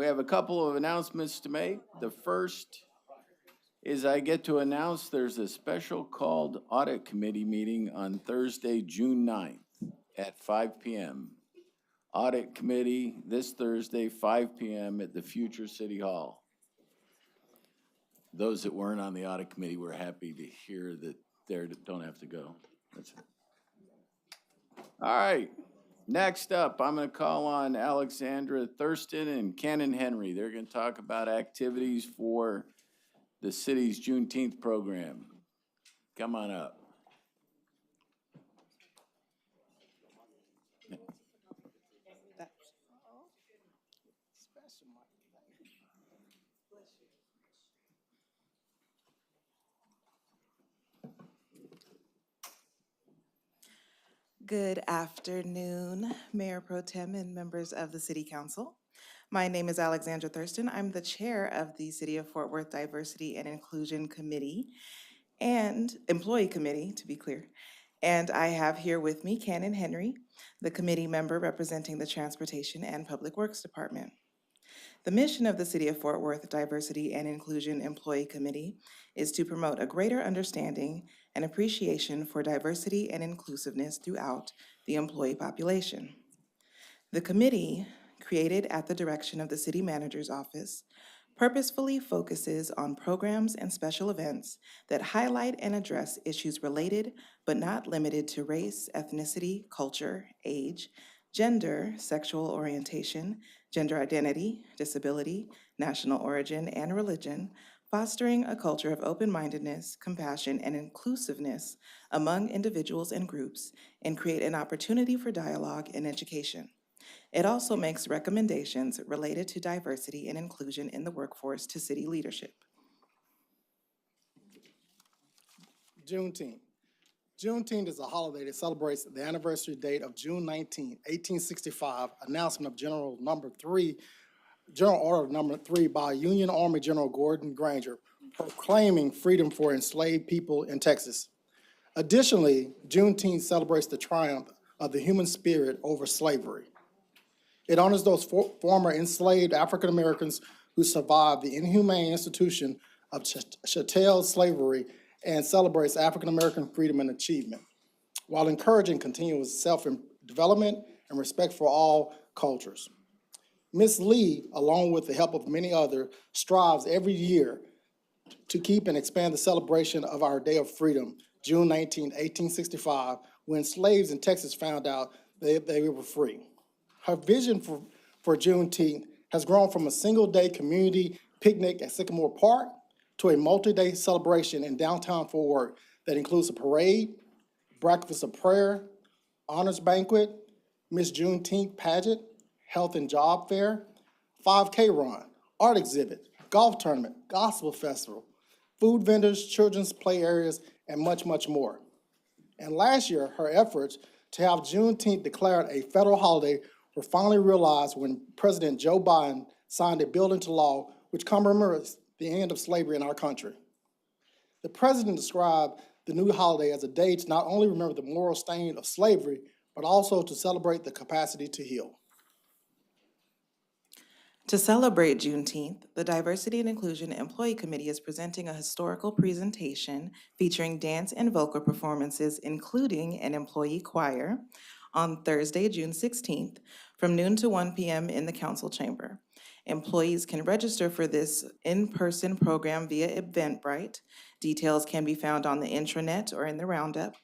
We have a couple of announcements to make. The first is I get to announce there's a special called audit committee meeting on Thursday, June 9th at 5 p.m. Audit committee this Thursday, 5 p.m. at the future City Hall. Those that weren't on the audit committee were happy to hear that they don't have to go. That's it. All right. Next up, I'm going to call on Alexandra Thurston and Cannon Henry. They're going to talk about activities for the city's Juneteenth program. Come on up. Good afternoon, Mayor Pro Tem and members of the City Council. My name is Alexandra Thurston. I'm the chair of the City of Fort Worth Diversity and Inclusion Committee and Employee Committee, to be clear. And I have here with me Cannon Henry, the committee member representing the Transportation and Public Works Department. The mission of the City of Fort Worth Diversity and Inclusion Employee Committee is to promote a greater understanding and appreciation for diversity and inclusiveness throughout the employee population. The committee, created at the direction of the City Manager's Office, purposefully focuses on programs and special events that highlight and address issues related but not limited to race, ethnicity, culture, age, gender, sexual orientation, gender identity, disability, national origin, and religion, fostering a culture of open-mindedness, compassion, and inclusiveness among individuals and groups, and create an opportunity for dialogue and education. It also makes recommendations related to diversity and inclusion in the workforce to city leadership. Juneteenth. Juneteenth is a holiday that celebrates the anniversary date of June 19, 1865, announcement of General Order Number 3 by Union Army General Gordon Granger, proclaiming freedom for enslaved people in Texas. Additionally, Juneteenth celebrates the triumph of the human spirit over slavery. It honors those former enslaved African Americans who survived the inhumane institution of chattel slavery and celebrates African American freedom and achievement, while encouraging continuous self-development and respect for all cultures. Ms. Lee, along with the help of many others, strives every year to keep and expand the celebration of our Day of Freedom, June 19, 1865, when slaves in Texas found out they were free. Her vision for Juneteenth has grown from a single-day community picnic at Sycamore Park to a multi-day celebration in downtown Fort Worth that includes a parade, breakfast of prayer, honors banquet, Miss Juneteenth pageant, health and job fair, 5K run, art exhibit, golf tournament, gospel festival, food vendors, children's play areas, and much, much more. And last year, her efforts to have Juneteenth declared a federal holiday were finally realized when President Joe Biden signed a bill into law which commemorates the end of slavery in our country. The president described the new holiday as a day to not only remember the moral stain of slavery, but also to celebrate the capacity to heal. To celebrate Juneteenth, the Diversity and Inclusion Employee Committee is presenting a historical presentation featuring dance and vocal performances, including an employee choir, on Thursday, June 16th, from noon to 1 p.m. in the council chamber. Employees can register for this in-person program via Eventbrite. Details can be found on the intranet or in the roundup.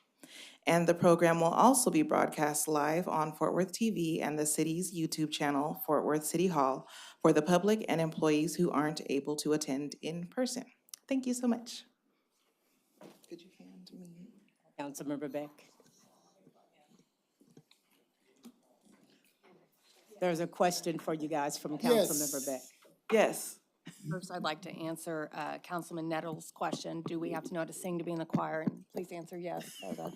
And the program will also be broadcast live on Fort Worth TV and the city's YouTube channel, Fort Worth City Hall, for the public and employees who aren't able to attend in person. Thank you so much. Could you hand me? Councilmember Beck. There's a question for you guys from Councilmember Beck. Yes. First, I'd like to answer Councilman Nettles' question. Do we have to know how to sing to be in the choir? And please answer yes. So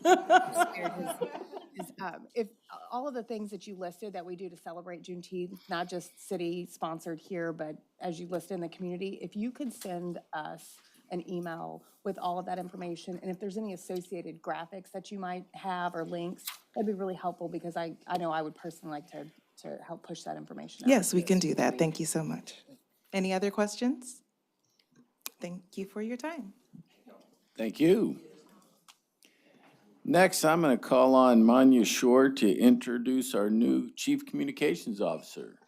if all of the things that you listed that we do to celebrate Juneteenth, not just city-sponsored here, but as you listed in the community, if you could send us an email with all of that information, and if there's any associated graphics that you might have or links, that'd be really helpful because I know I would personally like to to help push that information out. Yes, we can do that. Thank you so much. Any other questions? Thank you for your time. Thank you. Next, I'm going to call on Manya Shore to introduce our new Chief Communications Officer.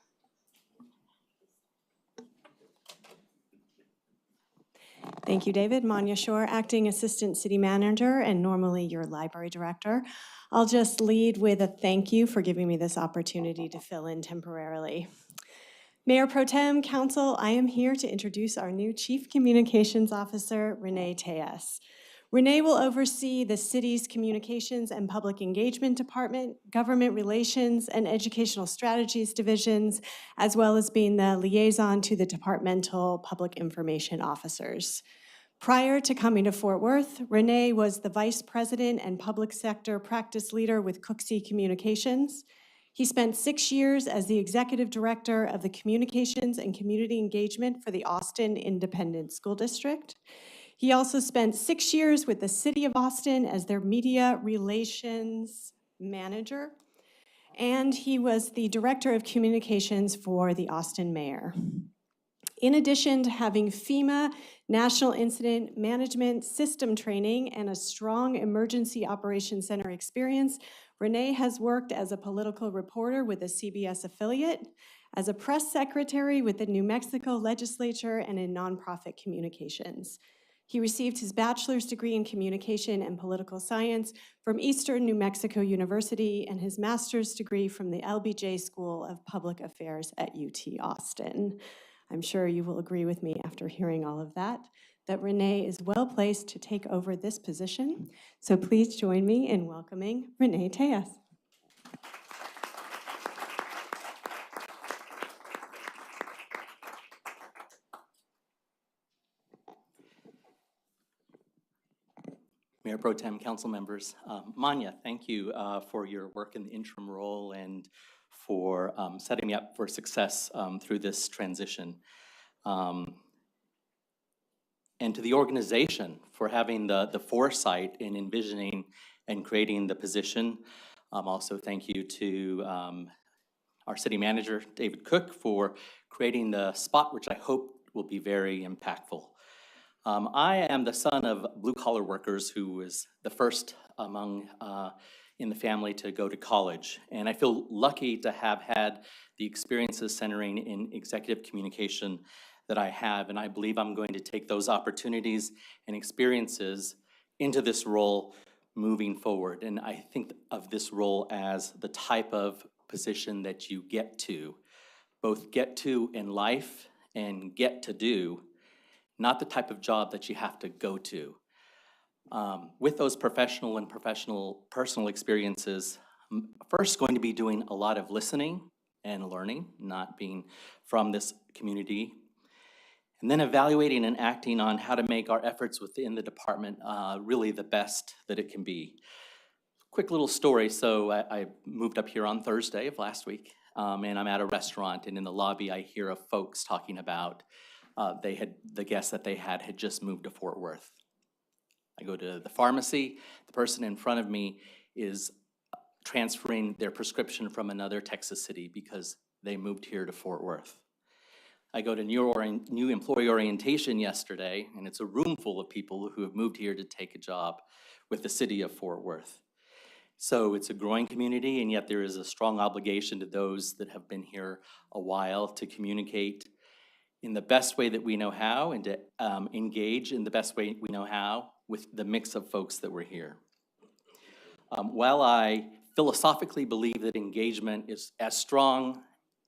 Thank you, David. Manya Shore, Acting Assistant City Manager and normally your Library Director. I'll just lead with a thank you for giving me this opportunity to fill in temporarily. Mayor Pro Tem, Council, I am here to introduce our new Chief Communications Officer, Renee Tejas. Renee will oversee the city's Communications and Public Engagement Department, Government Relations, and Educational Strategies divisions, as well as being the liaison to the departmental public information officers. Prior to coming to Fort Worth, Renee was the Vice President and Public Sector Practice Leader with Cooksey Communications. He spent 6 years as the Executive Director of the Communications and Community Engagement for the Austin Independent School District. He also spent 6 years with the City of Austin as their Media Relations Manager, and he was the Director of Communications for the Austin Mayor. In addition to having FEMA National Incident Management System training and a strong Emergency Operations Center experience, Renee has worked as a political reporter with a CBS affiliate, as a press secretary with the New Mexico Legislature, and in nonprofit communications. He received his bachelor's degree in communication and political science from Eastern New Mexico University and his master's degree from the LBJ School of Public Affairs at UT Austin. I'm sure you will agree with me after hearing all of that Renee is well placed to take over this position. So please join me in welcoming Renee Tejas. Mayor Pro Tem, council members, Manya, thank you for your work in the interim role and for setting me up for success through this transition. And to the organization for having the foresight in envisioning and creating the position. Also, thank you to our city manager, David Cook, for creating the spot, which I hope will be very impactful. I am the son of blue-collar workers who was the first among in the family to go to college. And I feel lucky to have had the experiences centering in executive communication that I have. And I believe I'm going to take those opportunities and experiences into this role moving forward. And I think of this role as the type of position that you both get to in life and get to do, not the type of job that you have to go to. With those professional and personal experiences, I'm first going to be doing a lot of listening and learning, not being from this community, and then evaluating and acting on how to make our efforts within the department really the best that it can be. Quick little story, so I moved up here on Thursday of last week, and I'm at a restaurant, and in the lobby I hear of folks talking about the guests that they had just moved to Fort Worth. I go to the pharmacy, the person in front of me is transferring their prescription from another Texas city because they moved here to Fort Worth. I go to new employee orientation yesterday, and it's a room full of people who have moved here to take a job with the city of Fort Worth. So it's a growing community, and yet there is a strong obligation to those that have been here a while to communicate in the best way that we know how and to engage in the best way we know how with the mix of folks that were here. While I philosophically believe that engagement is as strong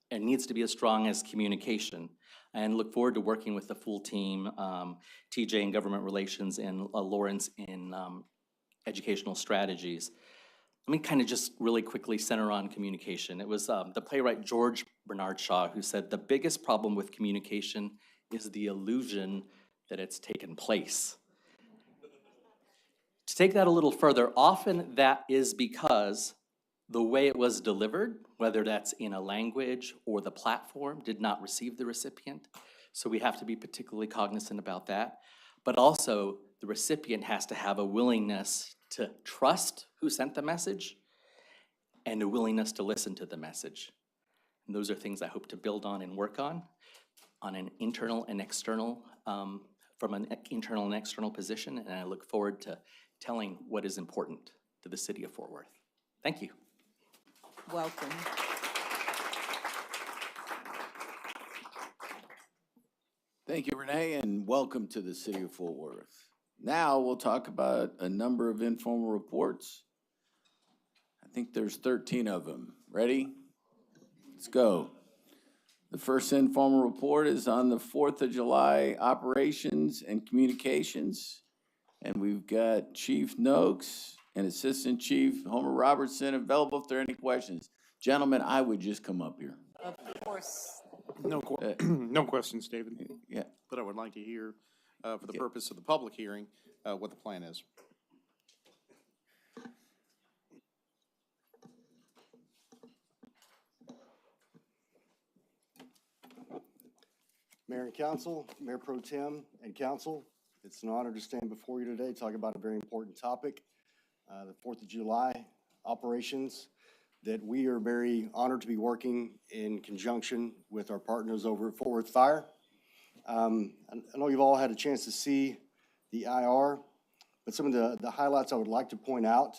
and needs to be as strong as communication, and look forward to working with the full team, TJ in government relations and Lawrence in educational strategies. Let me kind of just really quickly center on communication. It was the playwright George Bernard Shaw who said, the biggest problem with communication is the illusion that it's taken place. To take that a little further, often that is because the way it was delivered, whether that's in a language or the platform, did not receive the recipient. So we have to be particularly cognizant about that. But also, the recipient has to have a willingness to trust who sent the message and a willingness to listen to the message. And those are things I hope to build on and work on an internal and external, from an internal and external position. And I look forward to telling what is important to the city of Fort Worth. Thank you. Welcome. Thank you, Renee, and welcome to the city of Fort Worth. Now we'll talk about a number of informal reports. I think there's 13 of them. Ready? Let's go. The first informal report is on the 4th of July operations and communications. And we've got Chief Noakes and Assistant Chief Homer Robertson available if there are any questions. Gentlemen, I would just come up here. Of course. No questions, David, Yeah. but I would like to hear, for the purpose of the public hearing, what the plan is. Mayor and council, Mayor Pro Tem and council, it's an honor to stand before you today, talk about a very important topic, the 4th of July operations, that we are very honored to be working in conjunction with our partners over at Fort Worth Fire. I know you've all had a chance to see the IR, but some of the highlights I would like to point out.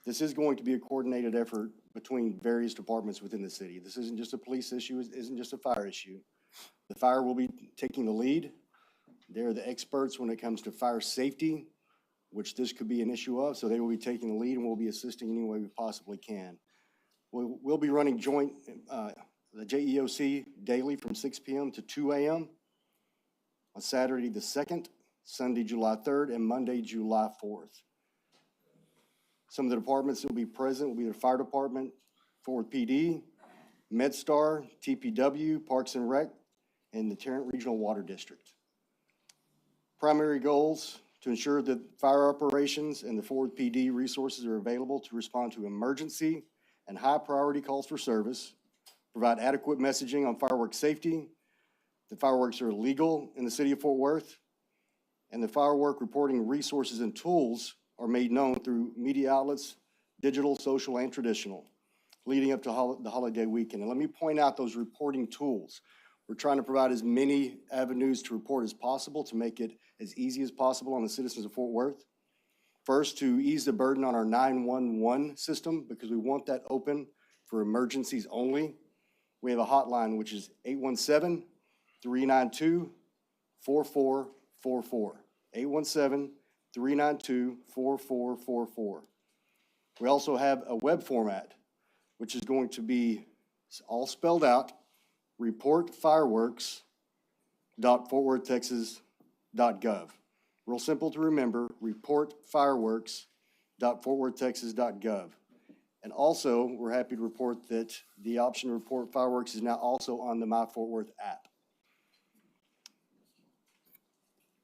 This is going to be a coordinated effort between various departments within the city. This isn't just a police issue, it isn't just a fire issue. The fire will be taking the lead. They're the experts when it comes to fire safety, which this could be an issue of, so they will be taking the lead and we'll be assisting any way we possibly can. We'll be running joint, the JEOC daily from 6 p.m. to 2 a.m. on Saturday the 2nd, Sunday, July 3rd, and Monday, July 4th. Some of the departments that will be present will be the Fire Department, Fort Worth PD, MedStar, TPW, Parks and Rec, and the Tarrant Regional Water District. Primary goals to ensure that fire operations and the Fort Worth PD resources are available to respond to emergency and high priority calls for service, provide adequate messaging on fireworks safety, that fireworks are illegal in the city of Fort Worth, and the firework reporting resources and tools are made known through media outlets, digital, social, and traditional, leading up to the holiday weekend. And let me point out those reporting tools. We're trying to provide as many avenues to report as possible to make it as easy as possible on the citizens of Fort Worth. First, to ease the burden on our 911 system, because we want that open for emergencies only. We have a hotline, which is 817-392-4444. 817-392-4444. We also have a web format, which is going to be all spelled out, reportfireworks.fortworthtexas.gov. Real simple to remember, reportfireworks.fortworthtexas.gov. And also, we're happy to report that the option to report fireworks is now also on the My Fort Worth app.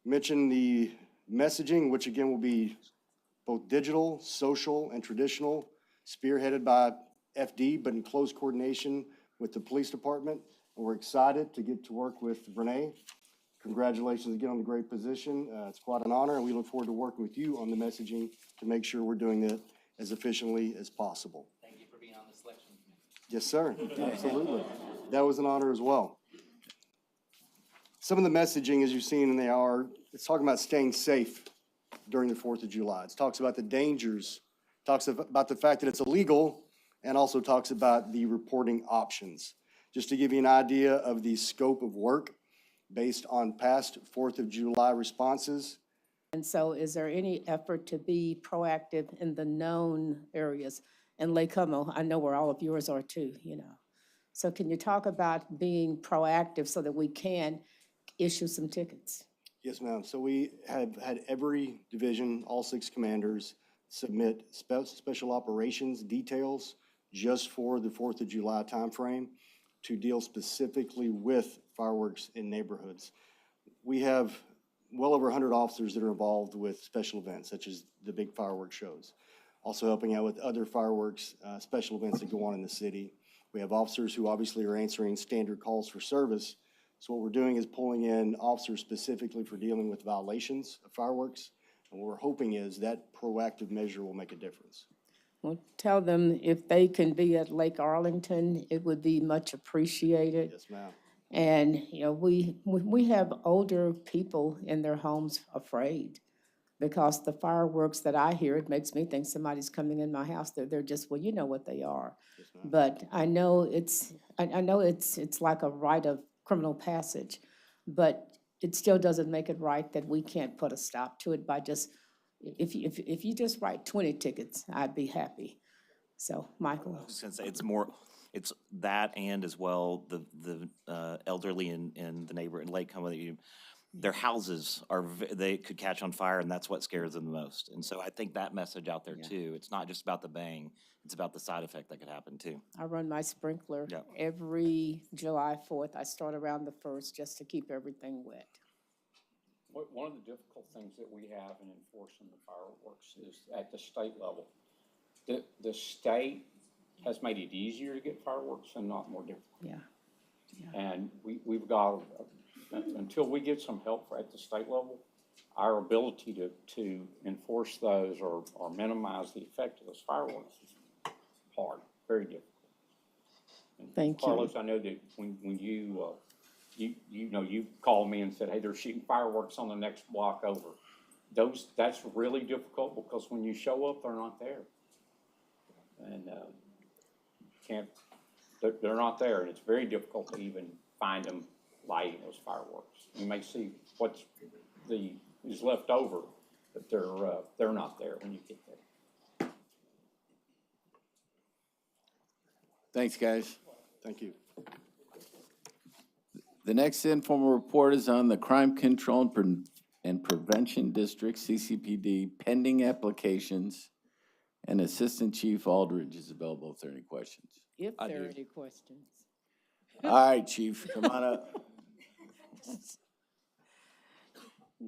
Mention the messaging, which again will be both digital, social, and traditional, spearheaded by FD, but in close coordination with the police department. And we're excited to get to work with Renee. Congratulations again on the great position. It's quite an honor, and we look forward to working with you on the messaging to make sure we're doing it as efficiently as possible. Thank you for being on the selection committee. Yes, sir. Absolutely. That was an honor as well. Some of the messaging, as you've seen in the hour, it's talking about staying safe during the 4th of July. It talks about the dangers, talks about the fact that it's illegal, and also talks about the reporting options. Just to give you an idea of the scope of work based on past 4th of July responses. And so is there any effort to be proactive in the known areas? And Lake Como, I know where all of yours are too, you know. So can you talk about being proactive so that we can issue some tickets? Yes, ma'am. So we have had every division, all 6 commanders, submit special operations details just for the 4th of July timeframe to deal specifically with fireworks in neighborhoods. We have well over 100 officers that are involved with special events, such as the big fireworks shows. Also helping out with other fireworks, special events that go on in the city. We have officers who obviously are answering standard calls for service. So what we're doing is pulling in officers specifically for dealing with violations of fireworks. And what we're hoping is that proactive measure will make a difference. Well, tell them if they can be at Lake Arlington, it would be much appreciated. Yes, ma'am. And, you know, we have older people in their homes afraid because the fireworks that I hear, it makes me think somebody's coming in my house. They're just, well, you know what they are. Yes, ma'am. But I know it's like a rite of criminal passage, but it still doesn't make it right that we can't put a stop to it by just, if you just write 20 tickets, I'd be happy. So, Michael. I was just gonna say, it's that and as well, the elderly in the neighbor in Lake Como, their houses they could catch on fire, and that's what scares them the most. And so I think that message out there too, it's not just about the bang, it's about the side effect that could happen too. I run my sprinkler Yep. every July 4th. I start around the 1st just to keep everything wet. One of the difficult things that we have in enforcing the fireworks is at the state level. The state has made it easier to get fireworks and not more difficult. Yeah. And we've got, until we get some help at the state level, our ability to enforce those or minimize the effect of those fireworks is hard, very difficult. And Thank you. Carlos, I know that when you called me and said, hey, they're shooting fireworks on the next block over. That's really difficult because when you show up, they're not there. And they're not there, and it's very difficult to even find them lighting those fireworks. You may see is left over, but they're not there when you get there. Thanks, guys. Thank you. The next informal report is on the Crime Control and Prevention District, CCPD, pending applications, and Assistant Chief Aldridge is available if there are any questions. If there are any questions. All right, Chief, come on up.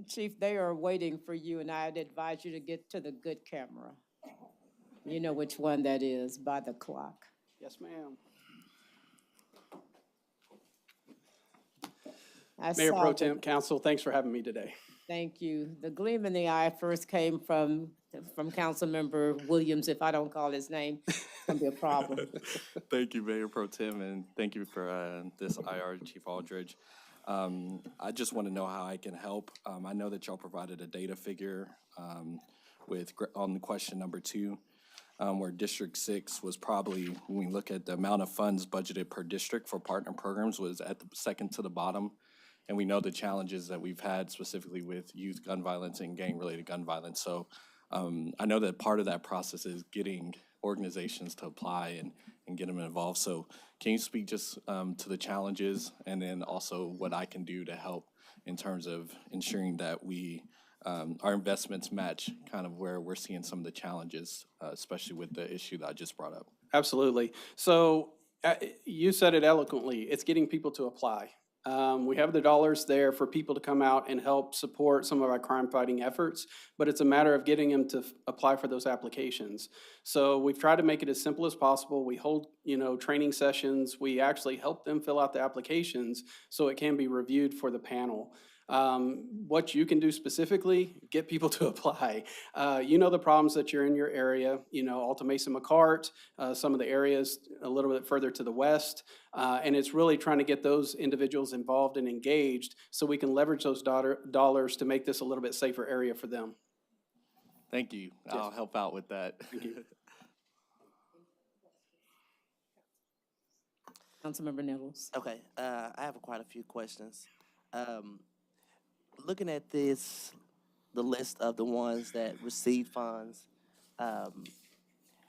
Chief, they are waiting for you, and I'd advise you to get to the good camera. You know which one that is by the clock. Yes, ma'am. Mayor Pro Tem, Council, thanks for having me today. Thank you. The gleam in the eye first came from Councilmember Williams. If I don't call his name, it's gonna be a problem. Thank you, Mayor Pro Tem, and thank you for this IR, Chief Aldridge. I just want to know how I can help. I know that y'all provided a data figure on the question number 2, where District 6 was probably, when we look at the amount of funds budgeted per district for partner programs, was at the second to the bottom. And we know the challenges that we've had specifically with youth gun violence and gang-related gun violence. So I know that part of that process is getting organizations to apply and get them involved. So can you speak just to the challenges and then also what I can do to help in terms of ensuring that our investments match kind of where we're seeing some of the challenges, especially with the issue that I just brought up? Absolutely. So you said it eloquently. It's getting people to apply. We have the dollars there for people to come out and help support some of our crime-fighting efforts, but it's a matter of getting them to apply for those applications. So we've tried to make it as simple as possible. We hold, training sessions. We actually help them fill out the applications so it can be reviewed for the panel. What you can do specifically, get people to apply. The problems that you're in your area, Alta Mesa, McCart, some of the areas a little bit further to the west. And it's really trying to get those individuals involved and engaged so we can leverage those dollars to make this a little bit safer area for them. Thank you. Yes. I'll help out with that. Thank you. Councilmember Nettles. Okay, I have quite a few questions. Looking at the list of the ones that receive funds. The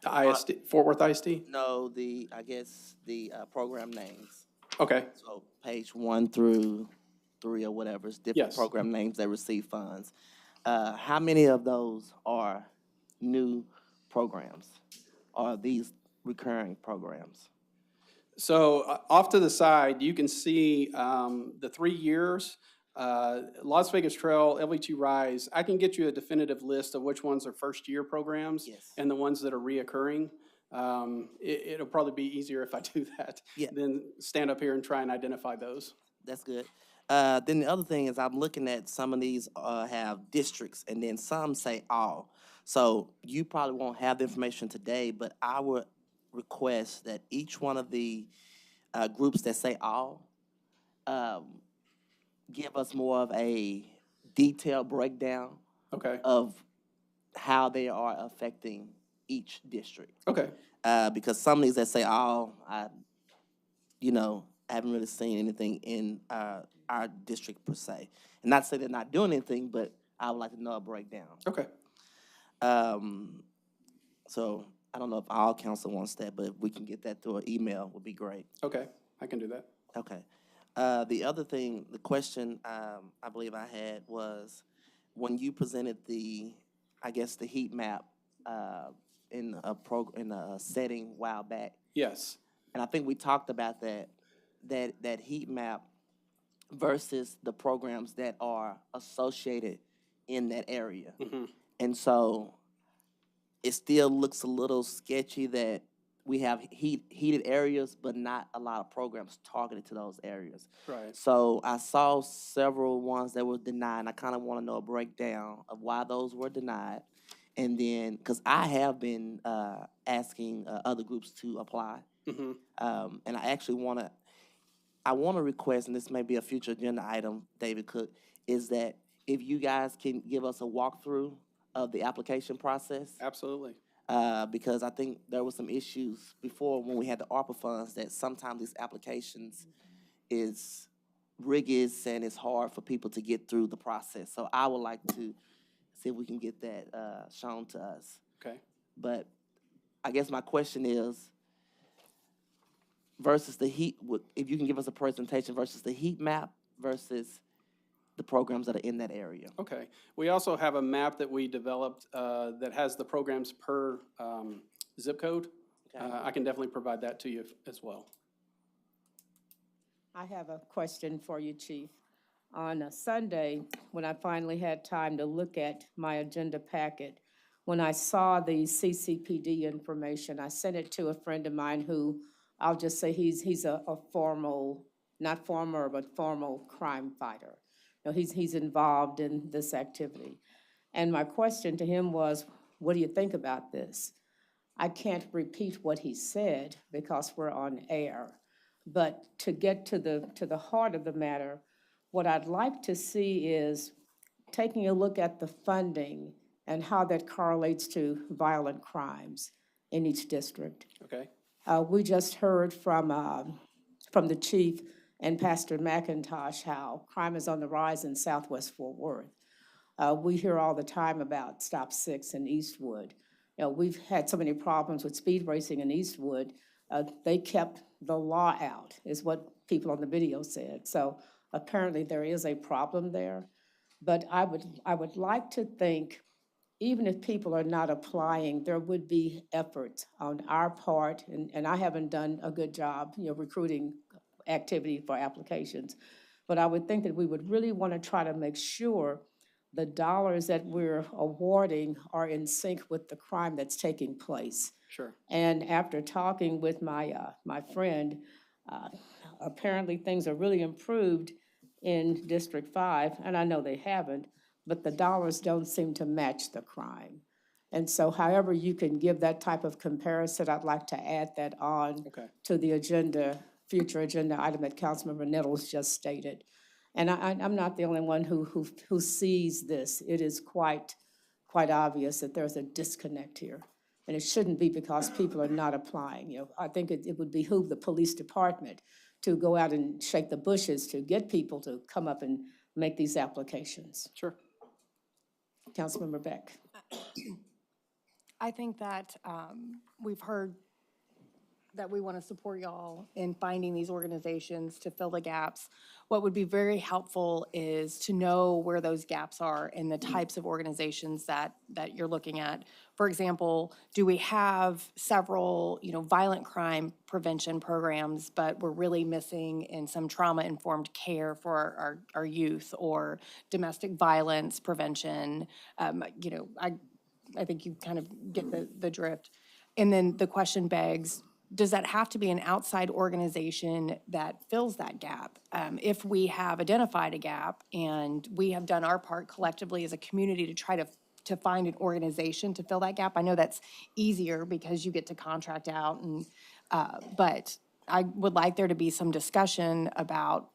ISD, Fort Worth ISD? No, the program names. Okay. So page 1 through 3 or whatever, it's different Yes. program names that receive funds. How many of those are new programs? Are these recurring programs? So off to the side, you can see the 3 years, Las Vegas Trail, LV2 Rise. I can get you a definitive list of which ones are first-year programs. Yes. And the ones that are reoccurring. It'll probably be easier if I do that than stand up here and try and identify those. That's good. Then the other thing is I'm looking at some of these have districts and then some say all. So you probably won't have the information today, but I would request that each one of the groups that say all give us more of a detailed breakdown Okay, of how they are affecting each district. okay, Because some of these that say all, I haven't really seen anything in our district per se. And not to say they're not doing anything, but I would like to know a breakdown. okay. So I don't know if all council wants that, but if we can get that through an email, would be great. Okay, I can do that. Okay. The other thing, the question I believe I had was when you presented the heat map in a setting a while back, Yes, and I think we talked about that heat map versus the programs that are associated in that area. mhm, And so it still looks a little sketchy that we have heated areas, but not a lot of programs targeted to those areas. right. So I saw several ones that were denied, and I kind of want to know a breakdown of why those were denied. And then, because I have been asking other groups to apply, Mhm, and I actually want to request, and this may be a future agenda item, David Cook, is that if you guys can give us a walkthrough of the application process, absolutely. because I think there were some issues before when we had the ARPA funds that sometimes these applications is rigorous and it's hard for people to get through the process. So I would like to see if we can get that shown to us. Okay. But I guess my question is, versus the heat, if you can give us a presentation versus the heat map versus the programs that are in that area. Okay. We also have a map that we developed that has the programs per zip code. Okay. I can definitely provide that to you as well. I have a question for you, Chief. On a Sunday, when I finally had time to look at my agenda packet, when I saw the CCPD information, I sent it to a friend of mine who, I'll just say he's a formal, not former, but formal crime fighter. You know, he's involved in this activity. And my question to him was, what do you think about this? I can't repeat what he said because we're on air. But to get to the heart of the matter, what I'd like to see is taking a look at the funding and how that correlates to violent crimes in each district. Okay. We just heard from the chief and Pastor McIntosh how crime is on the rise in Southwest Fort Worth. We hear all the time about Stop 6 in Eastwood. You know, we've had so many problems with speed racing in Eastwood. They kept the law out, is what people on the video said. So apparently there is a problem there. But I would like to think, even if people are not applying, there would be efforts on our part, and I haven't done a good job, recruiting activity for applications. But I would think that we would really want to try to make sure the dollars that we're awarding are in sync with the crime that's taking place. Sure. And after talking with my friend, apparently things are really improved in District 5, and I know they haven't, but the dollars don't seem to match the crime. And so however you can give that type of comparison, I'd like to add that on to the agenda, future agenda item that Councilmember Nettles just stated. And I'm not the only one who sees this. It is quite obvious that there's a disconnect here. And it shouldn't be because people are not applying. I think it would behoove the police department to go out and shake the bushes to get people to come up and make these applications. Sure. Councilmember Beck. I think that we've heard that we want to support y'all in finding these organizations to fill the gaps. What would be very helpful is to know where those gaps are in the types of organizations that you're looking at. For example, do we have several, violent crime prevention programs, but we're really missing in some trauma-informed care for our youth, or domestic violence prevention? I think you kind of get the drift. And then the question begs, does that have to be an outside organization that fills that gap? If we have identified a gap and we have done our part collectively as a community to try to to find an organization to fill that gap. I know that's easier because you get to contract out and, but I would like there to be some discussion about,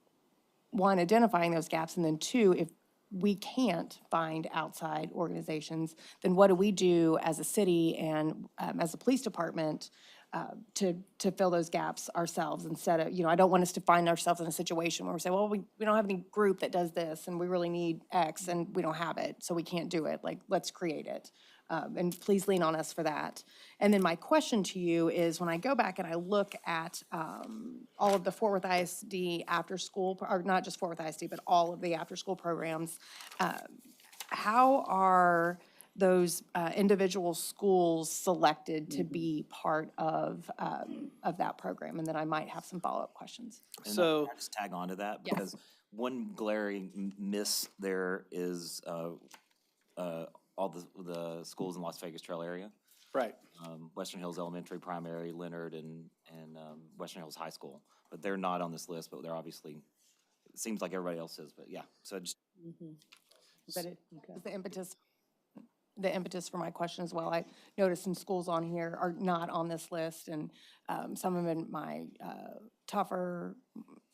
one, identifying those gaps, and then two, if we can't find outside organizations, then what do we do as a city and as a police department to fill those gaps ourselves instead of, I don't want us to find ourselves in a situation where we say, well, we don't have any group that does this and we really need X and we don't have it, so we can't do it. Like, let's create it. And please lean on us for that. And then my question to you is, when I go back and I look at all of the Fort Worth ISD after-school, or not just Fort Worth ISD, but all of the after-school programs, how are those individual schools selected to be part of that program? And then I might have some follow-up questions. And So- I'll just tag on to that, Yes. because one glaring miss there is all the schools in Las Vegas Trail area. Right. Western Hills Elementary, Primary, Leonard, and Western Hills High School. But they're not on this list, but they're obviously, it seems like everybody else is, but yeah. So just, But it, okay. Is the impetus for my question as well. I noticed some schools on here are not on this list, and some of them in my tougher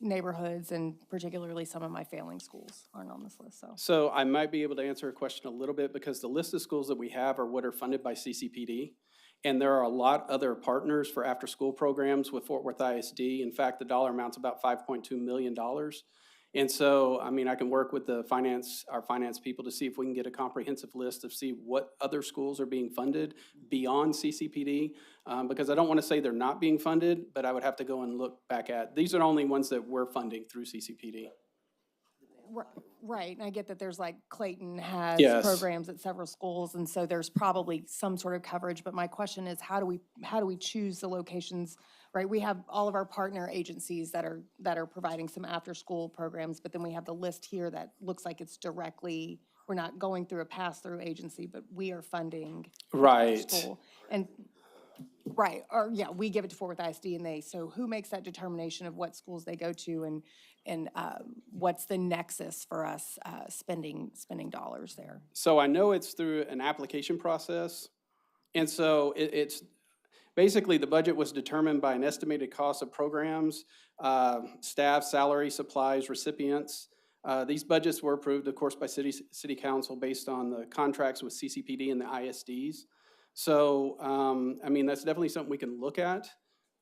neighborhoods, and particularly some of my failing schools aren't on this list, so. So I might be able to answer a question a little bit, because the list of schools that we have are what are funded by CCPD. And there are a lot other partners for after-school programs with Fort Worth ISD. In fact, the dollar amount's about $5.2 million. And so, I mean, I can work with our finance people to see if we can get a comprehensive list of see what other schools are being funded beyond CCPD. Because I don't want to say they're not being funded, but I would have to go and look back at, these are the only ones that we're funding through CCPD. Right, and I get that there's like Clayton has Yes. programs at several schools, and so there's probably some sort of coverage, but my question is, how do we choose the locations, right? We have all of our partner agencies that are providing some after-school programs, but then we have the list here that looks like it's directly, we're not going through a pass-through agency, but we are funding Right. school. And, right, or, yeah, we give it to Fort Worth ISD, and so who makes that determination of what schools they go to, and what's the nexus for us spending dollars there? So I know it's through an application process. And so it's basically, the budget was determined by an estimated cost of programs, staff, salary, supplies, recipients. These budgets were approved, of course, by city council based on the contracts with CCPD and the ISDs. So, I mean, that's definitely something we can look at.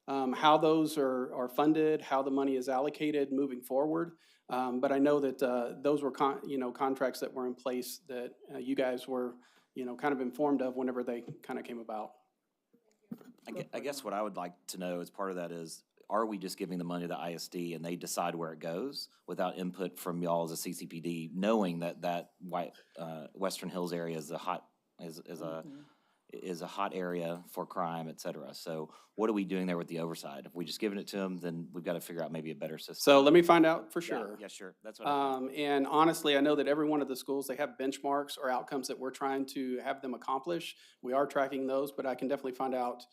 How those are funded, how the money is allocated moving forward. But I know that those were contracts that were in place that you guys were kind of informed of whenever they kind of came about. I guess what I would like to know as part of that is, are we just giving the money to the ISD and they decide where it goes without input from y'all as a CCPD, knowing that Western Hills area is a hot area for crime, et cetera. So what are we doing there with the oversight? If we just giving it to them, then we've got to figure out maybe a better system. So let me find out for sure. Yeah, sure. That's what I think. And honestly, I know that every one of the schools, they have benchmarks or outcomes that we're trying to have them accomplish. We are tracking those, but I can definitely find out,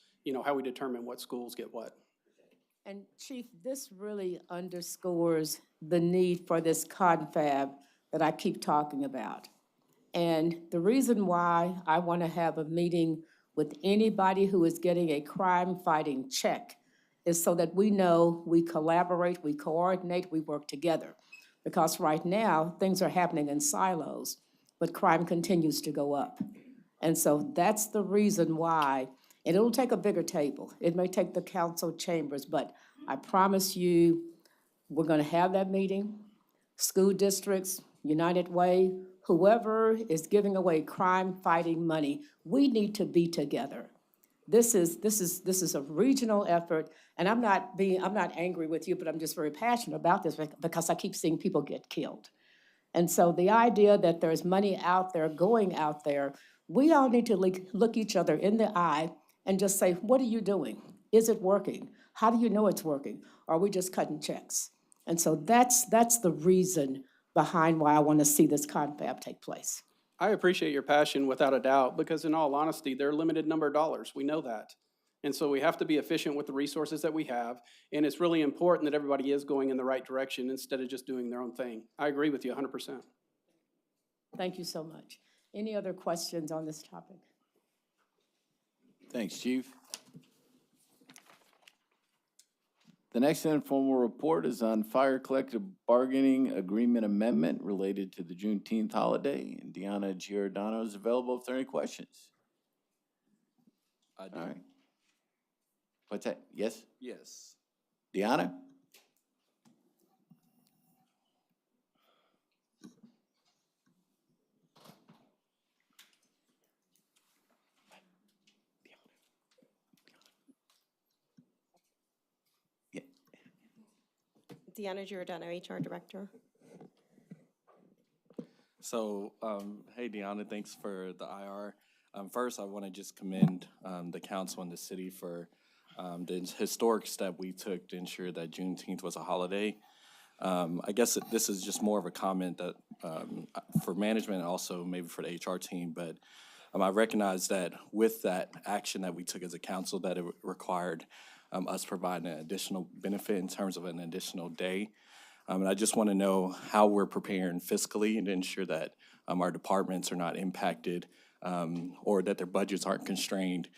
how we determine what schools get what. And Chief, this really underscores the need for this confab that I keep talking about. And the reason why I want to have a meeting with anybody who is getting a crime-fighting check is so that we know we collaborate, we coordinate, we work together. Because right now, things are happening in silos, but crime continues to go up. And so that's the reason why, and it'll take a bigger table. It may take the council chambers, but I promise you, we're going to have that meeting. School districts, United Way, whoever is giving away crime-fighting money, we need to be together. This is a regional effort, and I'm not angry with you, but I'm just very passionate about this because I keep seeing people get killed. And so the idea that there's money out there, going out there, we all need to look each other in the eye and just say, what are you doing? Is it working? How do you know it's working? Or are we just cutting checks? And so that's the reason behind why I want to see this confab take place. I appreciate your passion without a doubt, because in all honesty, there are a limited number of dollars. We know that. And so we have to be efficient with the resources that we have. And it's really important that everybody is going in the right direction instead of just doing their own thing. I agree with you 100%. Thank you so much. Any other questions on this topic? Thanks, Chief. The next informal report is on fire collective bargaining agreement amendment related to the Juneteenth holiday. And Deanna Giordano is available if there are any questions. I do. All right. What's that? Yes? Yes. Deanna? Yeah. Deanna Giordano, HR Director. So, hey, Deanna, thanks for the IR. First, I want to just commend the council and the city for the historic step we took to ensure that Juneteenth was a holiday. I guess this is just more of a comment that for management and also maybe for the HR team, but I recognize that with that action that we took as a council, that it required us providing an additional benefit in terms of an additional day. And I just want to know how we're preparing fiscally and to ensure that our departments are not impacted or that their budgets aren't constrained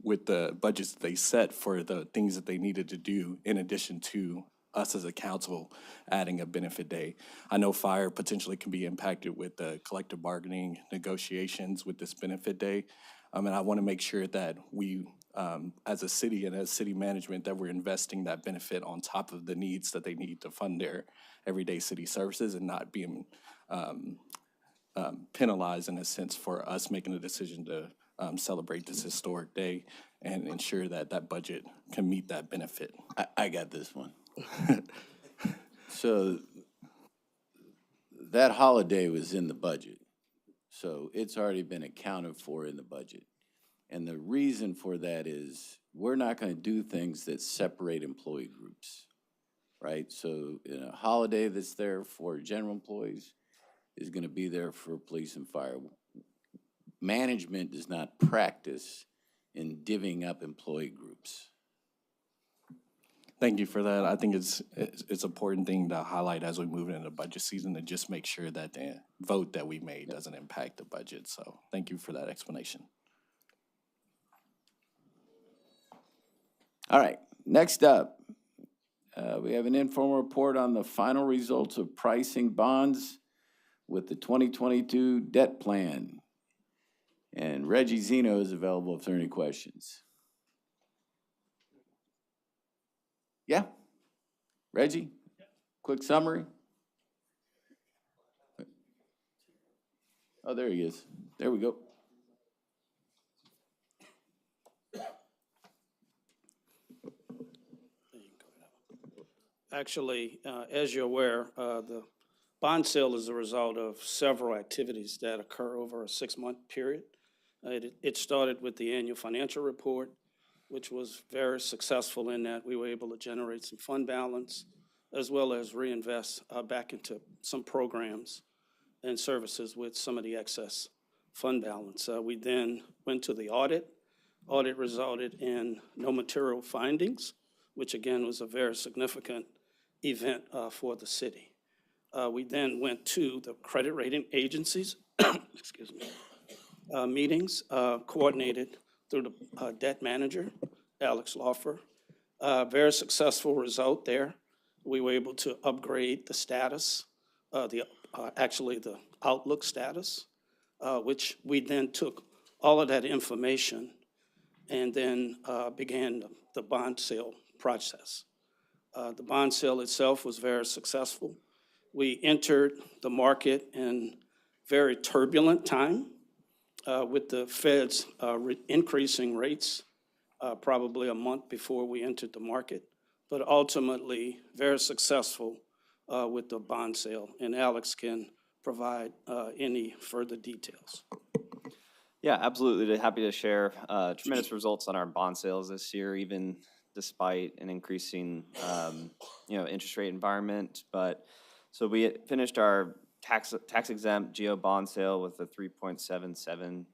with the budgets that they set for the things that they needed to do in addition to us as a council adding a benefit day. I know fire potentially can be impacted with the collective bargaining negotiations with this benefit day. And I want to make sure that we, as a city and as city management, that we're investing that benefit on top of the needs that they need to fund their everyday city services and not being penalized in a sense for us making a decision to celebrate this historic day and ensure that that budget can meet that benefit. I got this one. So that holiday was in the budget. So it's already been accounted for in the budget. And the reason for that is we're not going to do things that separate employee groups, right? So a holiday that's there for general employees is going to be there for police and fire. Management does not practice in divvying up employee groups. Thank you for that. I think it's an important thing to highlight as we move into budget season to just make sure that the vote that we made doesn't impact the budget. So thank you for that explanation. All right, next up, we have an informal report on the final results of pricing bonds with the 2022 debt plan. And Reggie Zeno is available if there are any questions. Yeah? Reggie? Quick summary? Oh, there he is. There we go. Actually, as you're aware, the bond sale is a result of several activities that occur over a 6-month period. It started with the annual financial report, which was very successful in that we were able to generate some fund balance as well as reinvest back into some programs and services with some of the excess fund balance. We then went to the audit. Audit resulted in no material findings, which again was a very significant event for the city. We then went to the credit rating agencies, excuse me, meetings coordinated through the debt manager, Alex Lawfer. Very successful result there. We were able to upgrade the status, actually the outlook status, which we then took all of that information and then began the bond sale process. The bond sale itself was very successful. We entered the market in very turbulent time with the Fed's increasing rates probably a month before we entered the market, but ultimately very successful with the bond sale. And Alex can provide any further details. Yeah, absolutely. Happy to share tremendous results on our bond sales this year, even despite an increasing, interest rate environment. But so we finished our tax exempt GO bond sale with a 3.77%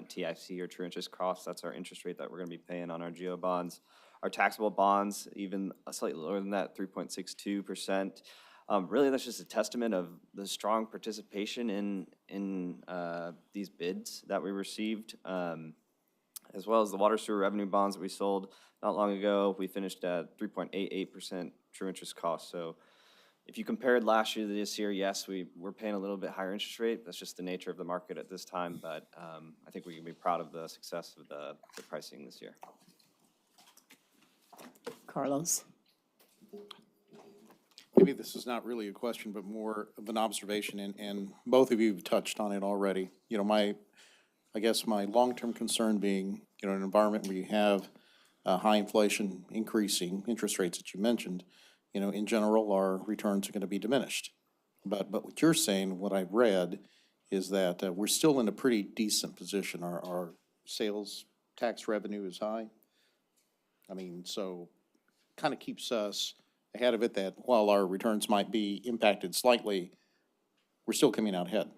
TIC or true interest cost. That's our interest rate that we're going to be paying on our GO bonds. Our taxable bonds, even slightly lower than that, 3.62%. Really, that's just a testament of the strong participation in these bids that we received, as well as the water sewer revenue bonds that we sold not long ago. We finished at 3.88% true interest cost. So if you compared last year to this year, yes, we're paying a little bit higher interest rate. That's just the nature of the market at this time, but I think we can be proud of the success of the pricing this year. Carlos? Maybe this is not really a question, but more of an observation, and both of you have touched on it already. You know, I guess my long-term concern being, you know, an environment where you have high inflation, increasing interest rates that you mentioned, you know, in general, our returns are going to be diminished. But what you're saying, what I've read, is that we're still in a pretty decent position. Our sales tax revenue is high. I mean, so kind of keeps us ahead of it, that while our returns might be impacted slightly, we're still coming out ahead.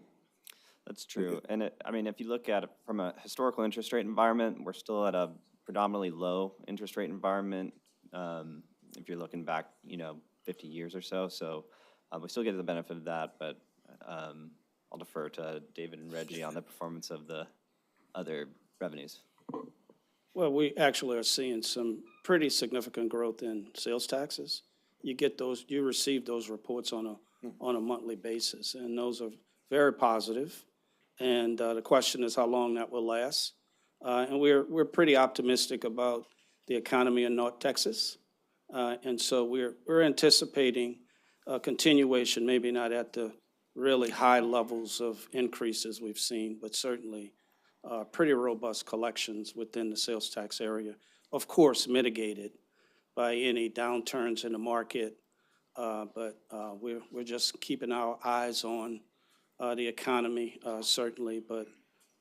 That's true. And I mean, if you look at it from a historical interest rate environment, we're still at a predominantly low interest rate environment. If you're looking back, 50 years or so. So we still get the benefit of that, but I'll defer to David and Reggie on the performance of the other revenues. Well, we actually are seeing some pretty significant growth in sales taxes. You receive those reports on a monthly basis, and those are very positive. And the question is how long that will last. And we're pretty optimistic about the economy in North Texas. And so we're anticipating a continuation, maybe not at the really high levels of increases we've seen, but certainly pretty robust collections within the sales tax area. Of course, mitigated by any downturns in the market, but we're just keeping our eyes on the economy, certainly, but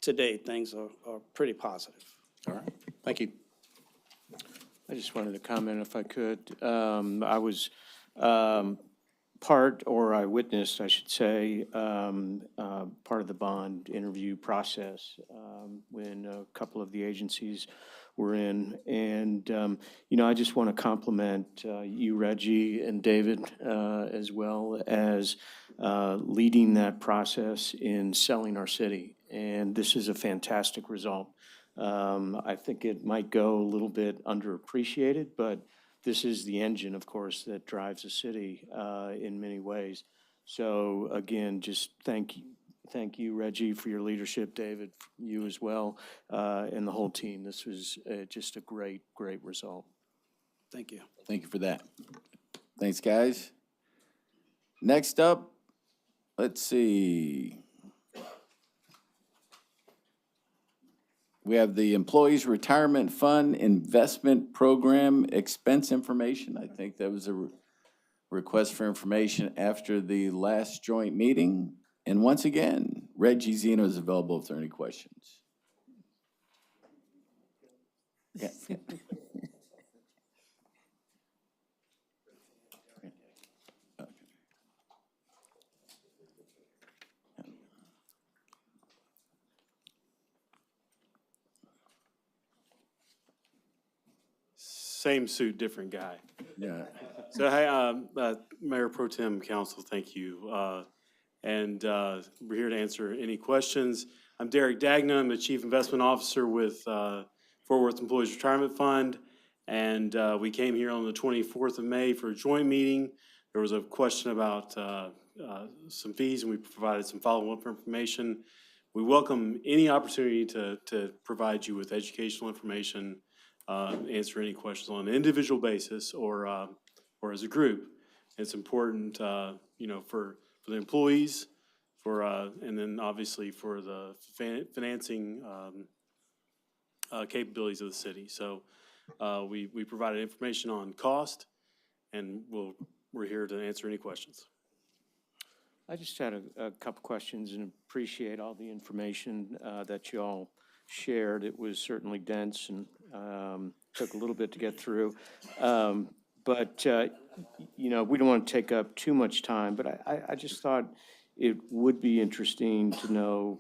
today things are pretty positive. All right, thank you. I just wanted to comment if I could. I was I witnessed, I should say, part of the bond interview process when a couple of the agencies were in. And, I just want to compliment you, Reggie, and David, as well as leading that process in selling our city. And this is a fantastic result. I think it might go a little bit underappreciated, but this is the engine, of course, that drives a city in many ways. So again, just thank you, Reggie, for your leadership, David, you as well, and the whole team. This was just a great, great result. Thank you. Thank you for that. Thanks, guys. Next up, let's see. We have the Employees Retirement Fund Investment Program expense information. I think that was a request for information after the last joint meeting. And once again, Reggie Zeno is available if there are any questions. Yeah. Same suit, different guy. Yeah. So, hey, Mayor Pro Tem, Council, thank you. And we're here to answer any questions. I'm Derek Dagna. I'm the Chief Investment Officer with Fort Worth Employees Retirement Fund. And we came here on the 24th of May for a joint meeting. There was a question about some fees, and we provided some follow-up information. We welcome any opportunity to provide you with educational information, answer any questions on an individual basis or as a group. It's important, for the employees, and then obviously for the financing capabilities of the city. So we provided information on cost, and we're here to answer any questions. I just had a couple questions and appreciate all the information that you all shared. It was certainly dense and took a little bit to get through. But we don't want to take up too much time, but I just thought it would be interesting to know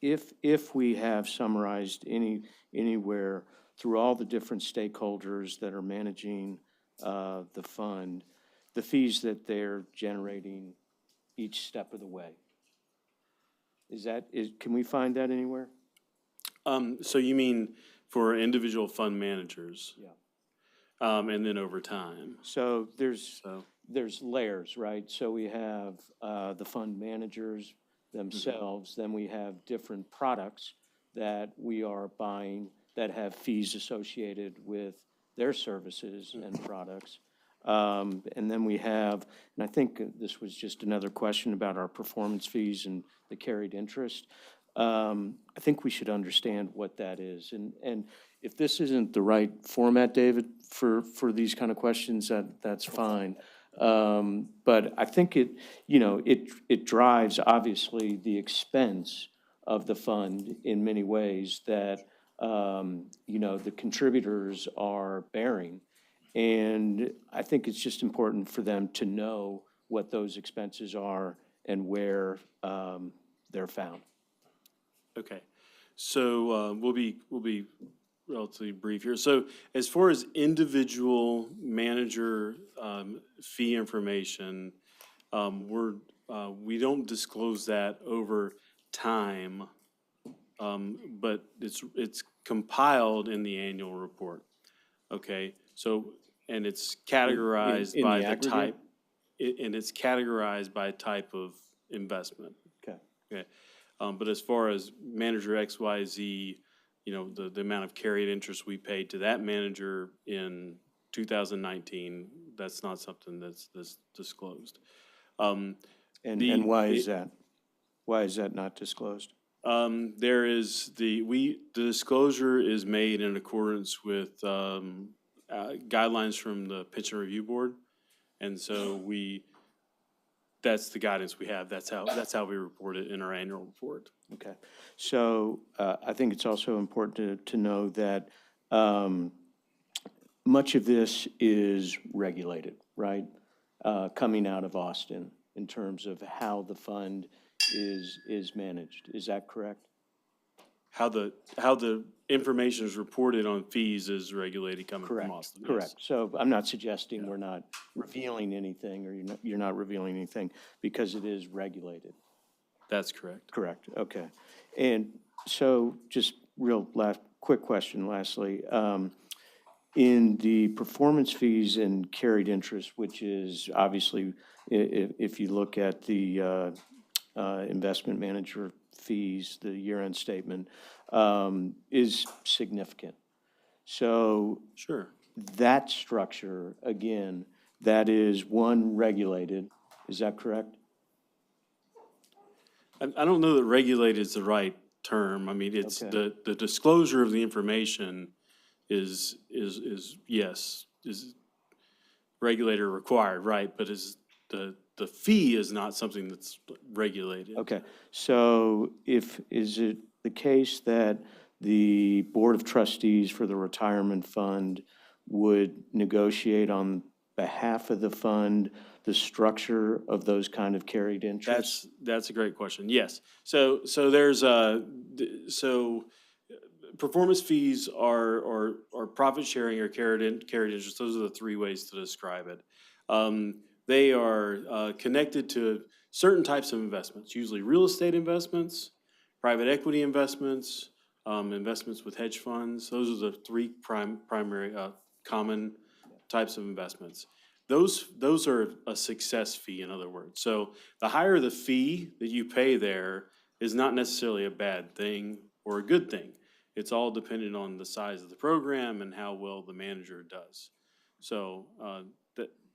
if we have summarized anywhere through all the different stakeholders that are managing the fund, the fees that they're generating each step of the way. Can we find that anywhere? So you mean for individual fund managers? Yeah. And then over time? So there's layers, right? So we have the fund managers themselves, then we have different products that we are buying that have fees associated with their services and products. And then we have, and I think this was just another question about our performance fees and the carried interest. I think we should understand what that is. And if this isn't the right format, David, for these kind of questions, that's fine. But I think it drives, obviously, the expense of the fund in many ways that, the contributors are bearing. And I think it's just important for them to know what those expenses are and where they're found. Okay, so we'll be relatively brief here. So as far as individual manager fee information, we don't disclose that over time, but it's compiled in the annual report. Okay, so and it's categorized in by the the aggregate? type, and it's categorized by type of investment. Okay. Okay. But as far as manager XYZ, the amount of carried interest we paid to that manager in 2019, that's not something that's disclosed. And why is that? Why is that not disclosed? There is the disclosure is made in accordance with guidelines from the Pension Review Board, and so that's the guidance we have. That's how we report it in our annual report. Okay. So I think it's also important to know that much of this is regulated, right? Coming out of Austin in terms of how the fund is managed. Is that correct? How the information is reported on fees is regulated coming from Austin. Correct. So I'm not suggesting we're not revealing anything, or you're not revealing anything, because it is regulated. That's correct. Correct, okay. And so just quick question lastly. In the performance fees and carried interest, which is obviously, if you look at the investment manager fees, the year-end statement, is significant. So sure, that structure, again, that is one regulated, is that correct? I don't know that regulated is the right term. I mean, it's the disclosure of the information is regulator required, right? But the fee is not something that's regulated. Okay, so is it the case that the Board of Trustees for the retirement fund would negotiate on behalf of the fund the structure of those kind of carried interests? That's a great question. Yes. So there's performance fees are profit sharing or carried interest. Those are the three ways to describe it. They are connected to certain types of investments, usually real estate investments, private equity investments, investments with hedge funds. Those are the three primary common types of investments. Those are a success fee, in other words. So the higher the fee that you pay there is not necessarily a bad thing or a good thing. It's all dependent on the size of the program and how well the manager does. So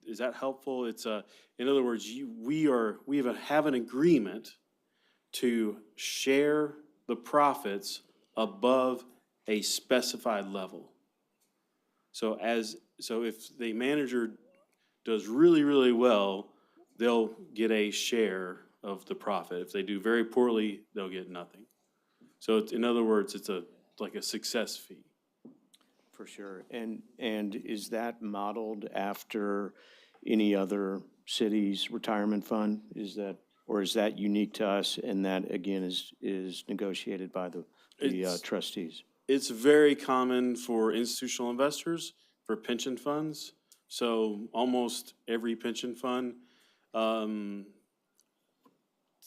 is that helpful? It's in other words, we have an agreement to share the profits above a specified level. So if the manager does really, really well, they'll get a share of the profit. If they do very poorly, they'll get nothing. So in other words, it's like a success fee. For sure. And is that modeled after any other city's retirement fund? Is that unique to us, and that again is negotiated by the trustees? It's very common for institutional investors, for pension funds, So almost every pension fund,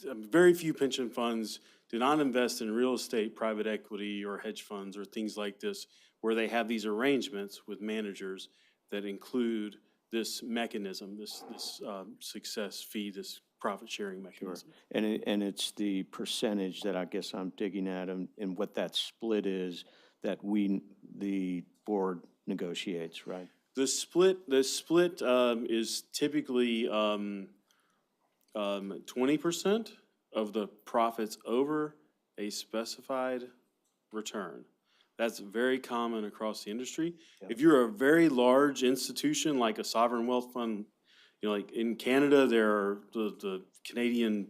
very few pension funds do not invest in real estate, private equity, or hedge funds, or things like this, where they have these arrangements with managers that include this mechanism, this success fee, this profit-sharing mechanism. And it's the percentage that I guess I'm digging at, and what that split is that the board negotiates, right? The split is typically 20% of the profits over a specified return. That's very common across the industry. If you're a very large institution like a sovereign wealth fund, like in Canada, there are the Canadian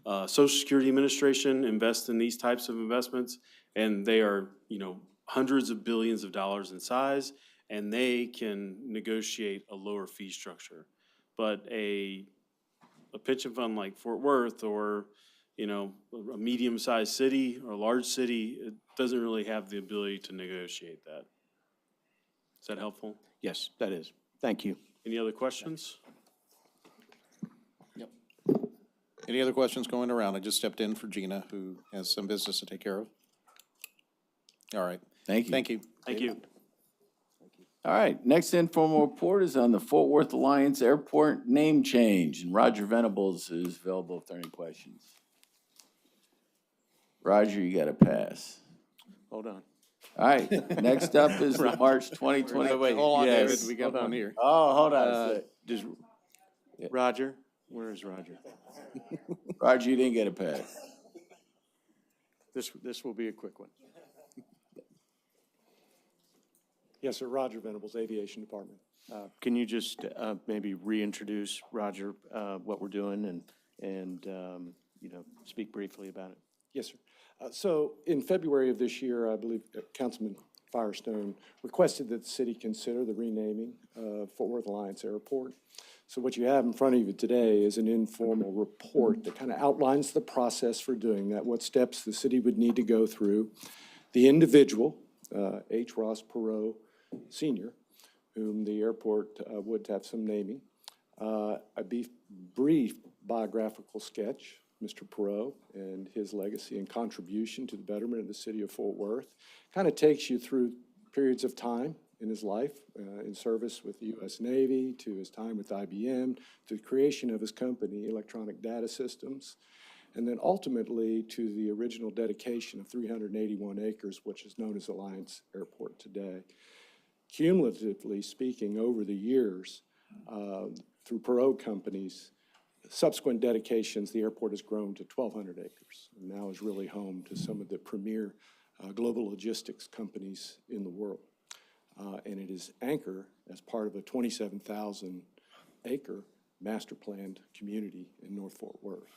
Social Security Administration invests in these types of investments, and they are, hundreds of billions of dollars in size, and they can negotiate a lower fee structure. But a pension fund like Fort Worth, or a medium-sized city or a large city, it doesn't really have the ability to negotiate that. Is that helpful? Yes, that is. Thank you. Any other questions? Yep. Any other questions going around? I just stepped in for Gina, who has some business to take care of. All right. Thank you. Thank you. Thank you. All right, next informal report is on the Fort Worth Alliance Airport name change, and Roger Venables is available if there are any questions. Roger, you got to pass. Hold on. All right, next up is the March 2020. Wait, hold on, Yes. David, we got one here. Oh, hold on a sec. Does Roger, where is Roger? Roger, you didn't get a pass. This will be a quick one. Yes, sir. Roger Venables, Aviation Department. Can you just maybe reintroduce, Roger, what we're doing and speak briefly about it? Yes, sir. So in February of this year, I believe Councilman Firestone requested that the city consider the renaming of Fort Worth Alliance Airport. So what you have in front of you today is an informal report that kind of outlines the process for doing that, what steps the city would need to go through. The individual, H. Ross Perot Sr., whom the airport would have some naming. A brief biographical sketch, Mr. Perot and his legacy and contribution to the betterment of the city of Fort Worth. Kind of takes you through periods of time in his life, in service with the U.S. Navy, to his time with IBM, to the creation of his company, Electronic Data Systems, and then ultimately to the original dedication of 381 acres, which is known as Alliance Airport today. Cumulatively speaking, over the years, through Perot companies, subsequent dedications, the airport has grown to 1,200 acres and now is really home to some of the premier global logistics companies in the world. And it is anchor as part of a 27,000-acre master planned community in North Fort Worth.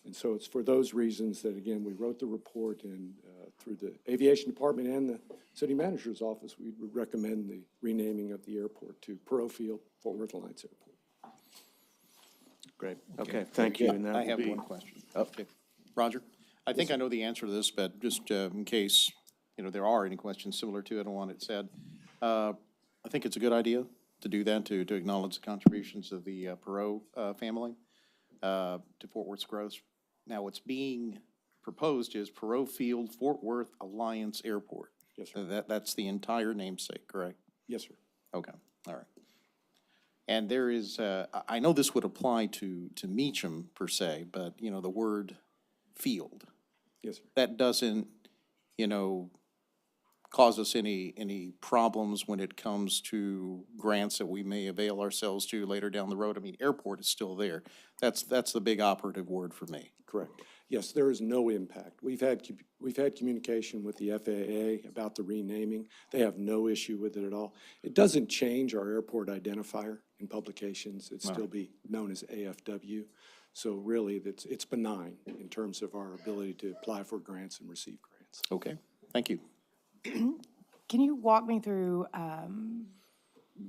And so it's for those reasons that, again, we wrote the report, and through the Aviation Department and the City Manager's Office, we would recommend the renaming of the airport to Perot Field, Fort Worth Alliance Airport. Great. Okay, thank you. And that I will have be- one question. Okay. Roger, I think I know the answer to this, but just in case, there are any questions similar to it on what it said. I think it's a good idea to do that, to acknowledge the contributions of the Perot family to Fort Worth's growth. Now, what's being proposed is Perot Field, Fort Worth Alliance Airport. Yes, sir. That's the entire namesake, correct? Yes, sir. Okay, all right. And there is, I know this would apply to Meacham per se, but, the word field. Yes, sir. That doesn't, cause us any problems when it comes to grants that we may avail ourselves to later down the road. I mean, airport is still there. That's the big operative word for me. Correct. Yes, there is no impact. We've had communication with the FAA about the renaming. They have no issue with it at all. It doesn't change our airport identifier in publications. It'd still be known as AFW. So really, it's benign in terms of our ability to apply for grants and receive grants. Okay, thank you. Can you walk me through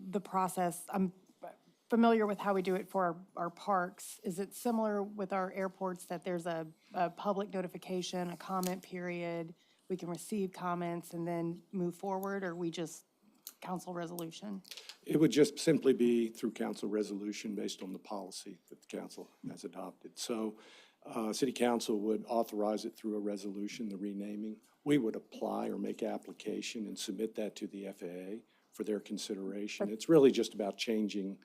the process? I'm familiar with how we do it for our parks. Is it similar with our airports that there's a public notification, a comment period, we can receive comments and then move forward, or we just council resolution? It would just simply be through council resolution based on the policy that the council has adopted. So city council would authorize it through a resolution, the renaming. We would apply or make application and submit that to the FAA for their consideration. It's really just about changing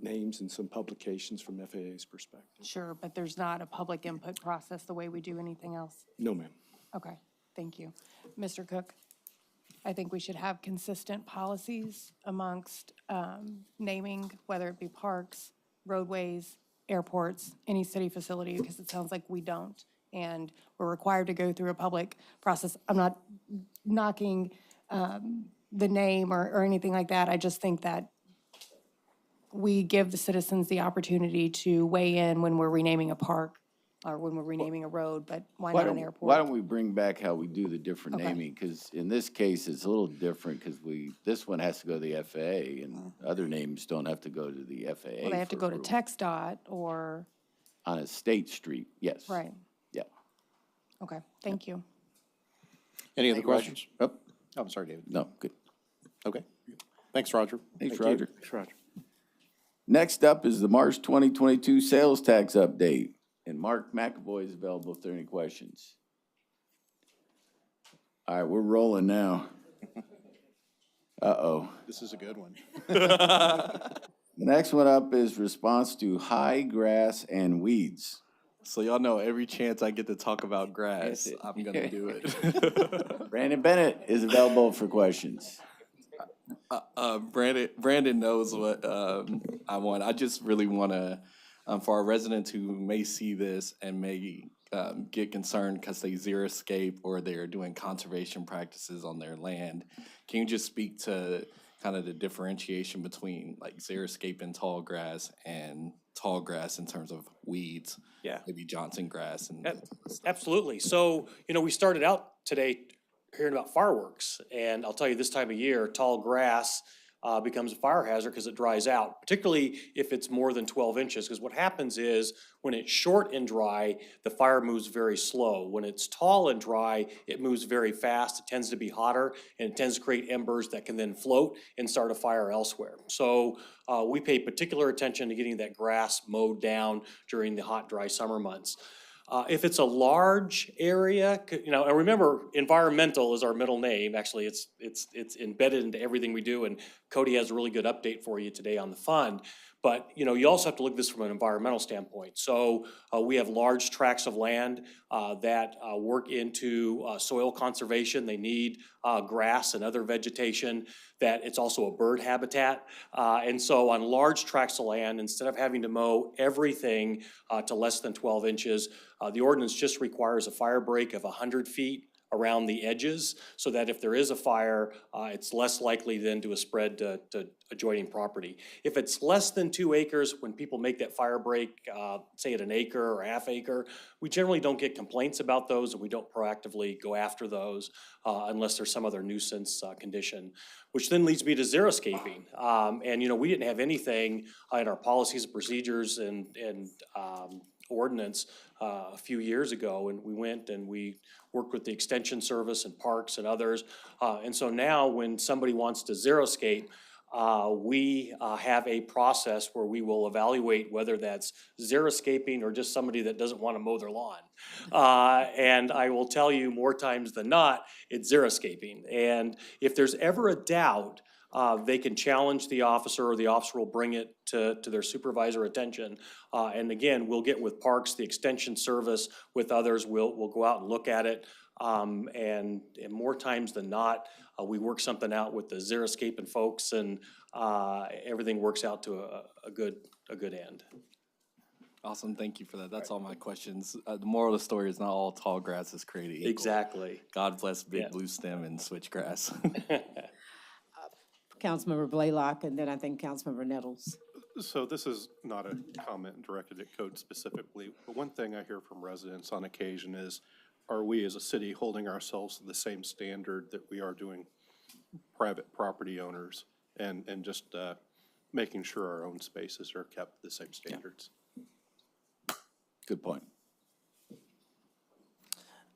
names in some publications from FAA's perspective. Sure, but there's not a public input process the way we do anything else? No, ma'am. Okay, thank you. Mr. Cook, I think we should have consistent policies amongst naming, whether it be parks, roadways, airports, any city facility, because it sounds like we don't. And we're required to go through a public process. I'm not knocking the name or anything like that. I just think that we give the citizens the opportunity to weigh in when we're renaming a park or when we're renaming a road, but why not an airport? Why don't we bring back how we do the different Okay. naming? Because in this case, it's a little different because this one has to go to the FAA and other names don't have to go to the FAA. Well, they have to for go to approval. TxDOT or, On a state street, yes. right, Yeah. okay, thank you. Any other Thank you, Roger. questions? Oh, Oh, I'm sorry, David. no, good. Okay. Thanks, Roger. Thanks, Thank you. Roger. Thanks, Roger. Next up is the March 2022 sales tax update. And Mark McAvoy is available if there are any questions. All right, we're rolling now. Uh-oh. This is a good one. The next one up is response to high grass and weeds. So y'all know every chance I get to talk about grass, I'm gonna do it. Brandon Bennett is available for questions. Brandon knows what I want. I just really want to, for our residents who may see this and may get concerned because they xeriscape or they're doing conservation practices on their land, can you just speak to kind of the differentiation between like xeriscape and tall grass in terms of weeds? Yeah. Maybe Johnson grass and that type of stuff. Absolutely. So, we started out today hearing about fireworks, and I'll tell you, this time of year, tall grass becomes a fire hazard because it dries out, particularly if it's more than 12 inches. Because what happens is when it's short and dry, the fire moves very slow. When it's tall and dry, it moves very fast. It tends to be hotter, and it tends to create embers that can then float and start a fire elsewhere. So we pay particular attention to getting that grass mowed down during the hot, dry summer months. If it's a large area, and remember, environmental is our middle name. Actually, it's embedded into everything we do, and Cody has a really good update for you today on the fund. But, you also have to look at this from an environmental standpoint. So we have large tracts of land that work into soil conservation. They need grass and other vegetation, that it's also a bird habitat. And so on large tracts of land, instead of having to mow everything to less than 12 inches, the ordinance just requires a fire break of 100 feet around the edges, so that if there is a fire, it's less likely then to spread to adjoining property. If it's less than 2 acres, when people make that fire break, say at an acre or half acre, we generally don't get complaints about those, and we don't proactively go after those unless there's some other nuisance condition, which then leads me to xeriscaping. And we didn't have anything in our policies and procedures and ordinance a few years ago, and we went and we worked with the Extension Service and parks and others. And so now when somebody wants to xeriscape, we have a process where we will evaluate whether that's xeriscaping or just somebody that doesn't want to mow their lawn. And I will tell you, more times than not, it's xeriscaping. And if there's ever a doubt, they can challenge the officer, or the officer will bring it to their supervisor attention. And again, we'll get with parks, the Extension Service, with others. We'll go out and look at it. And more times than not, we work something out with the xeriscaping folks, and everything works out to a good end. Awesome, thank you for that. That's all my questions. The moral of the story is not all tall grass is created equal. Exactly. God bless big blue stem and switchgrass. Councilmember Blaylock, and then I think Councilmember Nettles. So this is not a comment directed at code specifically, but one thing I hear from residents on occasion is, are we as a city holding ourselves to the same standard that we are doing private property owners, and just making sure our own spaces are kept the same standards? Good point.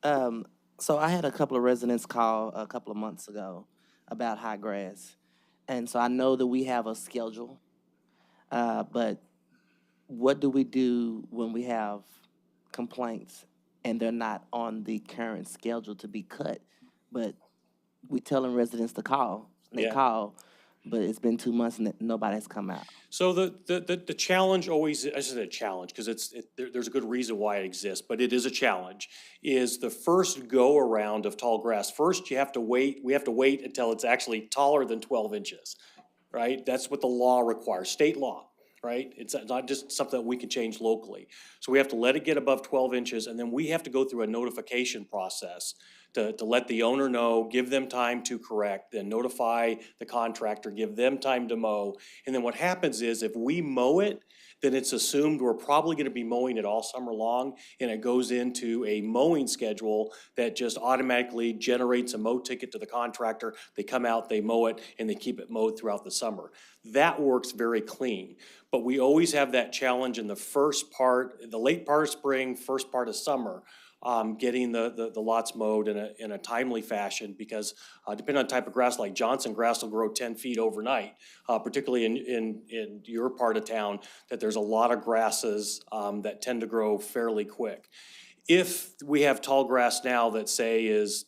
So I had a couple of residents call a couple of months ago about high grass. And so I know that we have a schedule, but what do we do when we have complaints and they're not on the current schedule to be cut? But we telling residents to call, they Yeah. call, but it's been 2 months and nobody has come out. So the challenge always, I said a challenge, because there's a good reason why it exists, but it is a challenge, is the first go-around of tall grass. First, we have to wait until it's actually taller than 12 inches, right? That's what the law requires, state law, right? It's not just something that we can change locally. So we have to let it get above 12 inches, and then we have to go through a notification process to let the owner know, give them time to correct, then notify the contractor, give them time to mow. And then what happens is if we mow it, then it's assumed we're probably gonna be mowing it all summer long, and it goes into a mowing schedule that just automatically generates a mow ticket to the contractor. They come out, they mow it, and they keep it mowed throughout the summer. That works very clean. But we always have that challenge in the first part, the late part of spring, first part of summer, getting the lots mowed in a timely fashion, because depending on the type of grass, like Johnson grass will grow 10 feet overnight, particularly in your part of town, that there's a lot of grasses that tend to grow fairly quick. If we have tall grass now that say is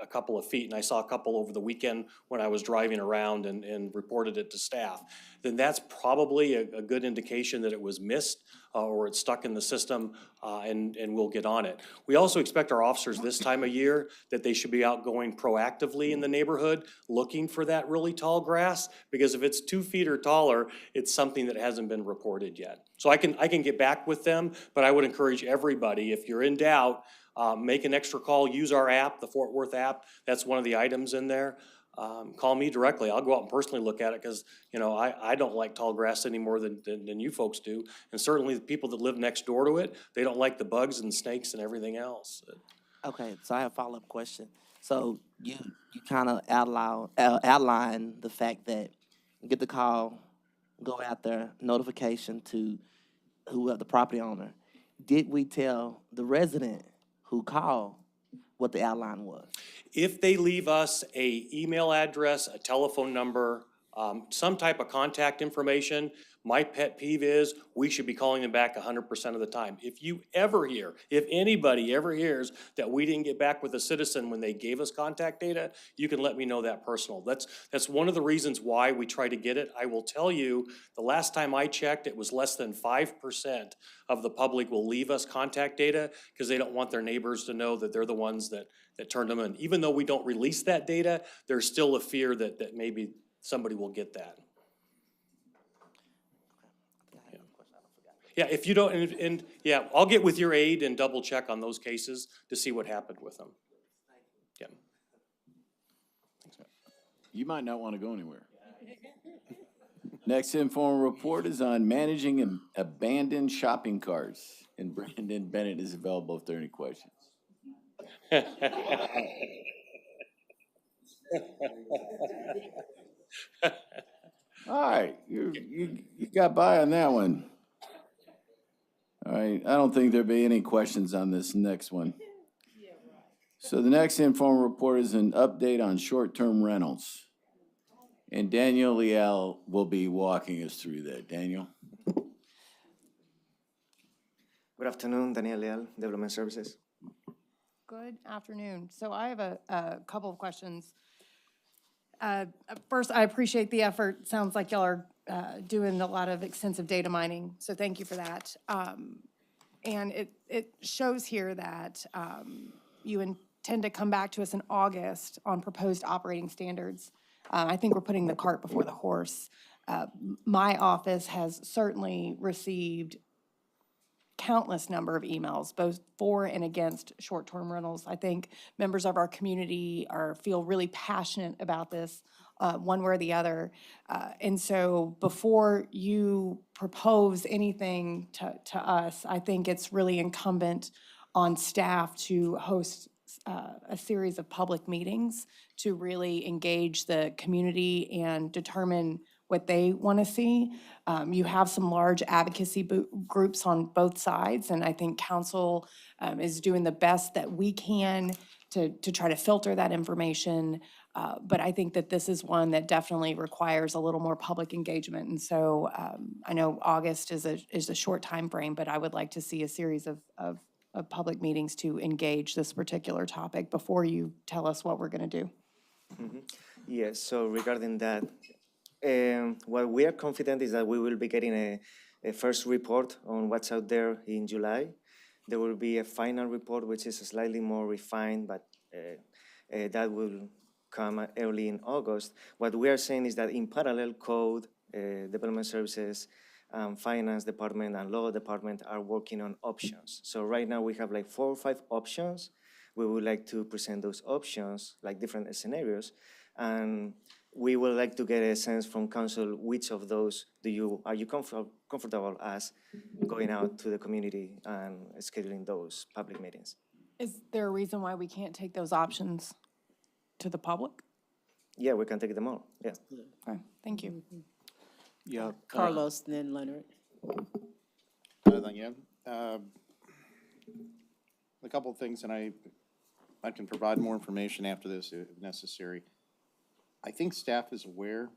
a couple of feet, and I saw a couple over the weekend when I was driving around and reported it to staff, then that's probably a good indication that it was missed or it's stuck in the system, and we'll get on it. We also expect our officers this time of year that they should be out going proactively in the neighborhood, looking for that really tall grass, because if it's 2 feet or taller, it's something that hasn't been reported yet. So I can get back with them, but I would encourage everybody, if you're in doubt, make an extra call, use our app, the Fort Worth app. That's one of the items in there. Call me directly. I'll go out and personally look at it, because, I don't like tall grass any more than you folks do. And certainly the people that live next door to it, they don't like the bugs and snakes and everything else. Okay, so I have a follow-up question. So you kind of outline the fact that you get the call, go out there, notification to whoever the property owner. Did we tell the resident who called what the outline was? If they leave us a email address, a telephone number, some type of contact information, my pet peeve is we should be calling them back 100% of the time. If anybody ever hears that we didn't get back with a citizen when they gave us contact data, you can let me know that personal. That's one of the reasons why we try to get it. I will tell you, the last time I checked, it was less than 5% of the public will leave us contact data because they don't want their neighbors to know that they're the ones that turned them in. Even though we don't release that data, there's still a fear that maybe somebody will get that. Yeah, if you don't, and yeah, I'll get with your aide and double check on those cases to see what happened with them. Yeah. You might not want to go anywhere. Next informal report is on managing abandoned shopping carts. And Brandon Bennett is available if there are any questions. All right, you got by on that one. All right, I don't think there'll be any questions on this next one. So the next informal report is an update on short-term rentals. And Daniel Leal will be walking us through that. Daniel? Good afternoon, Daniel Leal, Development Services. Good afternoon. So I have a couple of questions. First, I appreciate the effort. Sounds like y'all are doing a lot of extensive data mining, so thank you for that. And it shows here that you intend to come back to us in August on proposed operating standards. I think we're putting the cart before the horse. My office has certainly received countless number of emails, both for and against short-term rentals. I think members of our community feel really passionate about this, one way or the other. And so before you propose anything to us, I think it's really incumbent on staff to host a series of public meetings to really engage the community and determine what they want to see. You have some large advocacy groups on both sides, and I think council is doing the best that we can to try to filter that information But I think that this is one that definitely requires a little more public engagement. And so I know August is a short time frame, but I would like to see a series of public meetings to engage this particular topic before you tell us what we're going to do. Yes, so regarding that, what we are confident is that we will be getting a first report on what's out there in July. There will be a final report, which is slightly more refined, but that will come early in August. What we are saying is that in parallel, Code, Development Services, Finance Department, and Law Department are working on options. So right now we have like 4 or 5 options. We would like to present those options, like different scenarios, and we would like to get a sense from council which of those are you comfortable as going out to the community and scheduling those public meetings. Is there a reason why we can't take those options to the public? Yeah, we can take them all. Yeah. Okay, thank you. Yeah. Carlos, then Leonard. Danielle. A couple of things, and I can provide more information after this if necessary. I think staff is aware,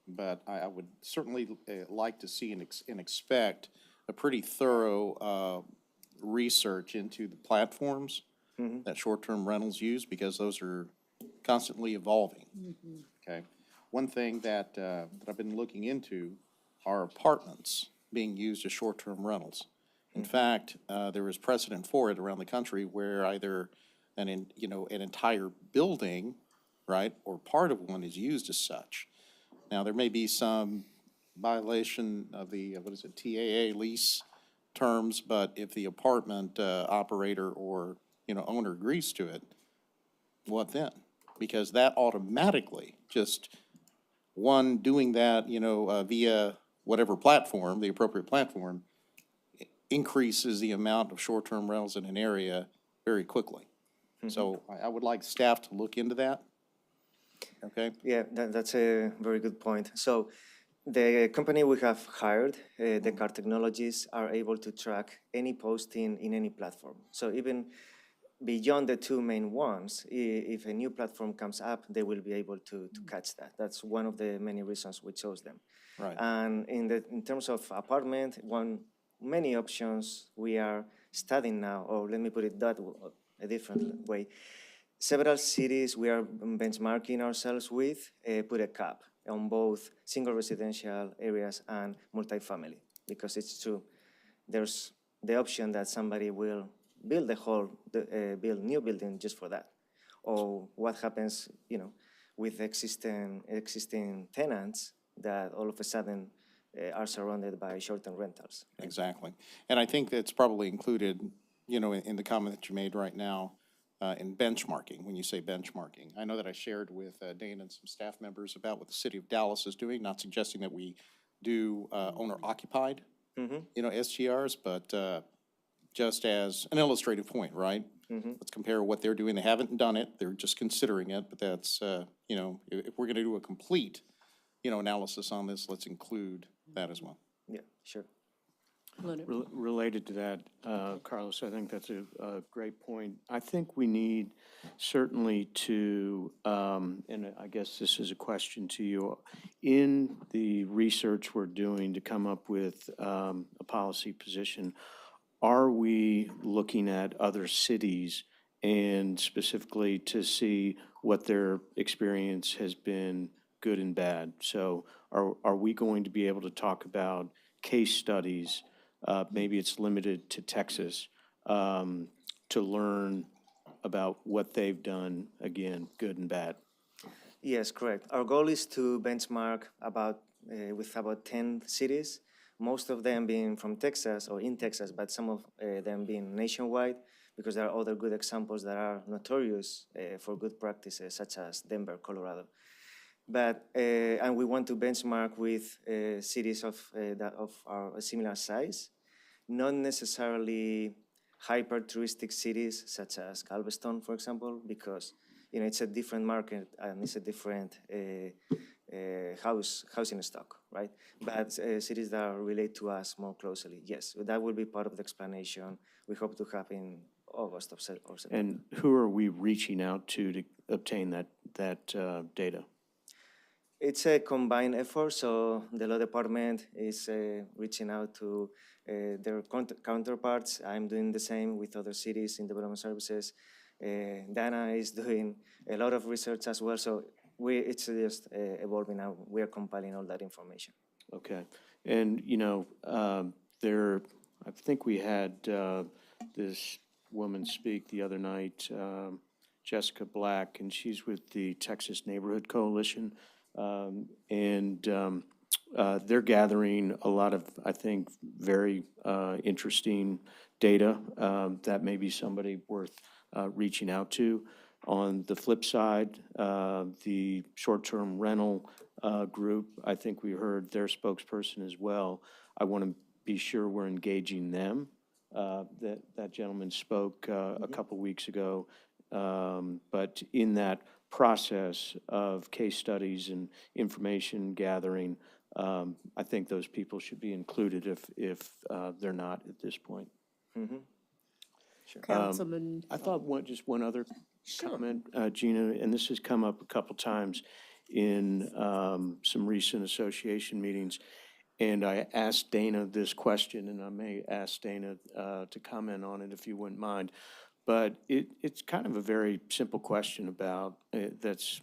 but I would certainly like to see and expect a pretty thorough research into the platforms that short-term rentals use, because those are constantly evolving. Okay. One thing that I've been looking into are apartments being used as short-term rentals. In fact, there is precedent for it around the country where either an entire building, right, or part of one is used as such. Now, there may be some violation of the, TAA lease terms, but if the apartment operator or, owner agrees to it, what then? Because that automatically, just one doing that, via whatever platform, the appropriate platform, increases the amount of short-term rentals in an area very quickly. So I would like staff to look into that. Okay? Yeah, that's a very good point. So the company we have hired, the car technologies, are able to track any posting in any platform. So even beyond the 2 main ones, if a new platform comes up, they will be able to catch that. That's one of the many reasons we chose them. Right. And in terms of apartment, many options we are studying now, or let me put it a different way. Several cities we are benchmarking ourselves with put a cap on both single residential areas and multifamily, because it's true. There's the option that somebody will build build new building just for that. Or what happens, with existing tenants that all of a sudden are surrounded by short-term rentals. Exactly. And I think that's probably included, in the comment that you made right now, in benchmarking, when you say benchmarking. I know that I shared with Dane and some staff members about what the city of Dallas is doing, not suggesting that we do owner-occupied, STRs, but just as an illustrative point, right? Let's compare what they're doing. They haven't done it. They're just considering it, but that's, if we're going to do a complete, analysis on this, let's include that as well. Yeah, sure. Related to that, Carlos, I think that's a great point. I think we need certainly to, and I guess this is a question to you, in the research we're doing to come up with a policy position, are we looking at other cities and specifically to see what their experience has been, good and bad? So are we going to be able to talk about case studies? Maybe it's limited to Texas, to learn about what they've done, again, good and bad. Yes, correct. Our goal is to benchmark with about 10 cities, most of them being from Texas or in Texas, but some of them being nationwide, because there are other good examples that are notorious for good practices, such as Denver, Colorado. But and we want to benchmark with cities of our similar size, not necessarily hyper-touristic cities such as Galveston, for example, because it's a different market and it's a different housing stock, right? But cities that relate to us more closely, yes, that will be part of the explanation we hope to have in August or September. And who are we reaching out to obtain that data? It's a combined effort, so the law department is reaching out to their counterparts. I'm doing the same with other cities in development services. Dana is doing a lot of research as well, so it's just evolving now. We are compiling all that information. Okay. And, I think we had this woman speak the other night, Jessica Black, and she's with the Texas Neighborhood Coalition. They're gathering a lot of, I think, very interesting data that may be somebody worth reaching out to. On the flip side, the short-term rental group, I think we heard their spokesperson as well. I want to be sure we're engaging them. That gentleman spoke a couple weeks ago. But in that process of case studies and information gathering, I think those people should be included if they're not at this point. Sure. Councilman. I thought just one other comment, Gina, and this has come up a couple times in some recent association meetings. And I asked Dana this question, and I may ask Dana to comment on it if you wouldn't mind. But it's kind of a very simple question about that's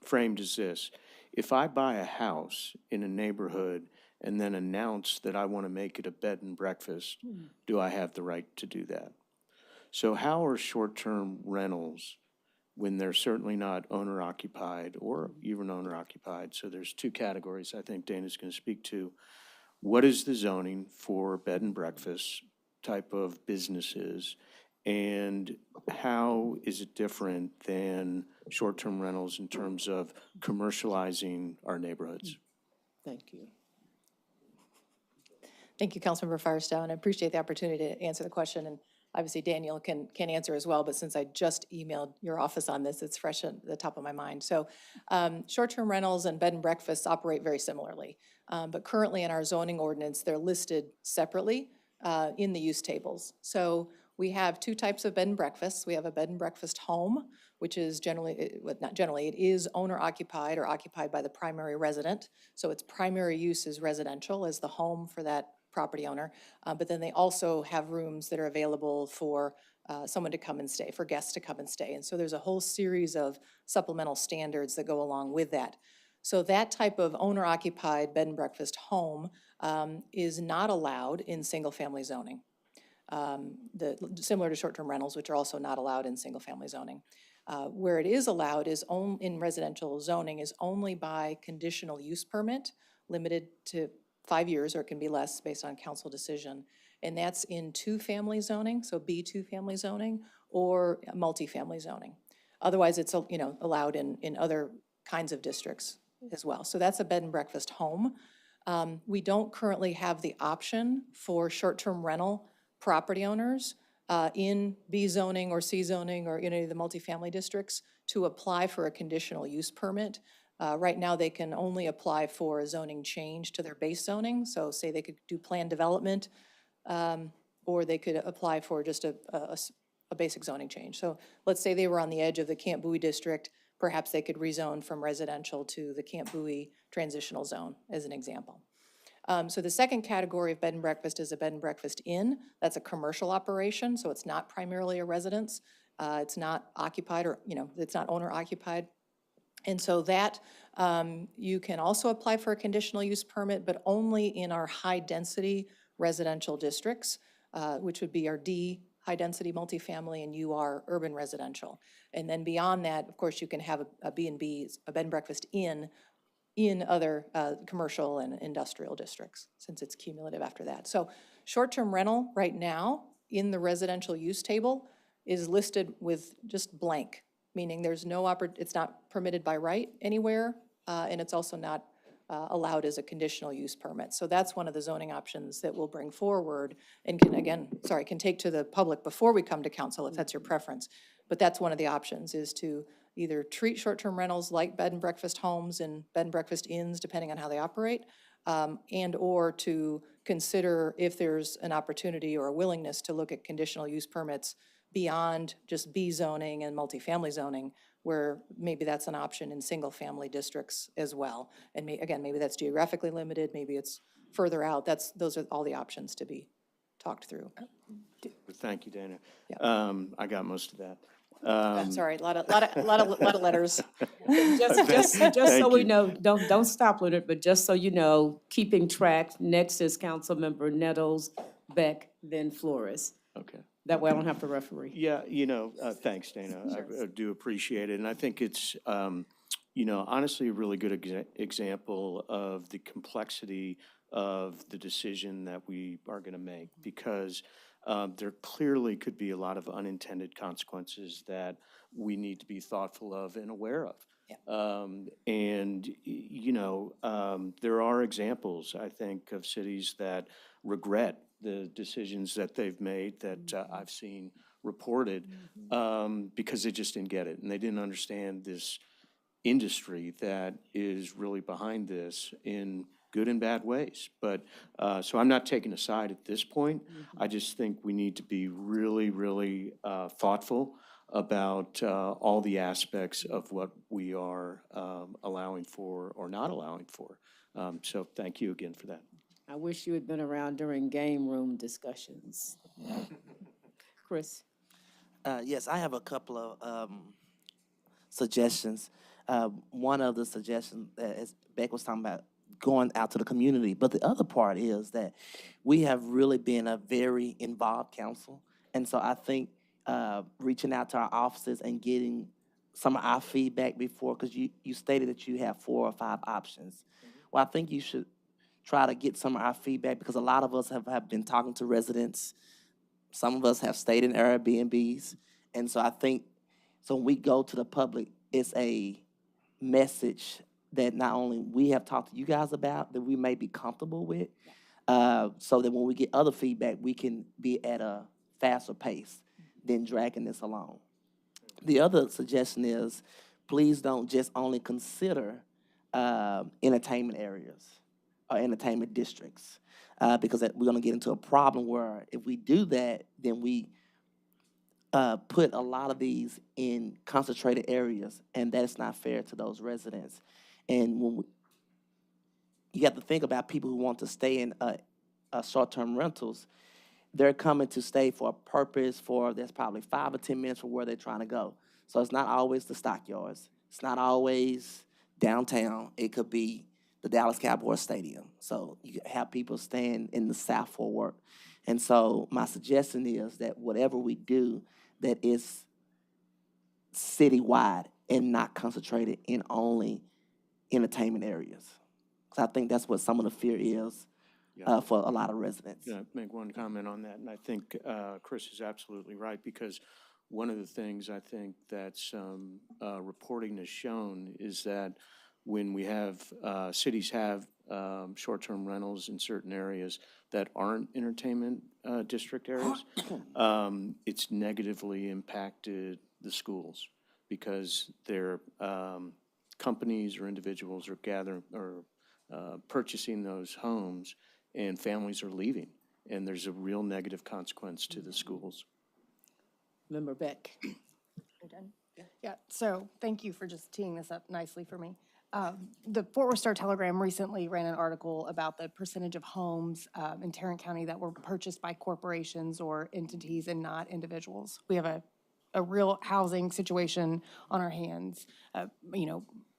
framed as this. If I buy a house in a neighborhood and then announce that I want to make it a bed and breakfast, do I have the right to do that? So how are short-term rentals, when they're certainly not owner-occupied or even owner-occupied? So there's two categories I think Dana's going to speak to. What is the zoning for bed and breakfast type of businesses, and how is it different than short-term rentals in terms of commercializing our neighborhoods? Thank you. Thank you, Councilmember Firestone. I appreciate the opportunity to answer the question, and obviously Daniel can answer as well, but since I just emailed your office on this, it's fresh at the top of my mind. So short-term rentals and bed and breakfasts operate very similarly, but currently in our zoning ordinance, they're listed separately in the use tables. So we have two types of bed and breakfasts. We have a bed and breakfast home, which is not generally, it is owner occupied or occupied by the primary resident. So its primary use is residential as the home for that property owner. But then they also have rooms that are available for someone to come and stay, for guests to come and stay. And so there's a whole series of supplemental standards that go along with that. So that type of owner-occupied bed and breakfast home is not allowed in single-family zoning. Similar to short-term rentals, which are also not allowed in single-family zoning. Where it is allowed is in residential zoning is only by conditional use permit, limited to 5 years, or it can be less based on council decision. And that's in two-family zoning, so B2 family zoning, or multifamily zoning. Otherwise, it's allowed in other kinds of districts as well. So that's a bed and breakfast home. We don't currently have the option for short-term rental property owners in B zoning or C zoning or any of the multifamily districts to apply for a conditional use permit. Right now, they can only apply for a zoning change to their base zoning. So say they could do planned development, or they could apply for just a basic zoning change. So let's say they were on the edge of the Camp Bowie district, perhaps they could rezone from residential to the Camp Bowie transitional zone, as an example. So the second category of bed and breakfast is a bed and breakfast inn. That's a commercial operation, so it's not primarily a residence. It's not occupied or, it's not owner occupied. And so that you can also apply for a conditional use permit, but only in our high density residential districts, which would be our D high density multifamily and UR urban residential. And then beyond that, of course, you can have a B&B, a bed and breakfast in other commercial and industrial districts, since it's cumulative after that. So short-term rental right now in the residential use table is listed with just blank, meaning there's no it's not permitted by right anywhere, and it's also not allowed as a conditional use permit. So that's one of the zoning options that we'll bring forward and can take to the public before we come to council if that's your preference. But that's one of the options, is to either treat short-term rentals like bed and breakfast homes and bed and breakfast inns, depending on how they operate, and or to consider if there's an opportunity or a willingness to look at conditional use permits beyond just B zoning and multifamily zoning, where maybe that's an option in single-family districts as well. And again, maybe that's geographically limited, maybe it's further out. Those are all the options to be talked through. Thank you, Dana. I got most of that. Sorry, a lot of letters. Just so Thank we you. know, don't stop with it, but just so you know, keeping track, next is Councilmember Nettles, Beck, then Flores. Okay. That way I don't have to referee. Yeah, thanks, Dana. I do appreciate it. And I think it's, honestly, a really good example of the complexity of the decision that we are going to make, because there clearly could be a lot of unintended consequences that we need to be thoughtful of and aware of. There are examples, I think, of cities that regret the decisions that they've made that I've seen reported because they just didn't get it and they didn't understand this industry that is really behind this in good and bad ways. But so I'm not taking a side at this point. I just think we need to be really, really thoughtful about all the aspects of what we are allowing for or not allowing for. So thank you again for that. I wish you had been around during game room discussions. Chris? Yes, I have a couple of suggestions. One of the suggestions, as Beck was talking about, going out to the community. But the other part is that we have really been a very involved council. And so I think reaching out to our offices and getting some of our feedback before, because you stated that you have 4 or 5 options. Well, I think you should try to get some of our feedback, because a lot of us have been talking to residents. Some of us have stayed in Airbnbs. And so I think, so when we go to the public, it's a message that not only we have talked to you guys about, that we may be comfortable with, so that when we get other feedback, we can be at a faster pace than dragging this along. The other suggestion is, please don't just only consider entertainment areas or entertainment districts, because we're gonna get into a problem where if we do that, then we put a lot of these in concentrated areas, and that's not fair to those residents. And when you have to think about people who want to stay in short-term rentals, they're coming to stay for a purpose that's probably 5 or 10 minutes from where they're trying to go. So it's not always the stockyards. It's not always downtown. It could be the Dallas Cowboys Stadium. So you have people staying in the South for work. And so my suggestion is that whatever we do, that is citywide and not concentrated in only entertainment areas. Because I think that's what some of the fear is for a lot of residents. Yeah, make one comment on that, and I think Chris is absolutely right, because one of the things I think that some reporting has shown is that when we have, cities have short-term rentals in certain areas that aren't entertainment district areas, it's negatively impacted the schools, because their companies or individuals are gathering or purchasing those homes, and families are leaving, and there's a real negative consequence to the schools. Member Beck. Yeah, so thank you for just teeing this up nicely for me. The Fort Worth Star-Telegram recently ran an article about the percentage of homes in Tarrant County that were purchased by corporations or entities and not individuals. We have a real housing situation on our hands.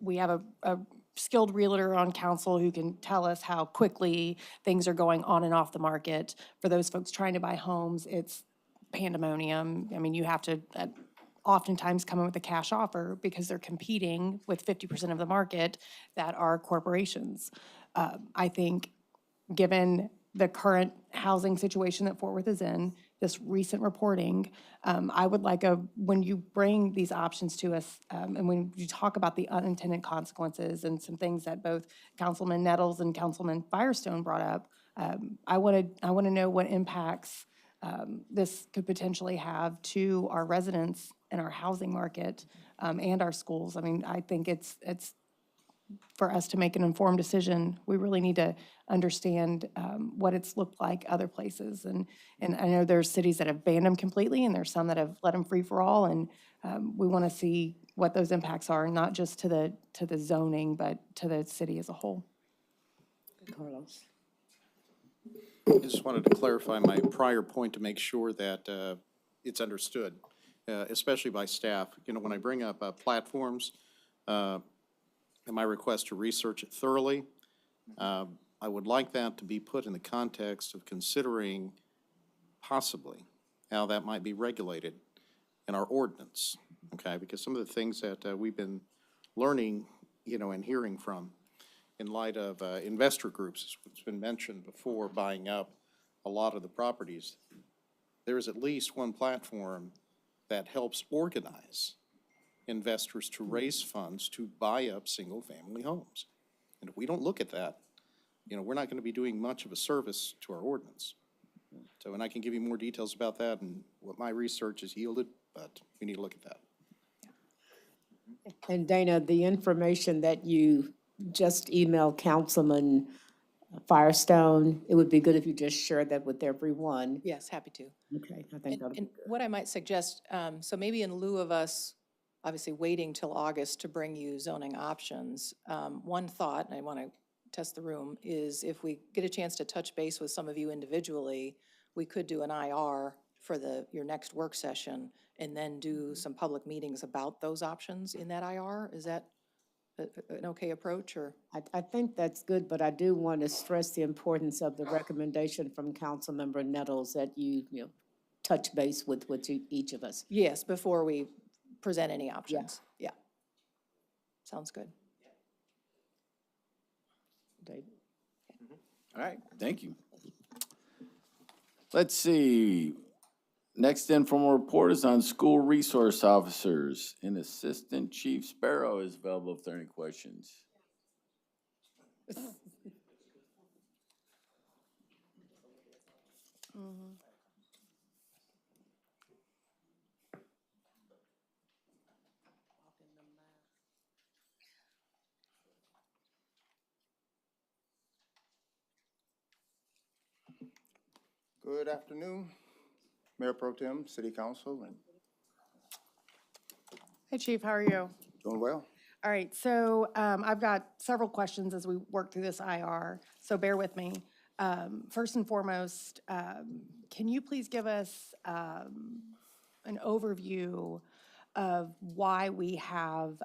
We have a skilled realtor on council who can tell us how quickly things are going on and off the market. For those folks trying to buy homes, it's pandemonium. I mean, you have to oftentimes come in with a cash offer because they're competing with 50% of the market that are corporations. I think given the current housing situation that Fort Worth is in, this recent reporting, I would like when you bring these options to us, and when you talk about the unintended consequences and some things that both Councilman Nettles and Councilman Firestone brought up, I want to know what impacts this could potentially have to our residents and our housing market and our schools. I mean, I think it's for us to make an informed decision, we really need to understand what it's looked like other places. And I know there's cities that have banned them completely, and there's some that have let them free for all. And we want to see what those impacts are, not just to the zoning, but to the city as a whole. Carlos. I just wanted to clarify my prior point to make sure that it's understood, especially by staff. You know, when I bring up platforms and my request to research it thoroughly, I would like that to be put in the context of considering possibly how that might be regulated in our ordinance, okay? Because some of the things that we've been learning, you know, and hearing from in light of investor groups, it's been mentioned before, buying up a lot of the properties. There is at least one platform that helps organize investors to raise funds to buy up single-family homes. And if we don't look at that, you know, we're not going to be doing much of a service to our ordinance. So, and I can give you more details about that and what my research has yielded, but we need to look at that. And Dana, the information that you just emailed Councilman Firestone, it would be good if you just shared that with everyone. Yes, happy to. Okay, I think that'll be And good. what I might suggest, so maybe in lieu of us obviously waiting till August to bring you zoning options, one thought, and I want to test the room, is if we get a chance to touch base with some of you individually, we could do an IR for your next work session and then do some public meetings about those options in that IR. Is that an okay approach, or? I think that's good, but I do want to stress the importance of the recommendation from Councilmember Nettles that you touch base with each of us. Yes, before we present any options. Yeah. Sounds good. David? All right, thank you. Let's see. Next informal report is on school resource officers, and Assistant Chief Sparrow is available if there are any questions. Good afternoon, Mayor Pro Tem, City Council, and Hey, Chief, how are you? doing well. All right, so I've got several questions as we work through this IR, so bear with me. First and foremost, can you please give us an overview of why we have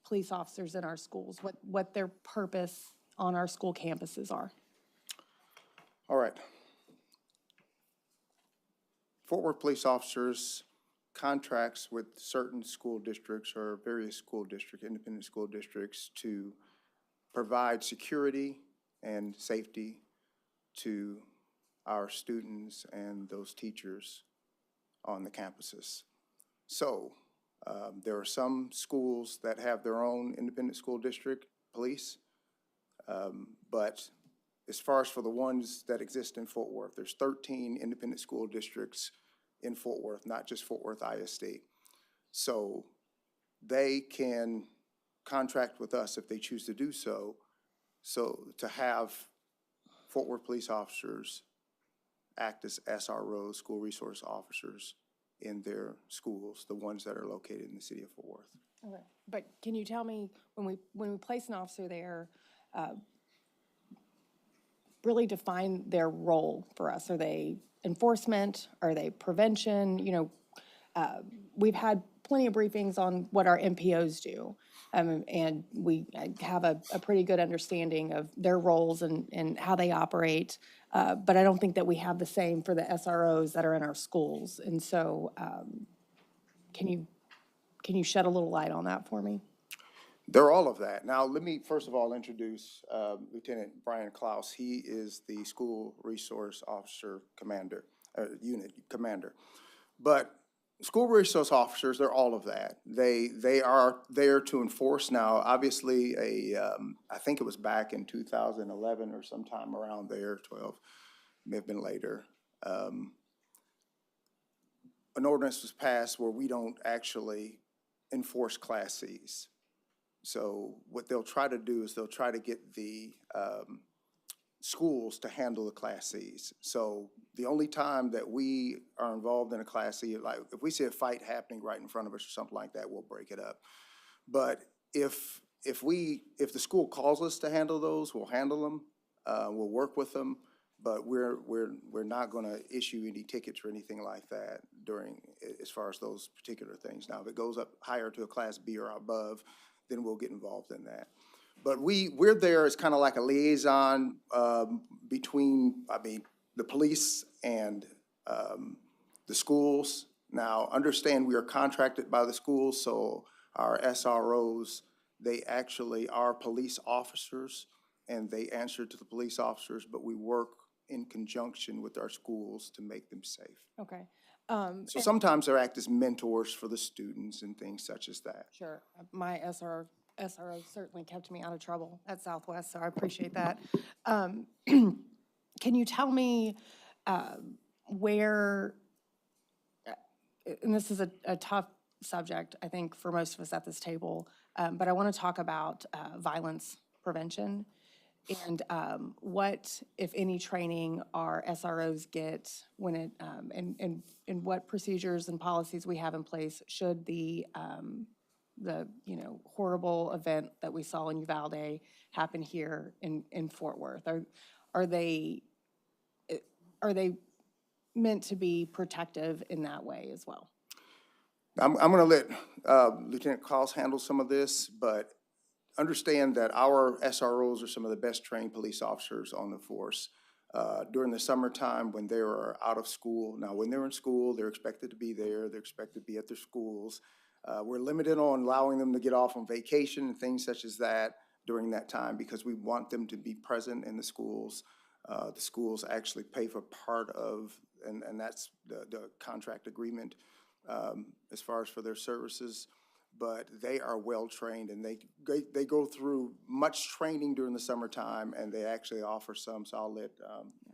police officers in our schools, what their purpose on our school campuses are? All right. Fort Worth police officers contracts with certain school districts or various school districts, independent school districts, to provide security and safety to our students and those teachers on the campuses. So there are some schools that have their own independent school district police, but as far as for the ones that exist in Fort Worth, there's 13 independent school districts in Fort Worth, not just Fort Worth ISD. So they can contract with us if they choose to do so, to have Fort Worth police officers act as SROs, school resource officers, in their schools, the ones that are located in the city of Fort Worth. Okay. But can you tell me, when we place an officer there, really define their role for us? Are they enforcement? Are they prevention? You know, we've had plenty of briefings on what our MPOs do, and we have a pretty good understanding of their roles and how they operate, but I don't think that we have the same for the SROs that are in our schools. And so can you shed a little light on that for me? They're all of that. Now, let me first of all introduce Lieutenant Brian Klaus. He is the School Resource Officer Commander, Unit Commander. But school resource officers, they're all of that. They are there to enforce now. Obviously, I think it was back in 2011 or sometime around there, 12, may have been later. An ordinance was passed where we don't actually enforce Class Cs. So what they'll try to do is they'll try to get the schools to handle the Class Cs. So the only time that we are involved in a Class C, like if we see a fight happening right in front of us or something like that, we'll break it up. But if the school calls us to handle those, we'll handle them. We'll work with them, but we're not going to issue any tickets or anything like that as far as those particular things. Now, if it goes up higher to a Class B or above, then we'll get involved in that. But we're there as kind of like a liaison between, the police and the schools. Now, understand we are contracted by the schools, so our SROs, they actually are police officers, and they answer to the police officers, but we work in conjunction with our schools to make them safe. Okay. So sometimes they act as mentors for the students and things such as that. Sure. My SRO certainly kept me out of trouble at Southwest, so I appreciate that. Can you tell me where, and this is a tough subject, I think, for most of us at this table, but I want to talk about violence prevention and what, if any, training our SROs get when it, and what procedures and policies we have in place should the horrible event that we saw in Uvalde happen here in Fort Worth. Are they meant to be protective in that way as well? I'm going to let Lieutenant Coss handle some of this, but understand that our SROs are some of the best trained police officers on the force. During the summertime when they are out of school, now when they're in school, they're expected to be there, they're expected to be at their schools. We're limited on allowing them to get off on vacation and things such as that during that time because we want them to be present in the schools. The schools actually pay for part of, and that's the contract agreement as far as for their services, but they are well-trained and they go through much training during the summertime and they actually offer some, so I'll let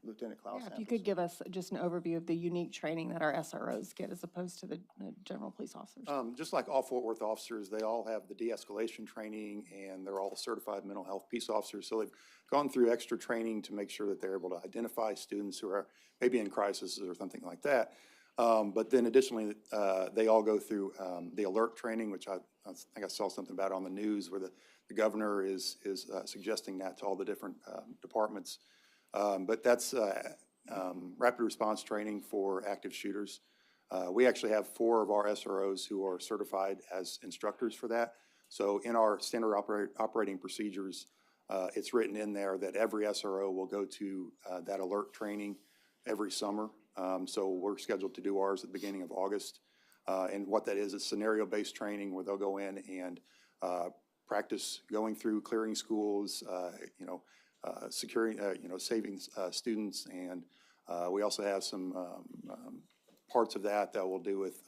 Lieutenant Klaus Yeah, if handle you could some. give us just an overview of the unique training that our SROs get as opposed to the general police officers. Just like all Fort Worth officers, they all have the de-escalation training and they're all certified mental health peace officers. So they've gone through extra training to make sure that they're able to identify students who are maybe in crisis or something like that. But then additionally, they all go through the alert training, which I think I saw something about on the news where the governor is suggesting that to all the different departments. But that's rapid response training for active shooters. We actually have 4 of our SROs who are certified as instructors for that. So in our standard operating procedures, it's written in there that every SRO will go to that alert training every summer. So we're scheduled to do ours at the beginning of August. And what that is scenario-based training where they'll go in and practice going through clearing schools, securing, saving students. And we also have some parts of that we'll do with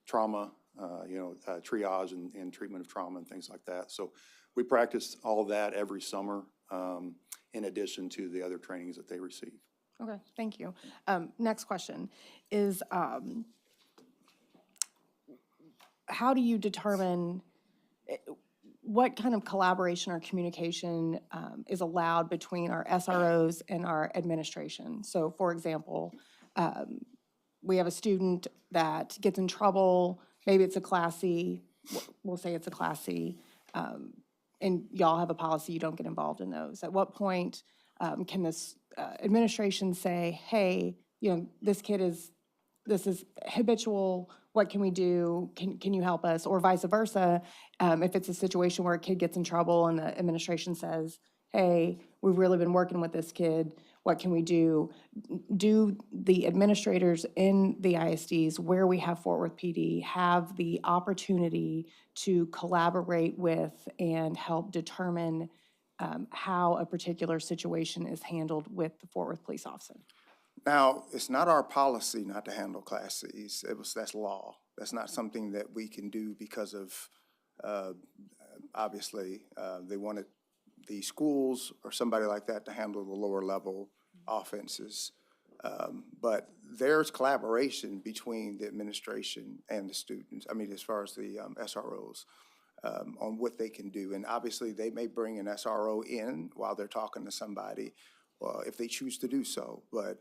trauma, triage and treatment of trauma and things like that. So we practice all of that every summer in addition to the other trainings that they receive. Okay, thank you. Next question is, how do you determine what kind of collaboration or communication is allowed between our SROs and our administration? So for example, we have a student that gets in trouble, maybe it's a Class C, we'll say it's a Class C, and y'all have a policy, you don't get involved in those. At what point can this administration say, hey, this is habitual, what can we do? Can you help us? Or vice versa, if it's a situation where a kid gets in trouble and the administration says, hey, we've really been working with this kid, what can we do? Do the administrators in the ISDs where we have Fort Worth PD have the opportunity to collaborate with and help determine how a particular situation is handled with the Fort Worth police officer? Now, it's not our policy not to handle Class Cs. That's law. That's not something that we can do because of, obviously, they wanted the schools or somebody like that to handle the lower level offenses. But there's collaboration between the administration and the students, as far as the SROs. on what they can do. And obviously, they may bring an SRO in while they're talking to somebody, if they choose to do so. But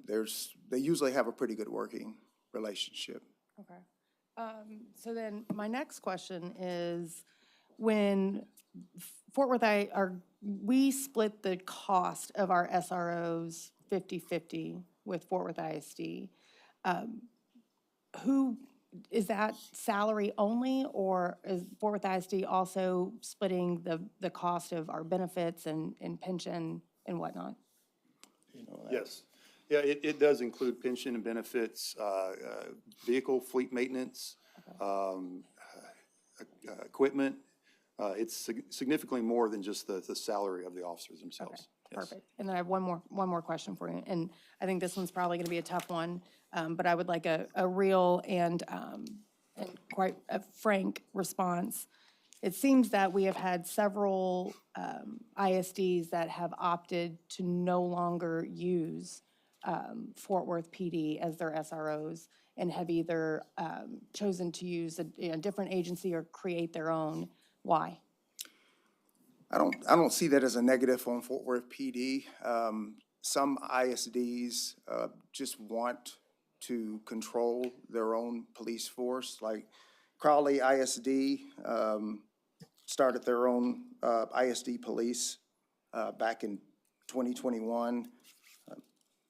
they usually have a pretty good working relationship. Okay. So then my next question is, when Fort Worth, we split the cost of our SROs 50-50 with Fort Worth ISD. Who, is that salary only, or is Fort Worth ISD also splitting the cost of our benefits and pension and whatnot? Yes. Yeah, it does include pension and benefits, vehicle fleet maintenance, equipment. It's significantly more than just the salary of the officers themselves. Okay, Yes. perfect. And then I have one more question for you, and I think this one's probably gonna be a tough one, but I would like a real and quite a frank response. It seems that we have had several ISDs that have opted to no longer use Fort Worth PD as their SROs and have either chosen to use a different agency or create their own. Why? I don't see that as a negative on Fort Worth PD. Some ISDs just want to control their own police force. Like Crowley ISD started their own ISD police back in 2021.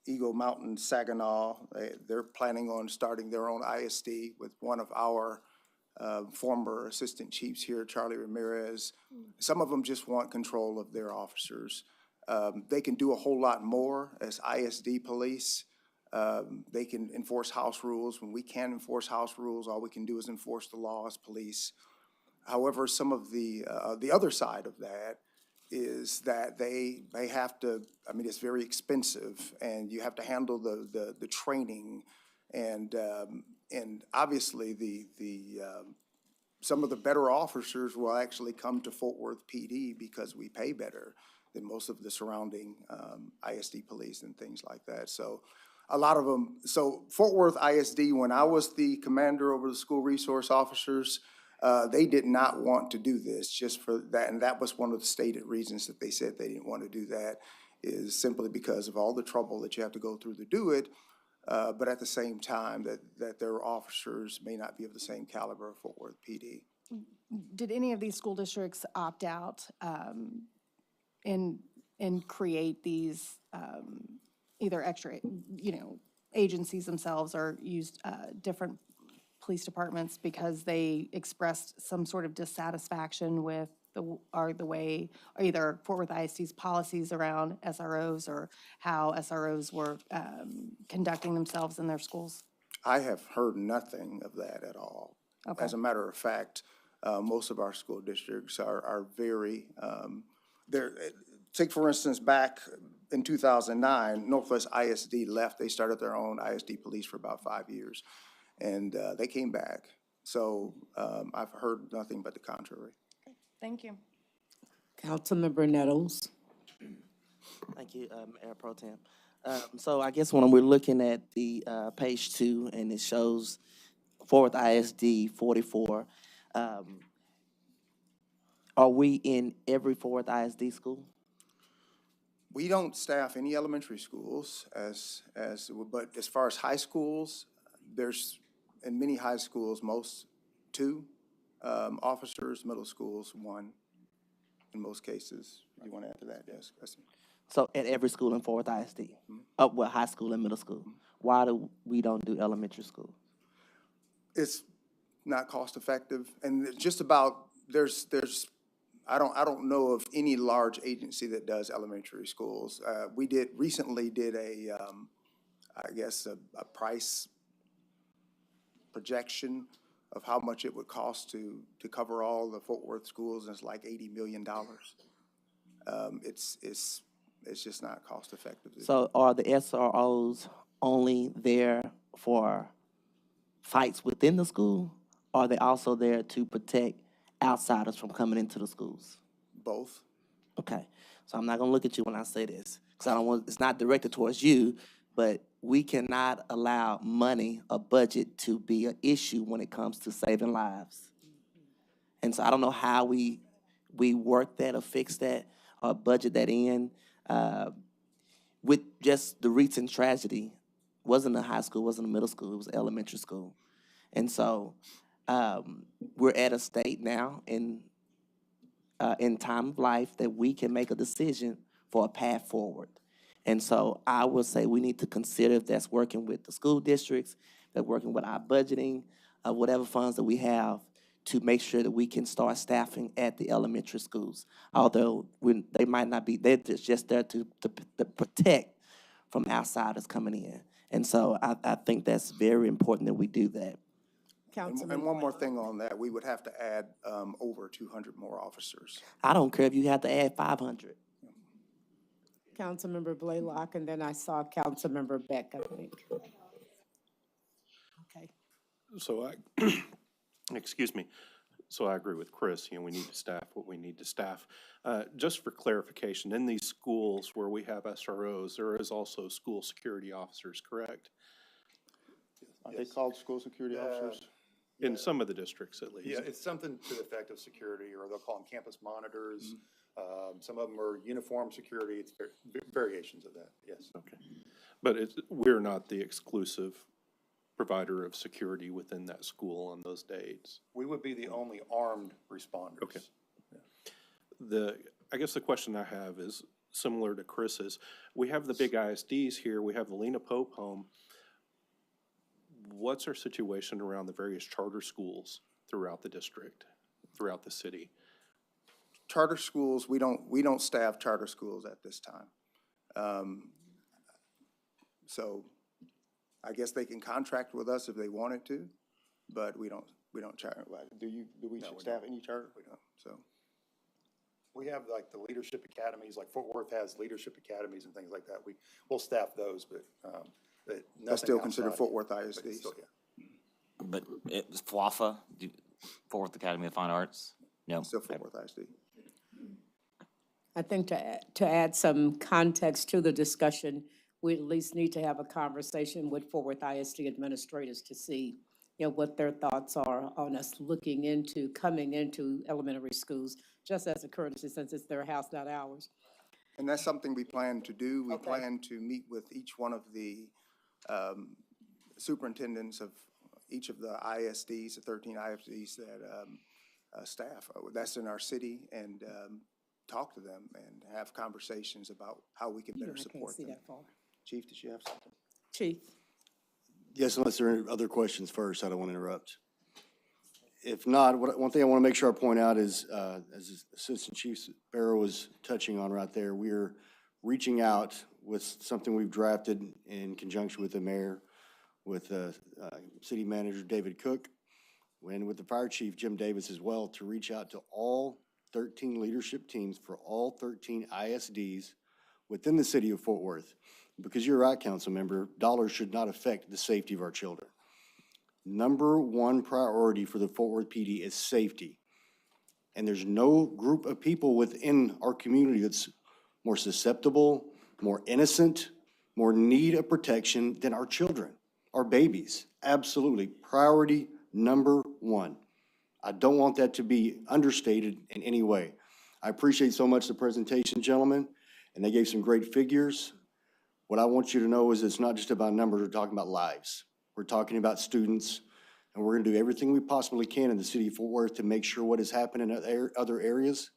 Eagle Mountain, Saginaw, they're planning on starting their own ISD with one of our former assistant chiefs here, Charlie Ramirez. Some of them just want control of their officers. They can do a whole lot more as ISD police. They can enforce house rules. When we can't enforce house rules, all we can do is enforce the law as police. However, some of the other side of that is that they have to, I mean, it's very expensive, and you have to handle the training, and obviously some of the better officers will actually come to Fort Worth PD because we pay better than most of the surrounding ISD police and things like that. So a lot of them, so Fort Worth ISD, when I was the commander over the school resource officers, they did not want to do this just for that, and that was one of the stated reasons that they said they didn't want to do that, is simply because of all the trouble that you have to go through to do it, but at the same time that their officers may not be of the same caliber of Fort Worth PD. Did any of these school districts opt out and create these either extra, agencies themselves, or used different police departments because they expressed some sort of dissatisfaction with the way, or either Fort Worth ISD's policies around SROs, or how SROs were conducting themselves in their schools? I have heard nothing of that at all. Okay. As a matter of fact, most of our school districts are very, take for instance, back in 2009, Northwest ISD left. They started their own ISD police for about 5 years, and they came back. So I've heard nothing but the contrary. Thank you. Councilmember Nettles. Thank you, Mayor Pro Tem. So I guess when we're looking at the page 2, and it shows Fort Worth ISD 44, are we in every Fort Worth ISD school? We don't staff any elementary schools but as far as high schools, there's, in many high schools, most 2 officers, middle schools 1 in most cases. You want to add to that? Yes, Kristen. So at every school in Fort Worth ISD, well, high school and middle school. Why do we don't do elementary school? It's not cost effective, and just about there's I don't know of any large agency that does elementary schools. We recently did a price projection of how much it would cost to cover all the Fort Worth schools, and it's like $80 million. It's just not cost effective. So are the SROs only there for fights within the school? Or are they also there to protect outsiders from coming into the schools? Both. Okay, so I'm not gonna look at you when I say this, because I don't want, it's not directed towards you, but we cannot allow money or budget to be an issue when it comes to saving lives. And so I don't know how we work that or fix that or budget that in. With just the recent tragedy, wasn't a high school, wasn't a middle school, it was elementary school. And so we're at a state now in time of life that we can make a decision for a path forward. And so I would say we need to consider if that's working with the school districts, that's working with our budgeting, whatever funds that we have, to make sure that we can start staffing at the elementary schools. Although they might not be, they're just there to protect from outsiders coming in. And so I think that's very important that we do that. And one more thing on that, we would have to add over 200 more officers. I don't care if you have to add 500. Councilmember Blaylock, and then I saw Councilmember Beck, I think. Okay. So excuse me. So I agree with Chris, we need to staff what we need to staff. Just for clarification, in these schools where we have SROs, there is also school security officers, correct? Are they called school security officers? In some of the districts, at least. Yeah, it's something to the effect of security, or they'll call them campus monitors. Some of them are uniform security. It's variations of that, yes. Okay. But we're not the exclusive provider of security within that school on those dates. We would be the only armed responders. Okay. I guess the question I have is similar to Chris's. We have the big ISDs here. We have the Lena Pope home. What's our situation around the various charter schools throughout the district, throughout the city? Charter schools, we don't staff charter schools at this time. So I guess they can contract with us if they wanted to, but we don't charter. Do we staff any charter? We don't, so. We have like the leadership academies, like Fort Worth has leadership academies and things like that. We'll staff those, but nothing That's still considered outside. Fort Worth But ISD. it's still, yeah. But it's FWAFA, Fort Worth Academy of Fine Arts? No. Still Fort Worth ISD. I think to add some context to the discussion, we at least need to have a conversation with Fort Worth ISD administrators to see, what their thoughts are on us coming into elementary schools, just as a courtesy, since it's their house, not ours. And that's something we plan to do. We Okay. plan to meet with each one of the superintendents of each of the ISDs, the 13 ISDs that staff. That's in our city, and talk to them and have conversations about how we can better I can't support see them. that far. Chief, did you have something? Chief. Yes, unless there are other questions first, I don't want to interrupt. If not, one thing I want to make sure I point out is, as Assistant Chief Sparrow was touching on right there, we are reaching out with something we've drafted in conjunction with the mayor, with City Manager David Cook, and with the Fire Chief Jim Davis as well, to reach out to all 13 leadership teams for all 13 ISDs within the city of Fort Worth. Because you're right, council member, dollars should not affect the safety of our children. Number one priority for the Fort Worth PD is safety. And there's no group of people within our community that's more susceptible, more innocent, more need of protection than our children, our babies. Absolutely. Priority number one. I don't want that to be understated in any way. I appreciate so much the presentation, gentlemen, and they gave some great figures. What I want you to know is it's not just about numbers, we're talking about lives. We're talking about students, and we're gonna do everything we possibly can in the city of Fort Worth to make sure what has happened in other areas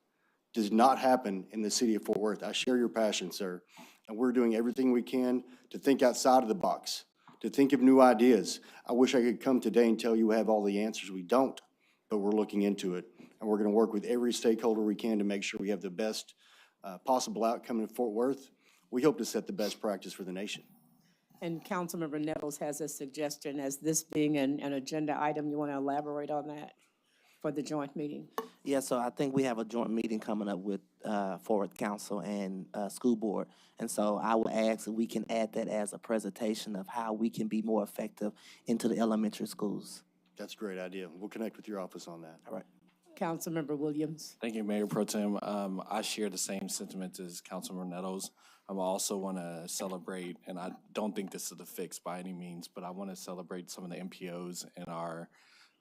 does not happen in the city of Fort Worth. I share your passion, sir, and we're doing everything we can to think outside of the box, to think of new ideas. I wish I could come today and tell you we have all the answers. We don't, but we're looking into it, and we're gonna work with every stakeholder we can to make sure we have the best possible outcome in Fort Worth. We hope to set the best practice for the nation. And Councilmember Nettles has a suggestion, as this being an agenda item, you want to elaborate on that for the joint meeting? Yeah, so I think we have a joint meeting coming up with Fort Worth Council and School Board. And so I would ask if we can add that as a presentation of how we can be more effective into the elementary schools. That's a great idea. We'll connect with your office on that. All right. Councilmember Williams. Thank you, Mayor Pro Tem. I share the same sentiments as Councilmember Nettles. I also want to celebrate, and I don't think this is a fix by any means, but I want to celebrate some of the MPOs in our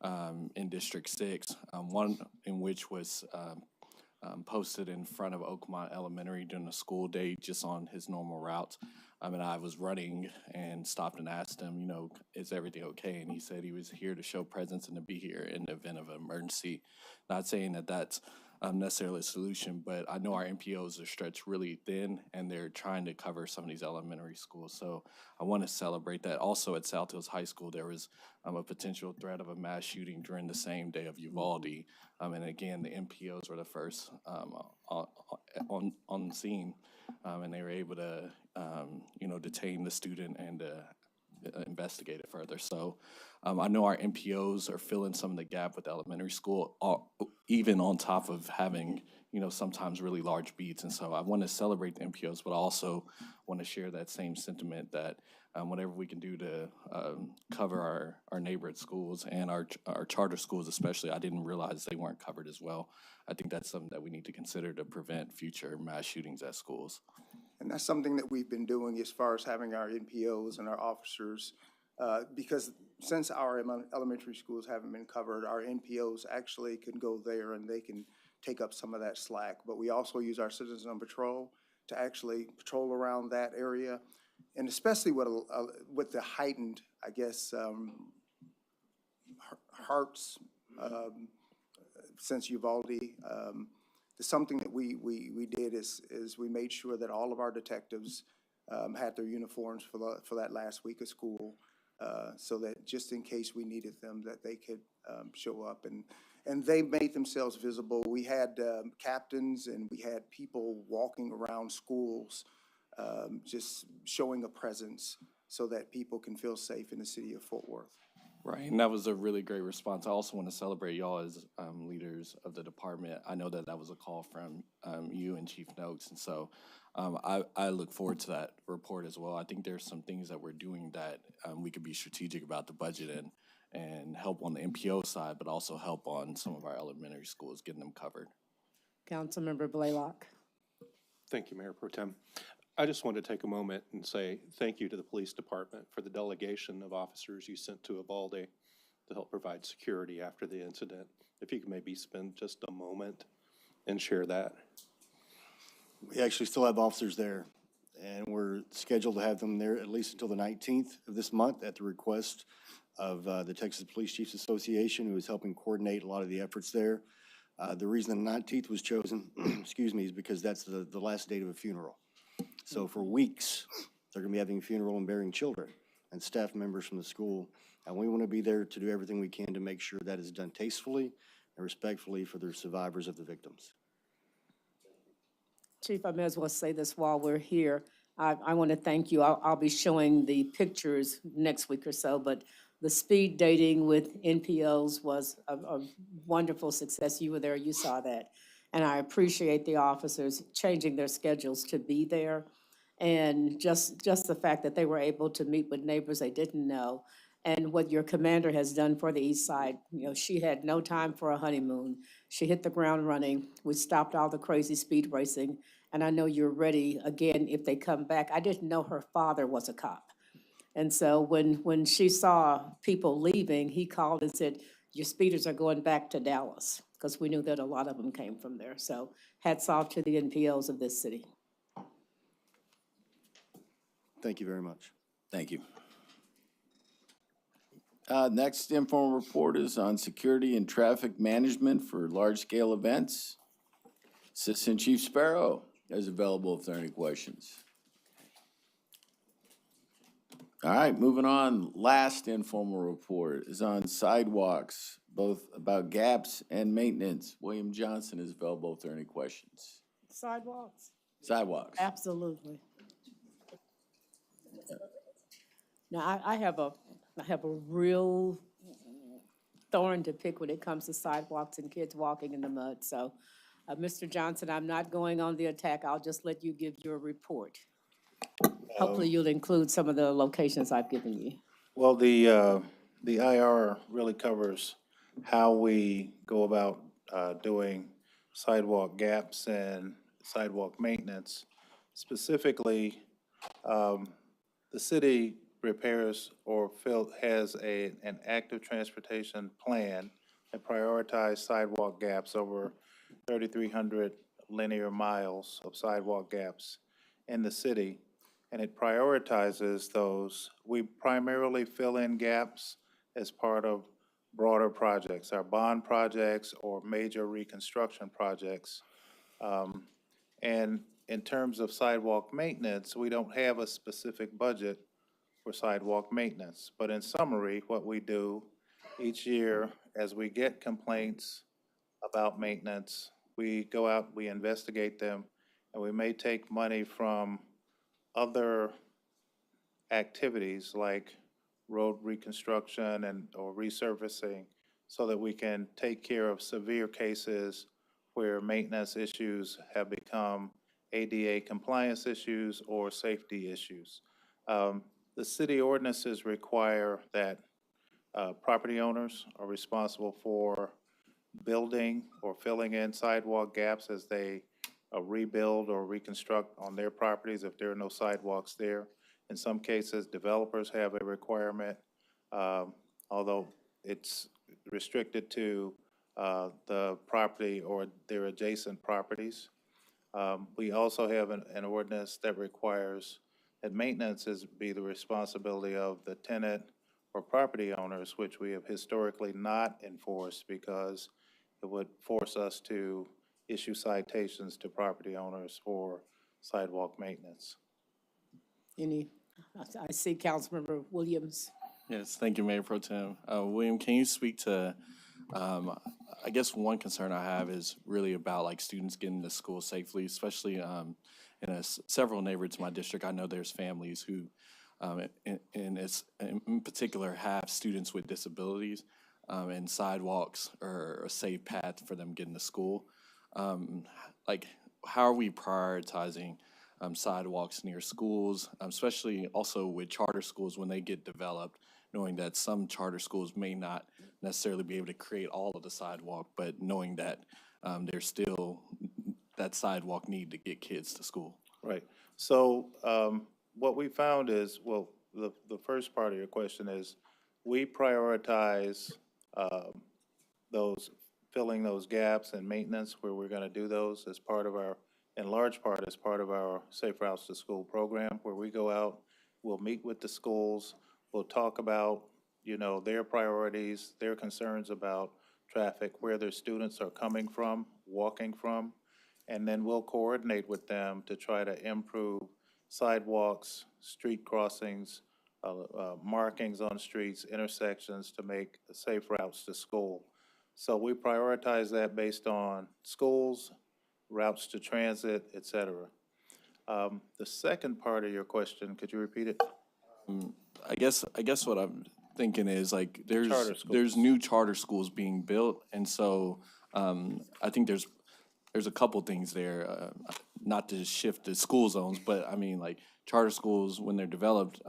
in District 6, one in which was posted in front of Oakmont Elementary during a school day just on his normal route. And I was running and stopped and asked him, you know, is everything okay? And he said he was here to show presence and to be here in the event of an emergency. Not saying that that's necessarily a solution, but I know our NPOs are stretched really thin and they're trying to cover some of these elementary schools. So I want to celebrate that. Also at South Hills High School, there was a potential threat of a mass shooting during the same day of Uvalde. And again, the NPOs were the first on scene, and they were able to, you know, detain the student and investigate it further. So I know our NPOs are filling some of the gap with elementary school, even on top of having, you know, sometimes really large beats. And so I want to celebrate the NPOs, but I also want to share that same sentiment that whatever we can do to cover our neighborhood schools and our charter schools especially, I didn't realize they weren't covered as well. I think that's something that we need to consider to prevent future mass shootings at schools. And that's something that we've been doing as far as having our NPOs and our officers, because since our elementary schools haven't been covered, our NPOs actually can go there and they can take up some of that slack. But we also use our citizens on patrol to actually patrol around that area. And especially with the heightened, I guess, hearts since Uvalde, something that we did is we made sure that all of our detectives had their uniforms for that last week of school, so that just in case we needed them, that they could show up. And they made themselves visible. We had captains and we had people walking around schools, just showing a presence so that people can feel safe in the city of Fort Worth. Right, and that was a really great response. I also want to celebrate y'all as leaders of the department. I know that was a call from you and Chief Noakes, and so I look forward to that report as well. I think there's some things that we're doing that we could be strategic about the budget and help on the NPO side, but also help on some of our elementary schools, getting them covered. Councilmember Blaylock. Thank you, Mayor Pro Tem. I just wanted to take a moment and say thank you to the police department for the delegation of officers you sent to Uvalde to help provide security after the incident. If you could maybe spend just a moment and share that. We actually still have officers there, and we're scheduled to have them there at least until the 19th of this month at the request of the Texas Police Chiefs Association, who is helping coordinate a lot of the efforts there. The reason the 19th was chosen, excuse me, is because that's the last date of a funeral. So for weeks, they're going to be having a funeral and burying children and staff members from the school. And we want to be there to do everything we can to make sure that is done tastefully and respectfully for the survivors of the victims. Chief, I may as well say this while we're here. I want to thank you. I'll be showing the pictures next week or so, but the speed dating with NPOs was a wonderful success. You were there, you saw that. And I appreciate the officers changing their schedules to be there. And just the fact that they were able to meet with neighbors they didn't know. And what your commander has done for the East Side, you know, she had no time for a honeymoon. She hit the ground running. We stopped all the crazy speed racing. And I know you're ready again if they come back. I didn't know her father was a cop. And so when she saw people leaving, he called and said, your speeders are going back to Dallas, because we knew that a lot of them came from there. So hats off to the NPOs of this city. Thank you very much. Thank you. Next informal report is on security and traffic management for large-scale events. Assistant Chief Sparrow is available if there are any questions. All right, moving on. Last informal report is on sidewalks, both about gaps and maintenance. William Johnson is available if there are any questions. Sidewalks? Sidewalks. Absolutely. Now, I have a real thorn to pick when it comes to sidewalks and kids walking in the mud. So, Mr. Johnson, I'm not going on the attack. I'll just let you give your report. Hopefully you'll include some of the locations I've given you. Well, the IR really covers how we go about doing sidewalk gaps and sidewalk maintenance. Specifically, the city repairs or has an active transportation plan and prioritize sidewalk gaps over 3,300 linear miles of sidewalk gaps in the city. And it prioritizes those. We primarily fill in gaps as part of broader projects, our bond projects or major reconstruction projects. And in terms of sidewalk maintenance, we don't have a specific budget for sidewalk maintenance. But in summary, what we do each year, as we get complaints about maintenance, we go out, we investigate them, and we may take money from other activities like road reconstruction or resurfacing so that we can take care of severe cases where maintenance issues have become ADA compliance issues or safety issues. The city ordinances require that property owners are responsible for building or filling in sidewalk gaps as they rebuild or reconstruct on their properties if there are no sidewalks there. In some cases, developers have a requirement, although it's restricted to the property or their adjacent properties. We also have an ordinance that requires that maintenance be the responsibility of the tenant or property owners, which we have historically not enforced because it would force us to issue citations to property owners for sidewalk maintenance. I see Councilmember Williams. Yes, thank you, Mayor Pro Tem. William, can you speak to, I guess one concern I have is really about like students getting to school safely, especially in several neighborhoods in my district. I know there's families who, in particular, have students with disabilities, and sidewalks are a safe path for them getting to school. Like, how are we prioritizing sidewalks near schools, especially also with charter schools when they get developed, knowing that some charter schools may not necessarily be able to create all of the sidewalk, but knowing that there's still that sidewalk need to get kids to school. Right. So what we found is, well, the first part of your question is we prioritize filling those gaps and maintenance where we're going to do those as part of our, in large part, as part of our Safe Routes to School program, where we go out, we'll meet with the schools, we'll talk about, their priorities, their concerns about traffic, where their students are coming from, walking from, and then we'll coordinate with them to try to improve sidewalks, street crossings, markings on streets, intersections to make safe routes to school. So we prioritize that based on schools, routes to transit, et cetera. The second part of your question, could you repeat it? I guess what I'm thinking is like there's new charter schools being built, and so I think there's a couple things there, not to shift the school zones, but I mean like charter schools when they're developed.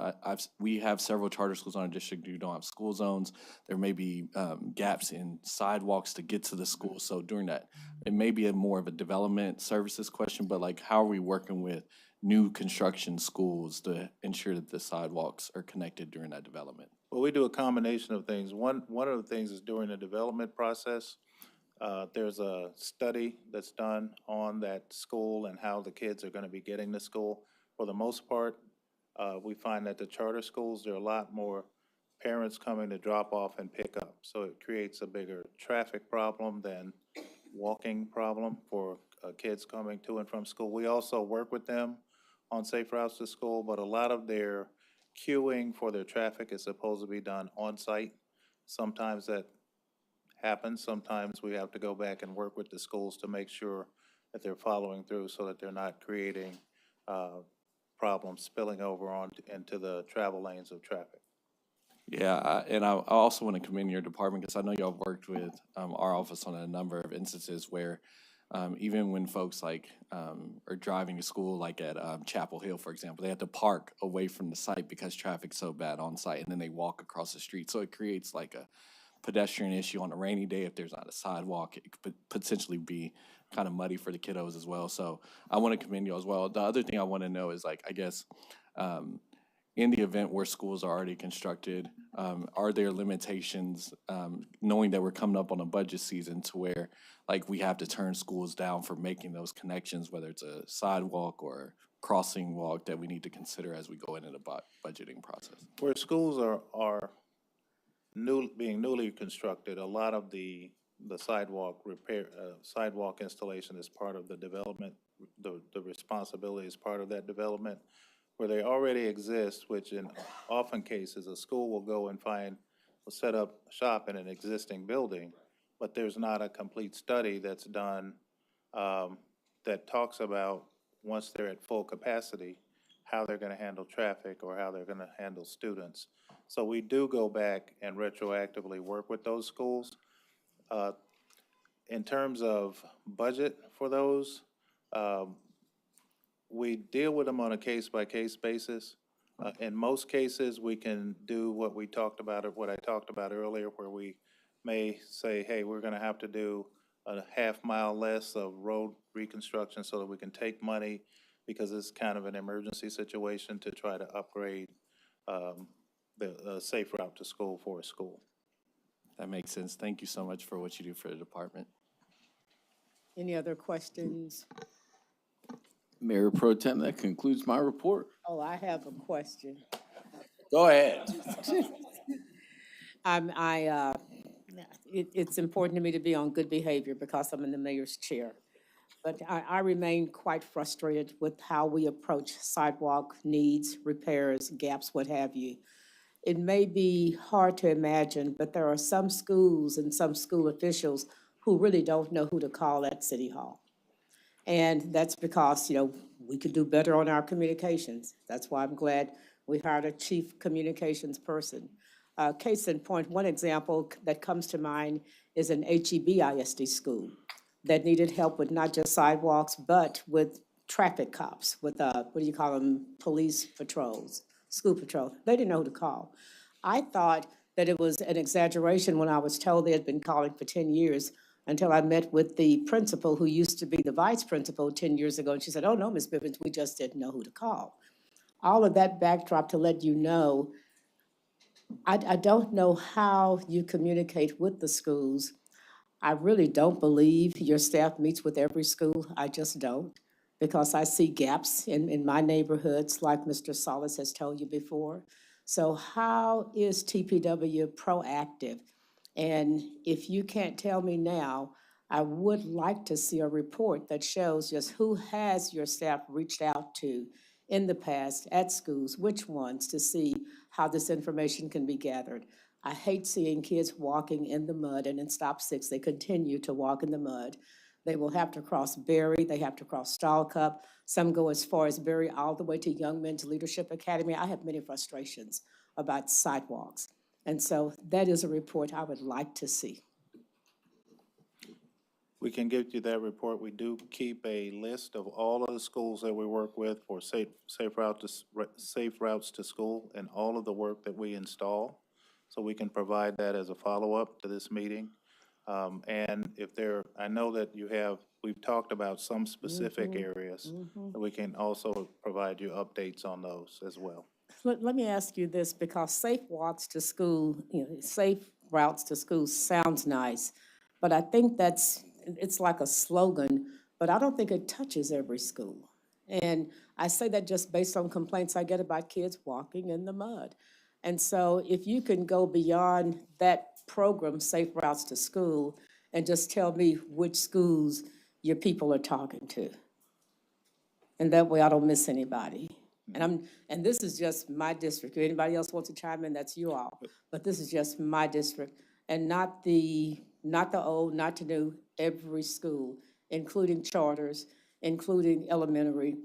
We have several charter schools in our district who don't have school zones. There may be gaps in sidewalks to get to the school. So during that, it may be more of a development services question, but like how are we working with new construction schools to ensure that the sidewalks are connected during that development? Well, we do a combination of things. One of the things is during the development process, there's a study that's done on that school and how the kids are going to be getting to school. For the most part, we find that the charter schools, there are a lot more parents coming to drop off and pick up. So it creates a bigger traffic problem than walking problem for kids coming to and from school. We also work with them on safe routes to school, but a lot of their queuing for their traffic is supposed to be done on site. Sometimes that happens. Sometimes we have to go back and work with the schools to make sure that they're following through so that they're not creating problems spilling over into the travel lanes of traffic. Yeah, and I also want to commend your department because I know y'all worked with our office on a number of instances where even when folks like are driving to school, like at Chapel Hill, for example, they have to park away from the site because traffic's so bad on site, and then they walk across the street. So it creates like a pedestrian issue on a rainy day. If there's not a sidewalk, it could potentially be kind of muddy for the kiddos as well. So I want to commend you as well. The other thing I want to know is like, I guess, in the event where schools are already constructed, are there limitations, knowing that we're coming up on a budget season to where like we have to turn schools down for making those connections, whether it's a sidewalk or crossing walk that we need to consider as we go into the budgeting process? Where schools are being newly constructed, a lot of the sidewalk repair, sidewalk installation is part of the development, the responsibility is part of that development. Where they already exist, which in often cases, a school will go and will set up shop in an existing building, but there's not a complete study that's done that talks about, once they're at full capacity, how they're gonna handle traffic or how they're gonna handle students. So we do go back and retroactively work with those schools. In terms of budget for those, we deal with them on a case-by-case basis. In most cases, we can do what I talked about earlier, where we may say, hey, we're gonna have to do a half-mile less of road reconstruction so that we can take money, because it's kind of an emergency situation, to try to upgrade the safe route to school for a school. That makes sense. Thank you so much for what you do for the department. Any other questions? Mayor Pro Tem, that concludes my report. Oh, I have a question. Go ahead. It's important to me to be on good behavior because I'm in the mayor's chair. But I remain quite frustrated with how we approach sidewalk needs, repairs, gaps, what have you. It may be hard to imagine, but there are some schools and some school officials who really don't know who to call at City Hall. And that's because, we could do better on our communications. That's why I'm glad we hired a chief communications person. Case in point, one example that comes to mind is an HEB ISD school that needed help with not just sidewalks, but with traffic cops, with, police patrols, school patrol. They didn't know who to call. I thought that it was an exaggeration when I was told they had been calling for 10 years, until I met with the principal who used to be the vice principal 10 years ago. And she said, oh, no, Ms. Bivens, we just didn't know who to call. All of that backdrop to let you know, I don't know how you communicate with the schools. I really don't believe your staff meets with every school. I just don't, because I see gaps in my neighborhoods, like Mr. Solis has told you before. So how is TPW proactive? And if you can't tell me now, I would like to see a report that shows just who has your staff reached out to in the past at schools, which ones, to see how this information can be gathered. I hate seeing kids walking in the mud, and in Stop 6, they continue to walk in the mud. They will have to cross Berry, they have to cross Stallcup. Some go as far as Berry all the way to Young Men's Leadership Academy. I have many frustrations about sidewalks. And so that is a report I would like to see. We can give you that report. We do keep a list of all of the schools that we work with for safe routes to school and all of the work that we install. So we can provide that as a follow-up to this meeting. And I know that we've talked about some specific areas. And we can also provide you updates on those as well. Let me ask you this, because safe walks to school, safe routes to school sounds nice, but I think it's like a slogan, but I don't think it touches every school. And I say that just based on complaints I get about kids walking in the mud. And so if you can go beyond that program, Safe Routes to School, and just tell me which schools your people are talking to. And that way I don't miss anybody. And this is just my district. If anybody else wants to chime in, that's you all. But this is just my district, and not the old, not the new, every school, including charters, including elementary.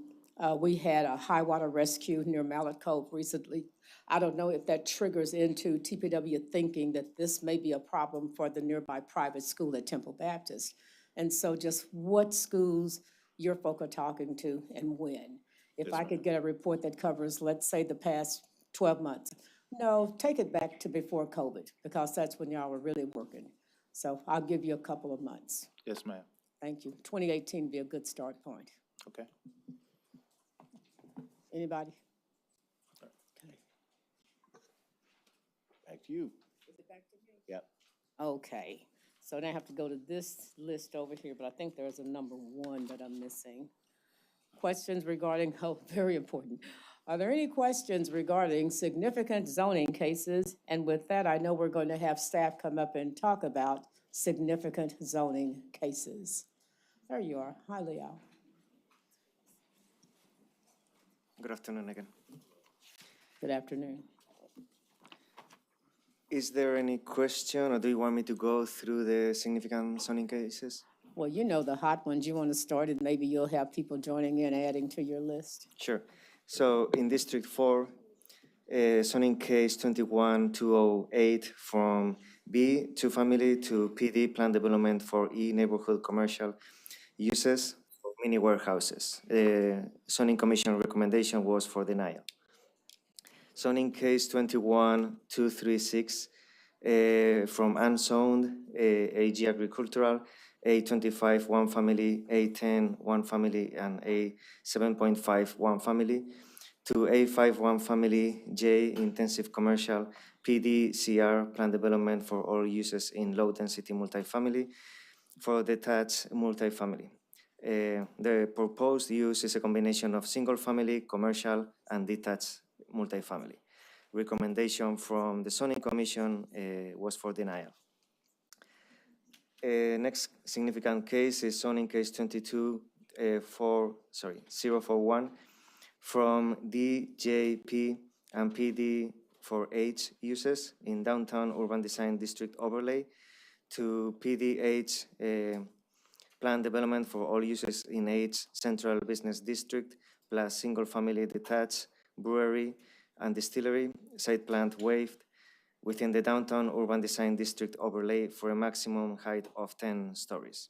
We had a high water rescue near Mallet Cove recently. I don't know if that triggers into TPW thinking that this may be a problem for the nearby private school at Temple Baptist. And so just what schools your folk are talking to and when. If I could get a report that covers, let's say, the past 12 months. No, take it back to before COVID, because that's when y'all were really working. So I'll give you a couple of months. Yes, ma'am. Thank you. 2018 would be a good start point. Okay. Anybody? Okay. back to you. Yep. Okay, so now I have to go to this list over here, but I think there's a number 1 that I'm missing. Questions regarding, oh, very important. Are there any questions regarding significant zoning cases? And with that, I know we're going to have staff come up and talk about significant zoning cases. There you are. Hi, Leo. Good afternoon again. Good afternoon. Is there any question, or do you want me to go through the significant zoning cases? Well, you know the hot ones. You want to start, and maybe you'll have people joining in, adding to your list. Sure. So in District 4, zoning case 21208 from B, 2-family, to PD, plan development for E, neighborhood commercial uses for mini warehouses. Zoning commission recommendation was for denial. Zoning case 21236 from unzoned, AG agricultural, A25 1-family, A10 1-family, and A7.5 1-family, to A5 1-family, J intensive commercial, PD CR plan development for all uses in low density multifamily, for detached multifamily. The proposed use is a combination of single family, commercial, and detached multifamily. Recommendation from the zoning commission was for denial. Next significant case is zoning case 041 from DJP and PD for H uses in downtown urban design district overlay, to PDH plan development for all uses in H central business district plus single family detached brewery and distillery site plan waived within the downtown urban design district overlay for a maximum height of 10 stories.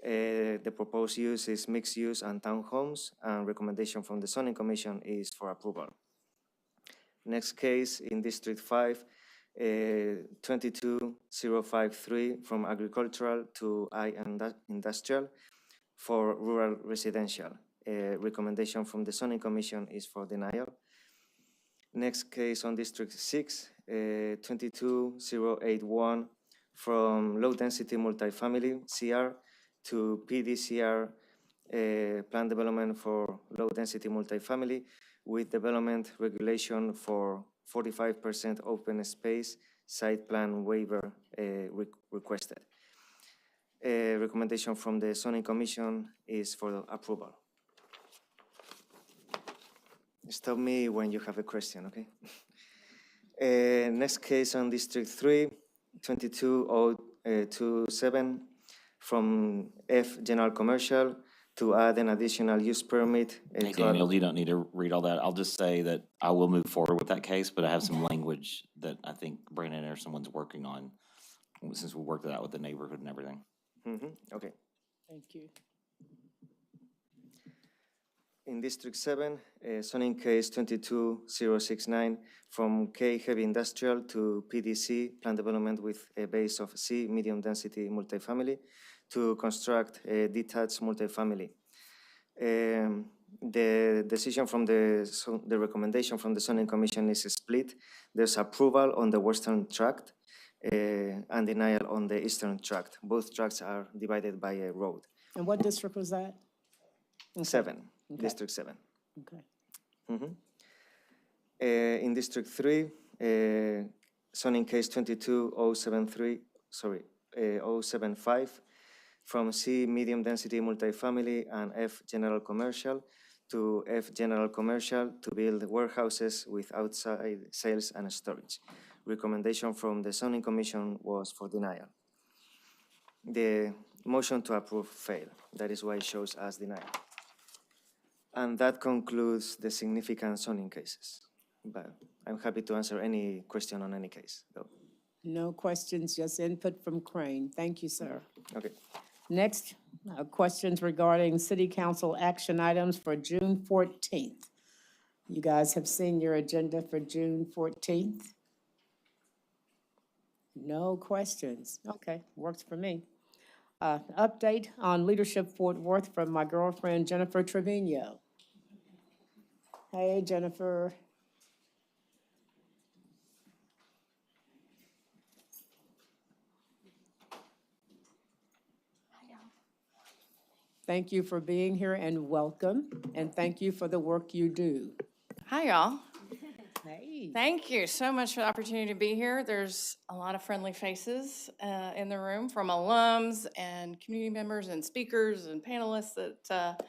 The proposed use is mixed use and townhomes, and recommendation from the zoning commission is for approval. Next case in District 5, 22053 from agricultural to I industrial for rural residential. Recommendation from the zoning commission is for denial. Next case on District 6, 22081 from low density multifamily CR to PDCR plan development for low density multifamily with development regulation for 45% open space site plan waiver requested. Recommendation from the zoning commission is for approval. Stop me when you have a question, okay? Next case on District 3, 22027 from F general commercial to add an additional use permit. Hey, Daniel, you don't need to read all that. I'll just say that I will move forward with that case, but I have some language that I think Brandon or someone's working on since we worked it out with the neighborhood and everything. Okay. Thank you. In District 7, zoning case 22069 from K heavy industrial to PDC plan development with a base of C medium density multifamily to construct a detached multifamily. The decision from the recommendation from the zoning commission is split. There's approval on the western tract and denial on the eastern tract. Both tracts are divided by a road. And what district was that? 7. Okay. District 7. Okay. In District 3, zoning case 075 from C medium density multifamily and F general commercial to F general commercial to build warehouses with outside sales and storage. Recommendation from the zoning commission was for denial. The motion to approve failed. That is why it shows as denial. And that concludes the significant zoning cases. But I'm happy to answer any question on any case, though. No questions, just input from Crane. Thank you, sir. Okay. Next, questions regarding city council action items for June 14th. You guys have seen your agenda for June 14th? No questions. Okay, works for me. Update on Leadership Fort Worth from my girlfriend, Jennifer Trevino. Hey, Jennifer. Thank you for being here and welcome, and thank you for the work you do. Hi, y'all. Hey. Thank you so much for the opportunity to be here. There's a lot of friendly faces in the room from alums and community members and speakers and panelists that,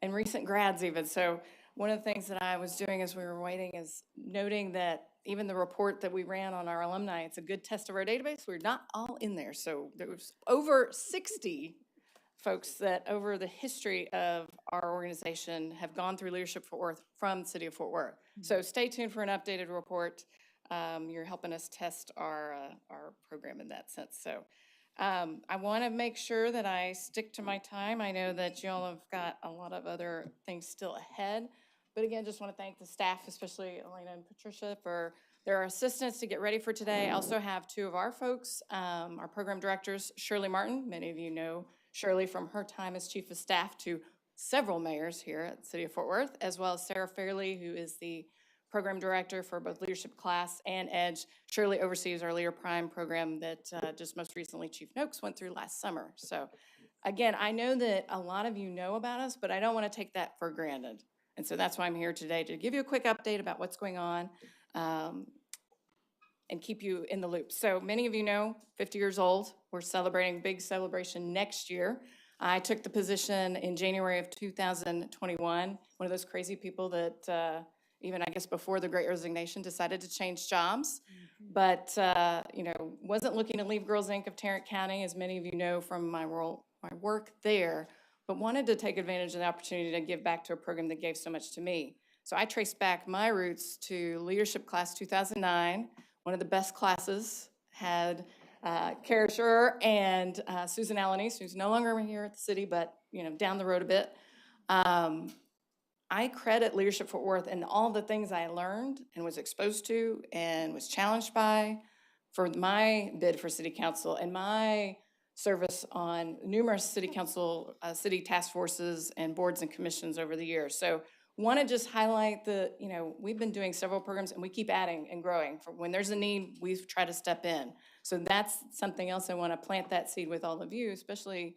and recent grads even. So one of the things that I was doing as we were waiting is noting that even the report that we ran on our alumni, it's a good test of our database. We're not all in there. So there was over 60 folks that over the history of our organization have gone through Leadership Fort Worth from the city of Fort Worth. So stay tuned for an updated report. You're helping us test our program in that sense. So I want to make sure that I stick to my time. I know that you all have got a lot of other things still ahead. But again, just want to thank the staff, especially Elena and Patricia, for their assistance to get ready for today. I also have two of our folks, our program directors, Shirley Martin. Many of you know Shirley from her time as chief of staff to several mayors here at the city of Fort Worth, as well as Sarah Fairley, who is the program director for both Leadership Class and EDGE. Shirley oversees our Leader Prime program that just most recently Chief Noakes went through last summer. So again, I know that a lot of you know about us, but I don't want to take that for granted. And so that's why I'm here today, to give you a quick update about what's going on and keep you in the loop. So many of you know, 50 years old, we're celebrating a big celebration next year. I took the position in January of 2021, one of those crazy people that even I guess before the Great Resignation decided to change jobs, but wasn't looking to leave Girls Inc. of Tarrant County, as many of you know from my work there, but wanted to take advantage of the opportunity to give back to a program that gave so much to me. So I traced back my roots to Leadership Class 2009, one of the best classes, had Kara Schur and Susan Alanis, who's no longer here at the city, but down the road a bit. I credit Leadership Fort Worth and all the things I learned and was exposed to and was challenged by for my bid for city council and my service on numerous city council, city task forces and boards and commissions over the years. So want to just highlight we've been doing several programs and we keep adding and growing. For when there's a need, we try to step in. So that's something else I want to plant that seed with all of you, especially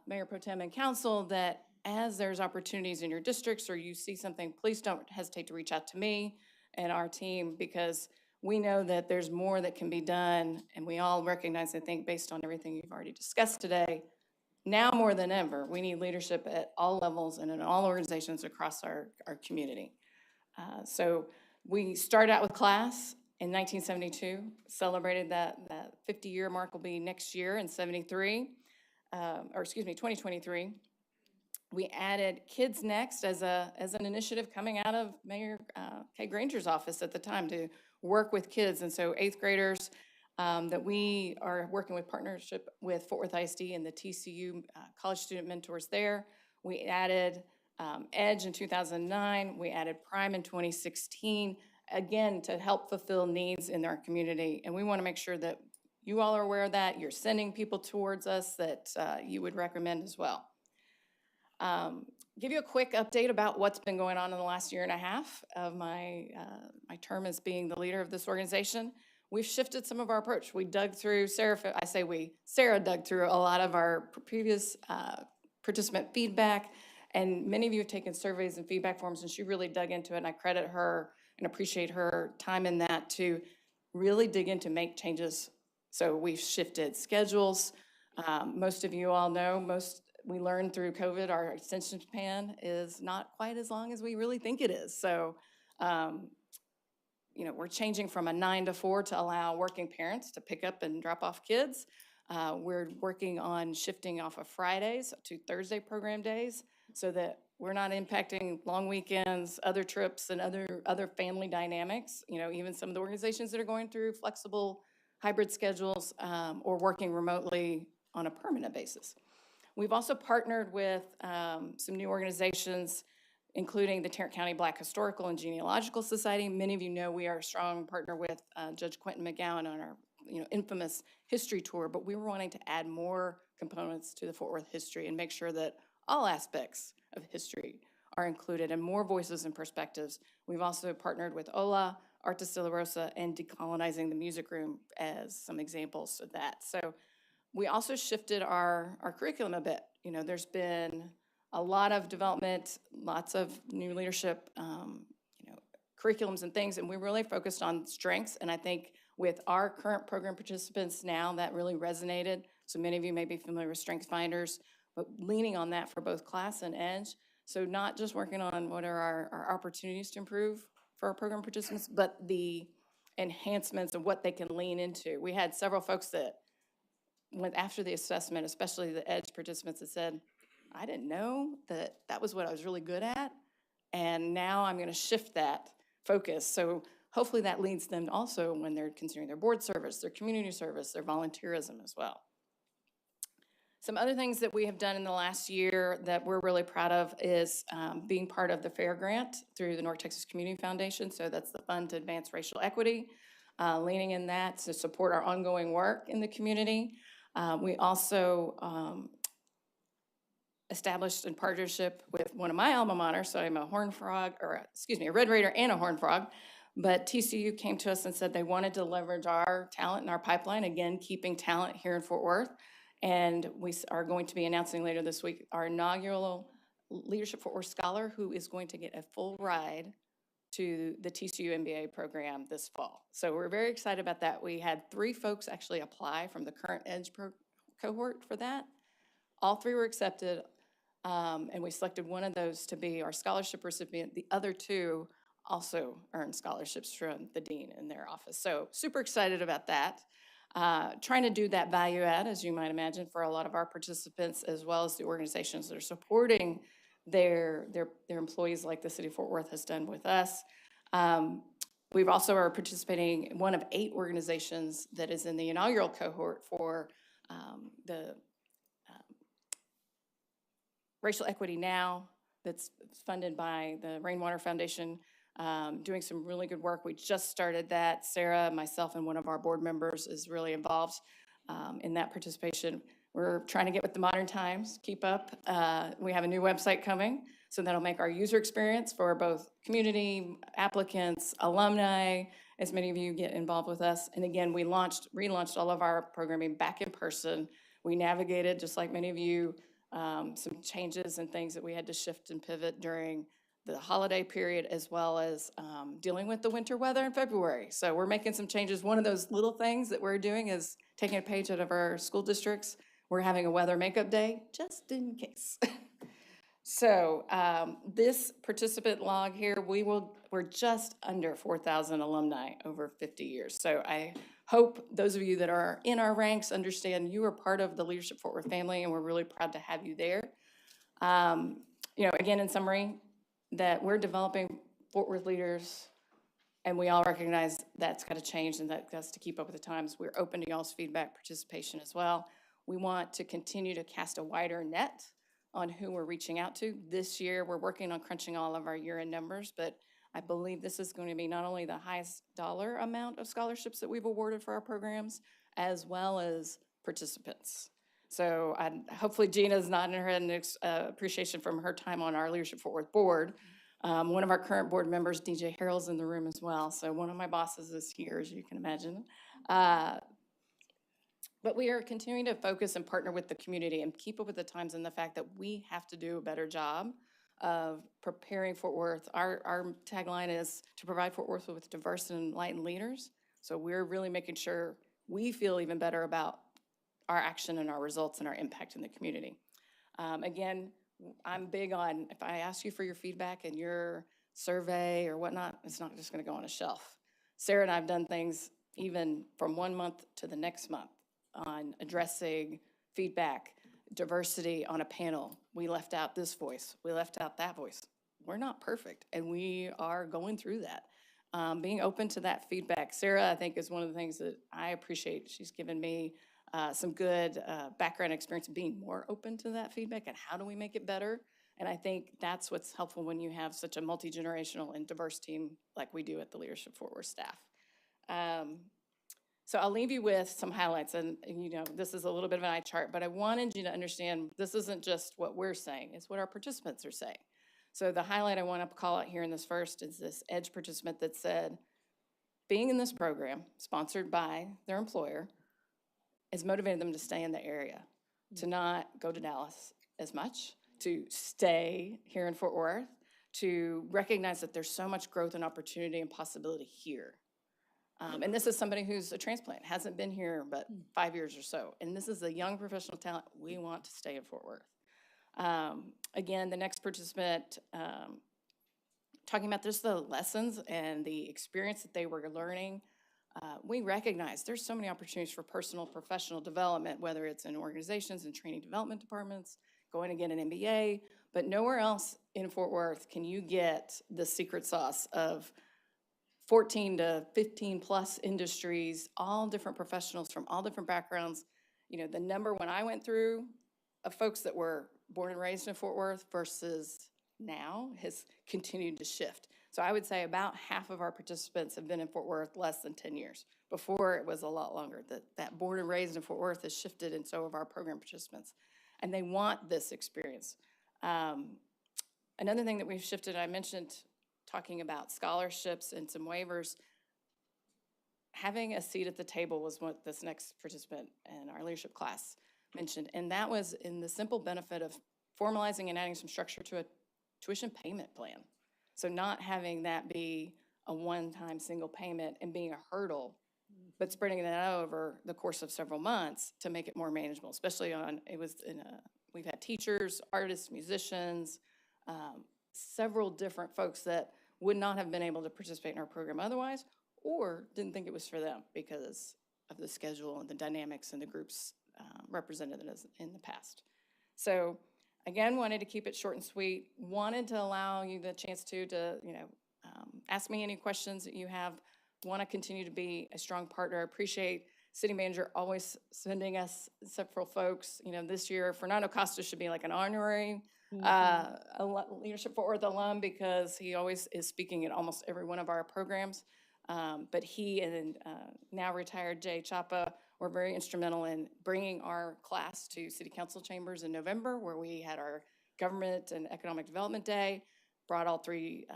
Mayor Pro Tem and Council, that as there's opportunities in your districts or you see something, please don't hesitate to reach out to me and our team, because we know that there's more that can be done, and we all recognize, I think, based on everything you've already discussed today, now more than ever, we need leadership at all levels and in all organizations across our community. So we started out with class in 1972, celebrated that 50-year mark will be next year in 2023. We added Kids Next as an initiative coming out of Mayor Kay Granger's office at the time to work with kids. And so 8th graders that we are working with partnership with Fort Worth ISD and the TCU college student mentors there. We added EDGE in 2009. We added Prime in 2016, again, to help fulfill needs in our community. And we want to make sure that you all are aware of that. You're sending people towards us that you would recommend as well. Give you a quick update about what's been going on in the last year and a half of my term as being the leader of this organization. We've shifted some of our approach. We dug through, Sarah dug through a lot of our previous participant feedback, and many of you have taken surveys and feedback forms, and she really dug into it, and I credit her and appreciate her time in that to really dig in to make changes. So we've shifted schedules. Most of you all know, we learned through COVID, our extension span is not quite as long as we really think it is. So, we're changing from a 9 to 4 to allow working parents to pick up and drop off kids. We're working on shifting off of Fridays to Thursday program days so that we're not impacting long weekends, other trips, and other family dynamics. Even some of the organizations that are going through flexible hybrid schedules or working remotely on a permanent basis. We've also partnered with some new organizations, including the Tarrant County Black Historical and Genealogical Society. Many of you know we are a strong partner with Judge Quentin McGowan on our infamous history tour, but we were wanting to add more components to the Fort Worth history and make sure that all aspects of history are included and more voices and perspectives. We've also partnered with OLA, Art de Stella Rosa, and Decolonizing the Music Room as some examples of that. So We also shifted our curriculum a bit. You know, there's been a lot of development, lots of new leadership, you know, curriculums and things, and we really focused on strengths. And I think with our current program participants now, that really resonated. So many of you may be familiar with Strengths Finders, but leaning on that for both class and edge. So not just working on what are our opportunities to improve for our program participants, but the enhancements of what they can lean into. We had several folks that went after the assessment, especially the EDGE participants, that said, I didn't know that that was what I was really good at, and now I'm going to shift that focus. So hopefully that leads them also when they're considering their board service, their community service, their volunteerism as well. Some other things that we have done in the last year that we're really proud of is being part of the FAIR grant through the North Texas Community Foundation. So that's the Fund to Advance Racial Equity, leaning in that to support our ongoing work in the community. We also established in partnership with one of my alma mater, so I'm a Horned Frog, or excuse me, a Red Raider and a Horned Frog, but TCU came to us and said they wanted to leverage our talent in our pipeline, again, keeping talent here in Fort Worth. And we are going to be announcing later this week our inaugural Leadership Fort Worth Scholar, who is going to get a full ride to the TCU MBA program this fall. So we're very excited about that. We had 3 folks actually apply from the current EDGE cohort for that. All 3 were accepted, and we selected one of those to be our scholarship recipient. The other 2 also earned scholarships from the dean in their office. So super excited about that. Trying to do that value add, as you might imagine, for a lot of our participants, as well as the organizations that are supporting their employees, like the City of Fort Worth has done with us. We've also are participating in one of 8 organizations that is in the inaugural cohort for the Racial Equity Now, that's funded by the Rainwater Foundation, doing some really good work. We just started that. Sarah, myself, and one of our board members is really involved in that participation. We're trying to get with the modern times, keep up. We have a new website coming, so that'll make our user experience for both community, applicants, alumni, as many of you get involved with us. And again, we relaunched all of our programming back in person. We navigated, just like many of you, some changes and things that we had to shift and pivot during the holiday period, as well as dealing with the winter weather in February. So we're making some changes. One of those little things that we're doing is taking a page out of our school districts. We're having a weather makeup day, just in case. So this participant log here, we're just under 4,000 alumni over 50 years. So I hope those of you that are in our ranks understand you are part of the Leadership Fort Worth family, and we're really proud to have you there. You know, again, in summary, that we're developing Fort Worth leaders, and we all recognize that's got to change and that has to keep up with the times. We're open to y'all's feedback, participation as well. We want to continue to cast a wider net on who we're reaching out to. This year, we're working on crunching all of our year-end numbers, but I believe this is going to be not only the highest dollar amount of scholarships that we've awarded for our programs, as well as participants. So hopefully Gina's nodding her head in appreciation from her time on our Leadership Fort Worth board. One of our current board members, DJ Harrell's in the room as well. So one of my bosses is here, as you can imagine. But we are continuing to focus and partner with the community and keep up with the times and the fact that we have to do a better job of preparing Fort Worth. Our tagline is to provide Fort Worth with diverse and enlightened leaders. So we're really making sure we feel even better about our action and our results and our impact in the community. Again, I'm big on, if I ask you for your feedback and your survey or whatnot, it's not just gonna go on a shelf. Sarah and I have done things even from one month to the next month on addressing feedback, diversity on a panel. We left out this voice, we left out that voice. We're not perfect, and we are going through that. Being open to that feedback. Sarah, I think, is one of the things that I appreciate. She's given me some good background experience of being more open to that feedback and how do we make it better. And I think that's what's helpful when you have such a multi-generational and diverse team like we do at the Leadership Fort Worth staff. So I'll leave you with some highlights, and you know, this is a little bit of an eye chart, but I wanted you to understand this isn't just what we're saying, it's what our participants are saying. So the highlight I want to call out here in this first is this EDGE participant that said, being in this program, sponsored by their employer, has motivated them to stay in the area, to not go to Dallas as much, to stay here in Fort Worth, to recognize that there's so much growth and opportunity and possibility here. And this is somebody who's a transplant, hasn't been here but 5 years or so. And this is a young professional talent. We want to stay in Fort Worth. Again, the next participant, talking about just the lessons and the experience that they were learning. We recognize there's so many opportunities for personal, professional development, whether it's in organizations and training development departments, going to get an MBA, but nowhere else in Fort Worth can you get the secret sauce of 14 to 15 plus industries, all different professionals from all different backgrounds. You know, the number when I went through of folks that were born and raised in Fort Worth versus now has continued to shift. So I would say about half of our participants have been in Fort Worth less than 10 years. Before it was a lot longer. That born and raised in Fort Worth has shifted, and so have our program participants. And they want this experience. Another thing that we've shifted, I mentioned talking about scholarships and some waivers. Having a seat at the table was what this next participant in our leadership class mentioned. And that was in the simple benefit of formalizing and adding some structure to a tuition payment plan. So not having that be a one-time single payment and being a hurdle, but spreading that out over the course of several months to make it more manageable, especially we've had teachers, artists, musicians, several different folks that would not have been able to participate in our program otherwise, or didn't think it was for them because of the schedule and the dynamics and the groups represented in the past. So again, wanted to keep it short and sweet, wanted to allow you the chance to ask me any questions that you have, want to continue to be a strong partner. I appreciate City Manager always sending us several folks. You know, this year, Fernando Costa should be like an honorary Leadership Fort Worth alum because he always is speaking at almost every one of our programs. But he and now retired Jay Chapa were very instrumental in bringing our class to City Council chambers in November, where we had our Government and Economic Development Day, brought all three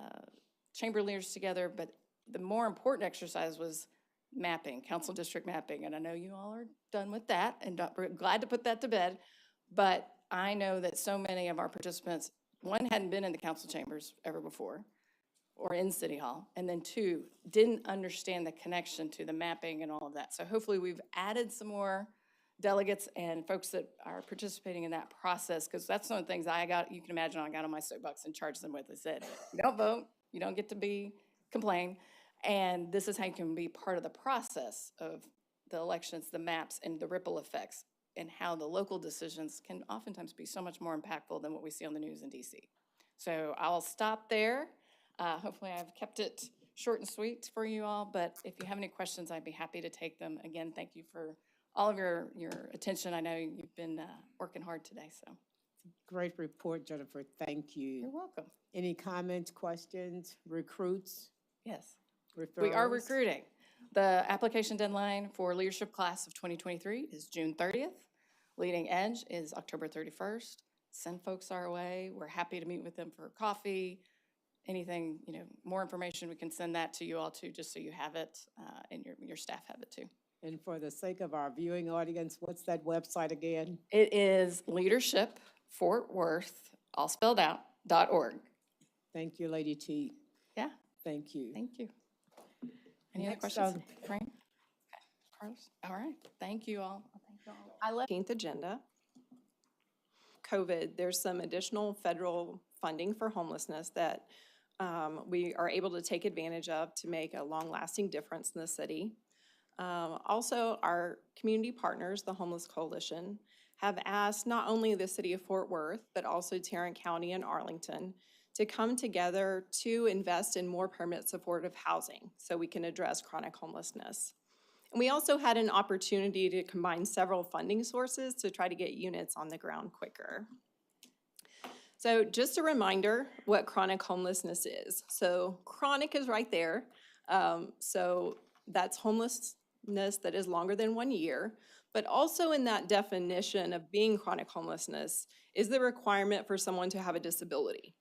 chamber leaders together. But the more important exercise was mapping, council district mapping. And I know you all are done with that and glad to put that to bed. But I know that so many of our participants, one, hadn't been in the council chambers ever before or in City Hall, and then two, didn't understand the connection to the mapping and all of that. So hopefully we've added some more delegates and folks that are participating in that process, because that's one of the things you can imagine I got on my soapbox and charged them with. I said, you don't vote, you don't get to complain, and this is how you can be part of the process of the elections, the maps, and the ripple effects, and how the local decisions can oftentimes be so much more impactful than what we see on the news in DC. So I'll stop there. Hopefully I've kept it short and sweet for you all, but if you have any questions, I'd be happy to take them. Again, thank you for all of your attention. I know you've been working hard today, so. Great report, Jennifer. Thank you. You're welcome. Any comments, questions, recruits? Yes. Referrals? We are recruiting. The application deadline for leadership class of 2023 is June 30th. Leading Edge is October 31st. Send folks our way. We're happy to meet with them for coffee. Anything, more information, we can send that to you all too, just so you have it and your staff have it too. And for the sake of our viewing audience, what's that website again? It is Leadership Fort Worth, all spelled out, .org. Thank you, Lady T. Yeah. Thank you. Thank you. Any Next other questions? Frank? Okay. Carlos? All right. Thank you all. I left 15th agenda. COVID, there's some additional federal funding for homelessness that we are able to take advantage of to make a long-lasting difference in the city. Also, our community partners, the Homeless Coalition, have asked not only the city of Fort Worth, but also Tarrant County and Arlington to come together to invest in more permanent supportive housing so we can address chronic homelessness. And we also had an opportunity to combine several funding sources to try to get units on the ground quicker. So just a reminder what chronic homelessness is. So chronic is right there. So that's homelessness that is longer than 1 year. But also in that definition of being chronic homelessness is the requirement for someone to have a disability.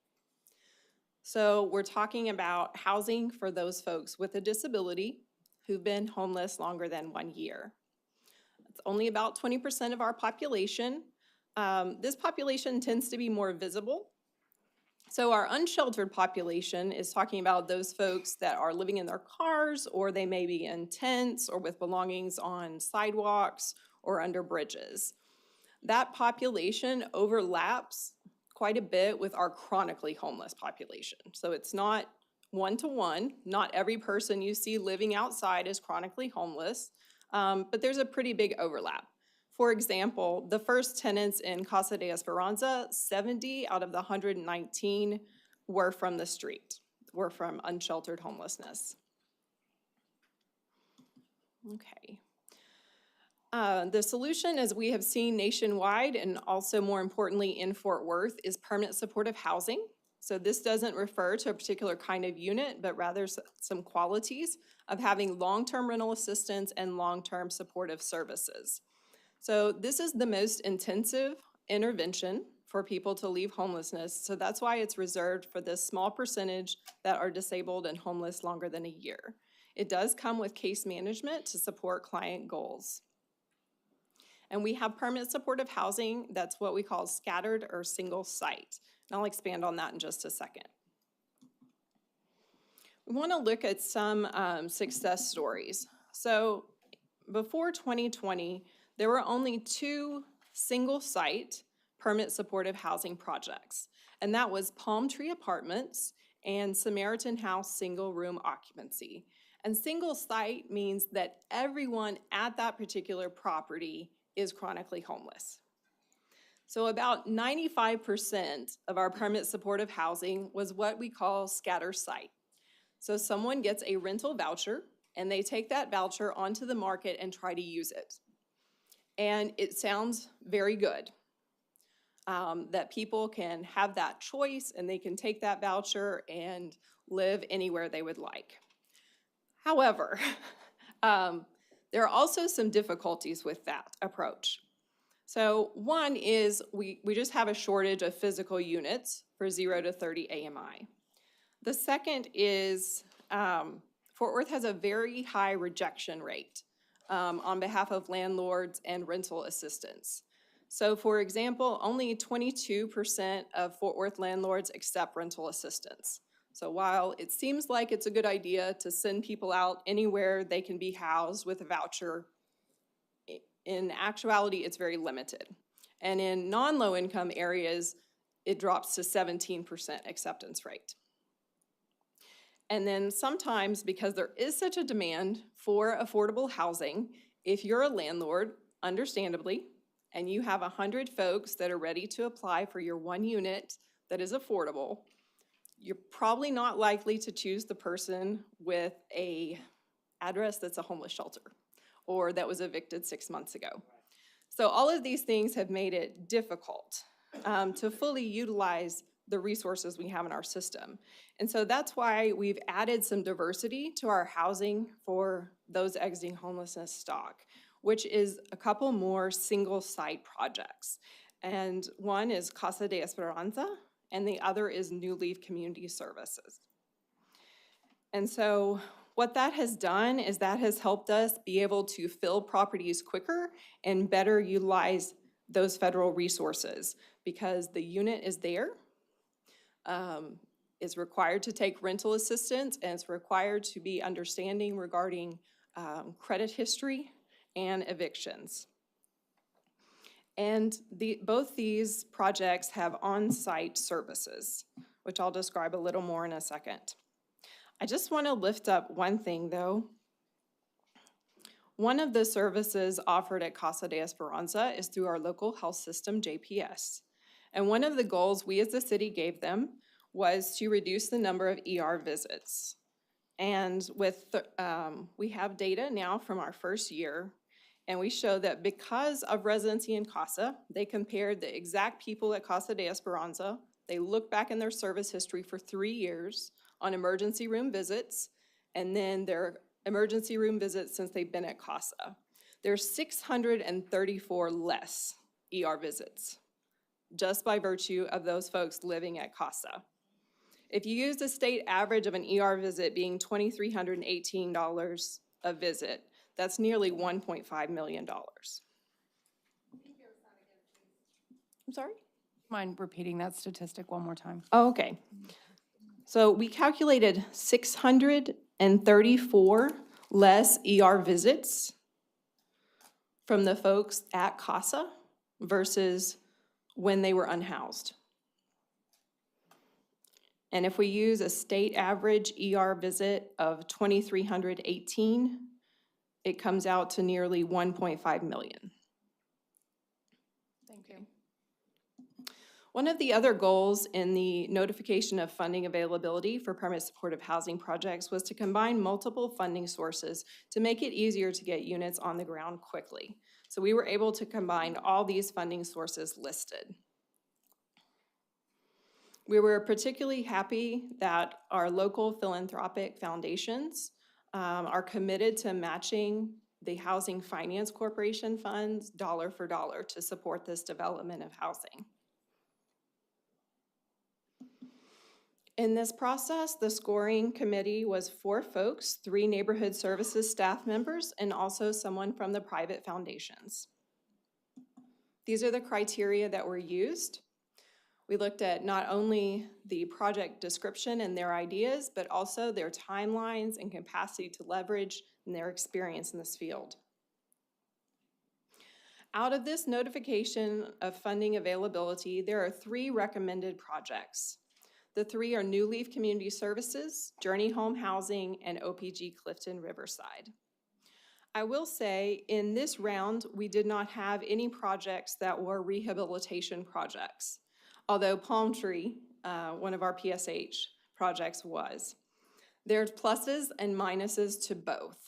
So we're talking about housing for those folks with a disability who've been homeless longer than 1 year. It's only about 20% of our population. This population tends to be more visible. So our unsheltered population is talking about those folks that are living in their cars, or they may be in tents or with belongings on sidewalks or under bridges. That population overlaps quite a bit with our chronically homeless population. So it's not one-to-one. Not every person you see living outside is chronically homeless, but there's a pretty big overlap. For example, the first tenants in Casa de Esperanza, 70 out of the 119 were from the street, were from unsheltered homelessness. Okay. The solution, as we have seen nationwide and also more importantly in Fort Worth, is permanent supportive housing. So this doesn't refer to a particular kind of unit, but rather some qualities of having long-term rental assistance and long-term supportive services. So this is the most intensive intervention for people to leave homelessness. So that's why it's reserved for this small percentage that are disabled and homeless longer than a year. It does come with case management to support client goals. And we have permanent supportive housing, that's what we call scattered or single site. And I'll expand on that in just a second. We want to look at some success stories. So before 2020, there were only 2 single site permanent supportive housing projects, and that was Palm Tree Apartments and Samaritan House single room occupancy. And single site means that everyone at that particular property is chronically homeless. So about 95% of our permanent supportive housing was what we call scatter site. So someone gets a rental voucher and they take that voucher onto the market and try to use it. And it sounds very good that people can have that choice and they can take that voucher and live anywhere they would like. However, there are also some difficulties with that approach. So one is we just have a shortage of physical units for 0 to 30 AMI. The second is Fort Worth has a very high rejection rate on behalf of landlords and rental assistants. So for example, only 22% of Fort Worth landlords accept rental assistance. So while it seems like it's a good idea to send people out anywhere they can be housed with a voucher, in actuality, it's very limited. And in non-low income areas, it drops to 17% acceptance rate. And then sometimes, because there is such a demand for affordable housing, if you're a landlord, understandably, and you have 100 folks that are ready to apply for your 1 unit that is affordable, you're probably not likely to choose the person with an address that's a homeless shelter or that was evicted 6 months ago. So all of these things have made it difficult to fully utilize the resources we have in our system. And so that's why we've added some diversity to our housing for those exiting homelessness stock, which is a couple more single site projects. And one is Casa de Esperanza, and the other is New Leaf Community Services. And so what that has done is that has helped us be able to fill properties quicker and better utilize those federal resources because the unit is there, is required to take rental assistance, and it's required to be understanding regarding credit history and evictions. And both these projects have on-site services, which I'll describe a little more in a second. I just want to lift up one thing though. One of the services offered at Casa de Esperanza is through our local health system, JPS. And one of the goals we as the city gave them was to reduce the number of ER visits. And we have data now from our first year, and we show that because of residency in Casa, they compared the exact people at Casa de Esperanza. They looked back in their service history for 3 years on emergency room visits, and then their emergency room visits since they've been at Casa. There's 634 less ER visits, just by virtue of those folks living at Casa. If you use the state average of an ER visit being $2,318 a visit, that's nearly $1.5 million. I'm sorry? Mind repeating that statistic one more time? Oh, okay. So we calculated 634 less ER visits from the folks at CASA versus when they were unhoused. And if we use a state average ER visit of 2,318, it comes out to nearly 1.5 million. Thank you. One of the other goals in the notification of funding availability for permanent supportive housing projects was to combine multiple funding sources to make it easier to get units on the ground quickly. So we were able to combine all these funding sources listed. We were particularly happy that our local philanthropic foundations are committed to matching the Housing Finance Corporation funds dollar for dollar to support this development of housing. In this process, the scoring committee was 4 folks, 3 neighborhood services staff members, and also someone from the private foundations. These are the criteria that were used. We looked at not only the project description and their ideas, but also their timelines and capacity to leverage and their experience in this field. Out of this notification of funding availability, there are 3 recommended projects. The 3 are New Leaf Community Services, Journey Home Housing, and OPG Clifton Riverside. I will say in this round, we did not have any projects that were rehabilitation projects, although Palm Tree, one of our PSH projects, was. There's pluses and minuses to both.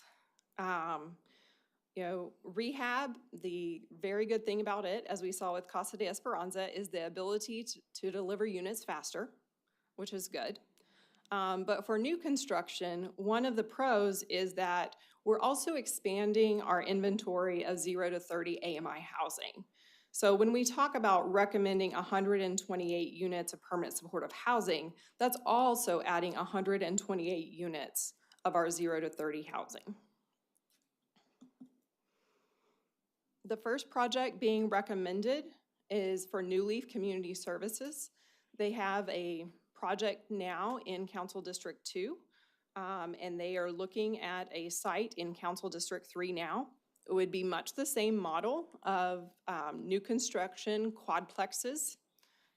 Rehab, the very good thing about it, as we saw with Casa de Esperanza, is the ability to deliver units faster, which is good. But for new construction, one of the pros is that we're also expanding our inventory of 0 to 30 AMI housing. So when we talk about recommending 128 units of permanent supportive housing, that's also adding 128 units of our 0 to 30 housing. The first project being recommended is for New Leaf Community Services. They have a project now in Council District 2, and they are looking at a site in Council District 3 now. It would be much the same model of new construction quadplexes,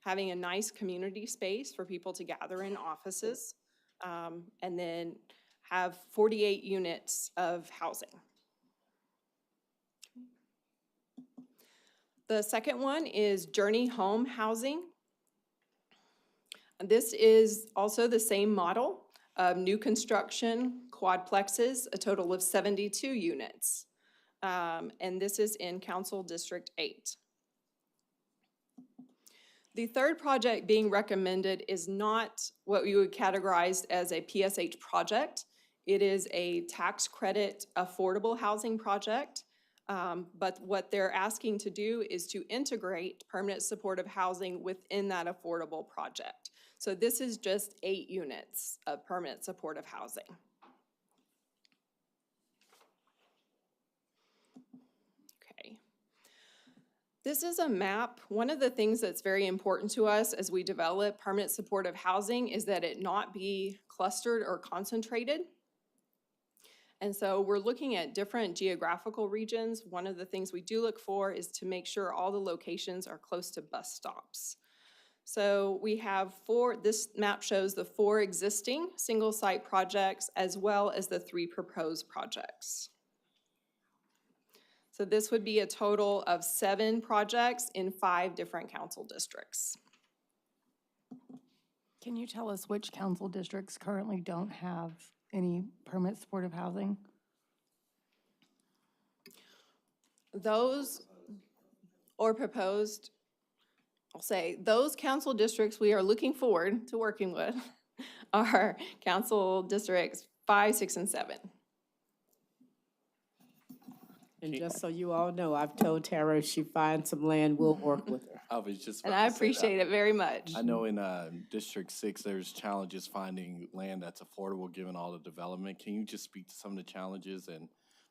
having a nice community space for people to gather in offices, and then have 48 units of housing. The second one is Journey Home Housing. This is also the same model of new construction quadplexes, a total of 72 units. And this is in Council District 8. The third project being recommended is not what we would categorize as a PSH project. It is a tax credit affordable housing project. But what they're asking to do is to integrate permanent supportive housing within that affordable project. So this is just 8 units of permanent supportive housing. Okay. This is a map. One of the things that's very important to us as we develop permanent supportive housing is that it not be clustered or concentrated. And so we're looking at different geographical regions. One of the things we do look for is to make sure all the locations are close to bus stops. So we have this map shows the 4 existing single site projects as well as the 3 proposed projects. So this would be a total of 7 projects in 5 different council districts. Can you tell us which council districts currently don't have any permanent supportive housing? Those or proposed, I'll say, those council districts we are looking forward to working with are council districts 5, 6, and 7. And just so you all know, I've told Tara if she finds some land, we'll work with her. I was just And about I to say appreciate that. it very much. I know in District 6, there's challenges finding land that's affordable given all the development. Can you just speak to some of the challenges and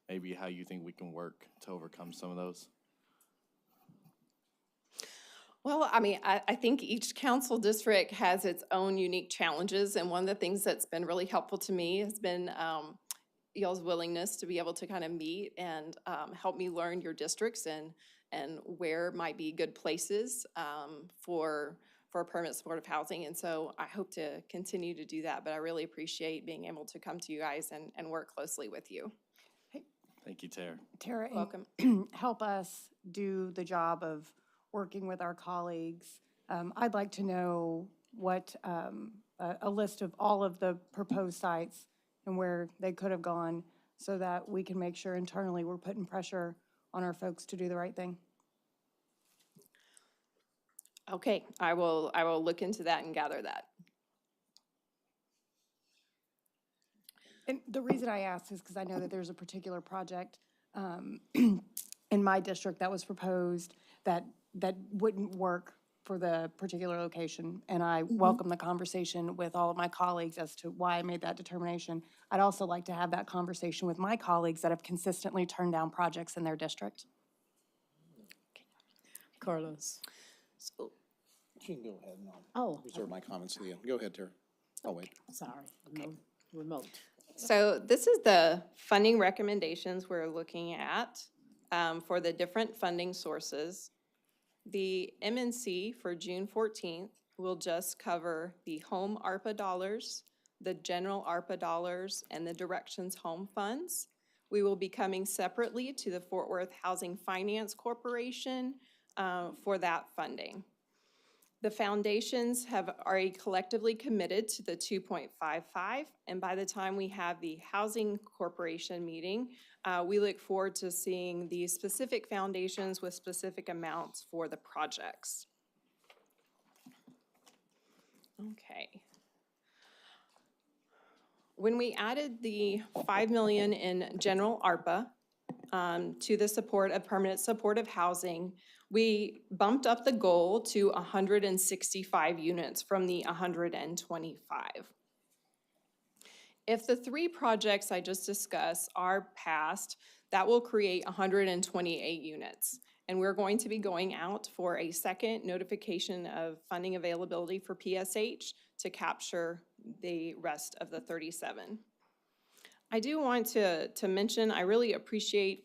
maybe how you think we can work to overcome some of those? Well, I mean, I think each council district has its own unique challenges, and one of the things that's been really helpful to me has been y'all's willingness to be able to kind of meet and help me learn your districts and where might be good places for permanent supportive housing. And so I hope to continue to do that, but I really appreciate being able to come to you guys and work closely with you. Thank you, Tara. Tara, and Welcome. help us do the job of working with our colleagues. I'd like to know what, a list of all of the proposed sites and where they could have gone so that we can make sure internally we're putting pressure on our folks to do the right thing. Okay, I will look into that and gather that. And the reason I asked is because I know that there's a particular project in my district that was proposed that wouldn't work for the particular location. And I welcome the conversation with all of my colleagues as to why I made that determination. I'd also like to have that conversation with my colleagues that have consistently turned down projects in their district. Carlos. So, You can go ahead and I'll reserve my comments to the end. Go ahead, Tara. I'll wait. Sorry, remote. So this is the funding recommendations we're looking at for the different funding sources. The MNC for June 14th will just cover the home ARPA dollars, the general ARPA dollars, and the Directions Home funds. We will be coming separately to the Fort Worth Housing Finance Corporation for that funding. The foundations have already collectively committed to the 2.55, and by the time we have the Housing Corporation meeting, we look forward to seeing the specific foundations with specific amounts for the projects. Okay. When we added the $5 million in general ARPA to the support of permanent supportive housing, we bumped up the goal to 165 units from the 125. If the 3 projects I just discussed are passed, that will create 128 units. And we're going to be going out for a second notification of funding availability for PSH to capture the rest of the 37. I do want to mention, I really appreciate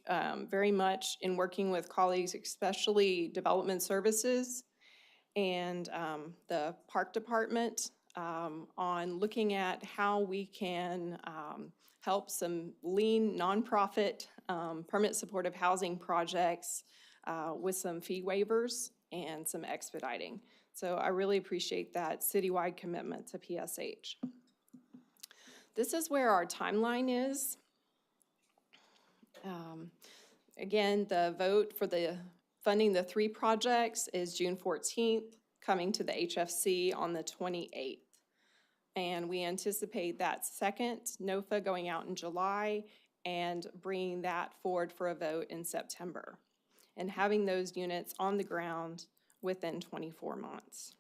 very much in working with colleagues, especially Development Services and the Park Department on looking at how we can help some lean nonprofit permanent supportive housing projects with some fee waivers and some expediting. So I really appreciate that citywide commitment to PSH. This is where our timeline is. Again, the vote for the funding the 3 projects is June 14th, coming to the HFC on the 28th. And we anticipate that second NOFA going out in July and bringing that forward for a vote in September and having those units on the ground within 24 months.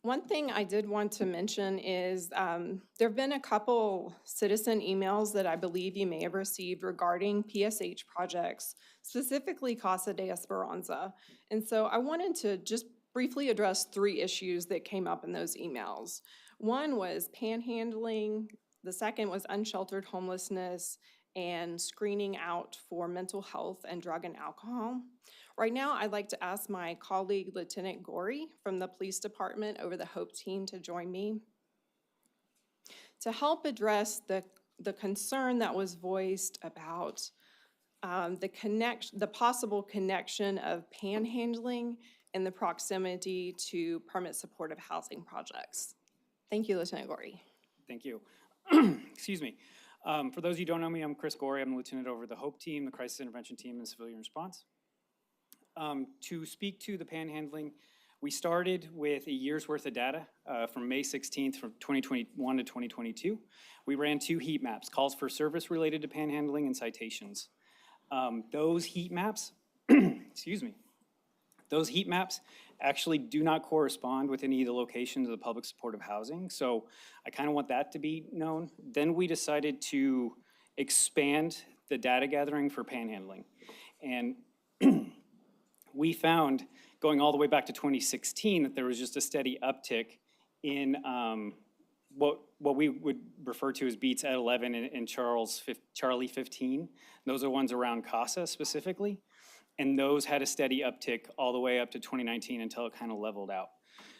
One thing I did want to mention is there have been a couple citizen emails that I believe you may have received regarding PSH projects, specifically Casa de Esperanza. And so I wanted to just briefly address 3 issues that came up in those emails. One was panhandling, the second was unsheltered homelessness, and screening out for mental health and drug and alcohol. Right now, I'd like to ask my colleague, Lieutenant Gorey from the police department over the HOPE team to join me to help address the concern that was voiced about the possible connection of panhandling and the proximity to permanent supportive housing projects. Thank you, Lieutenant Gorey. Thank you. Excuse me. For those of you who don't know me, I'm Chris Gorey. I'm the lieutenant over the HOPE team, the Crisis Intervention Team, and Civilian Response. To speak to the panhandling, we started with a year's worth of data from May 16th from 2021 to 2022. We ran 2 heat maps, calls for service related to panhandling and citations. Those heat maps, excuse me, those heat maps actually do not correspond with any of the locations of the public supportive housing. So I kind of want that to be known. Then we decided to expand the data gathering for panhandling. And we found going all the way back to 2016, that there was just a steady uptick in what we would refer to as beats at 11 and Charlie 15. Those are ones around CASA specifically. And those had a steady uptick all the way up to 2019 until it kind of leveled out.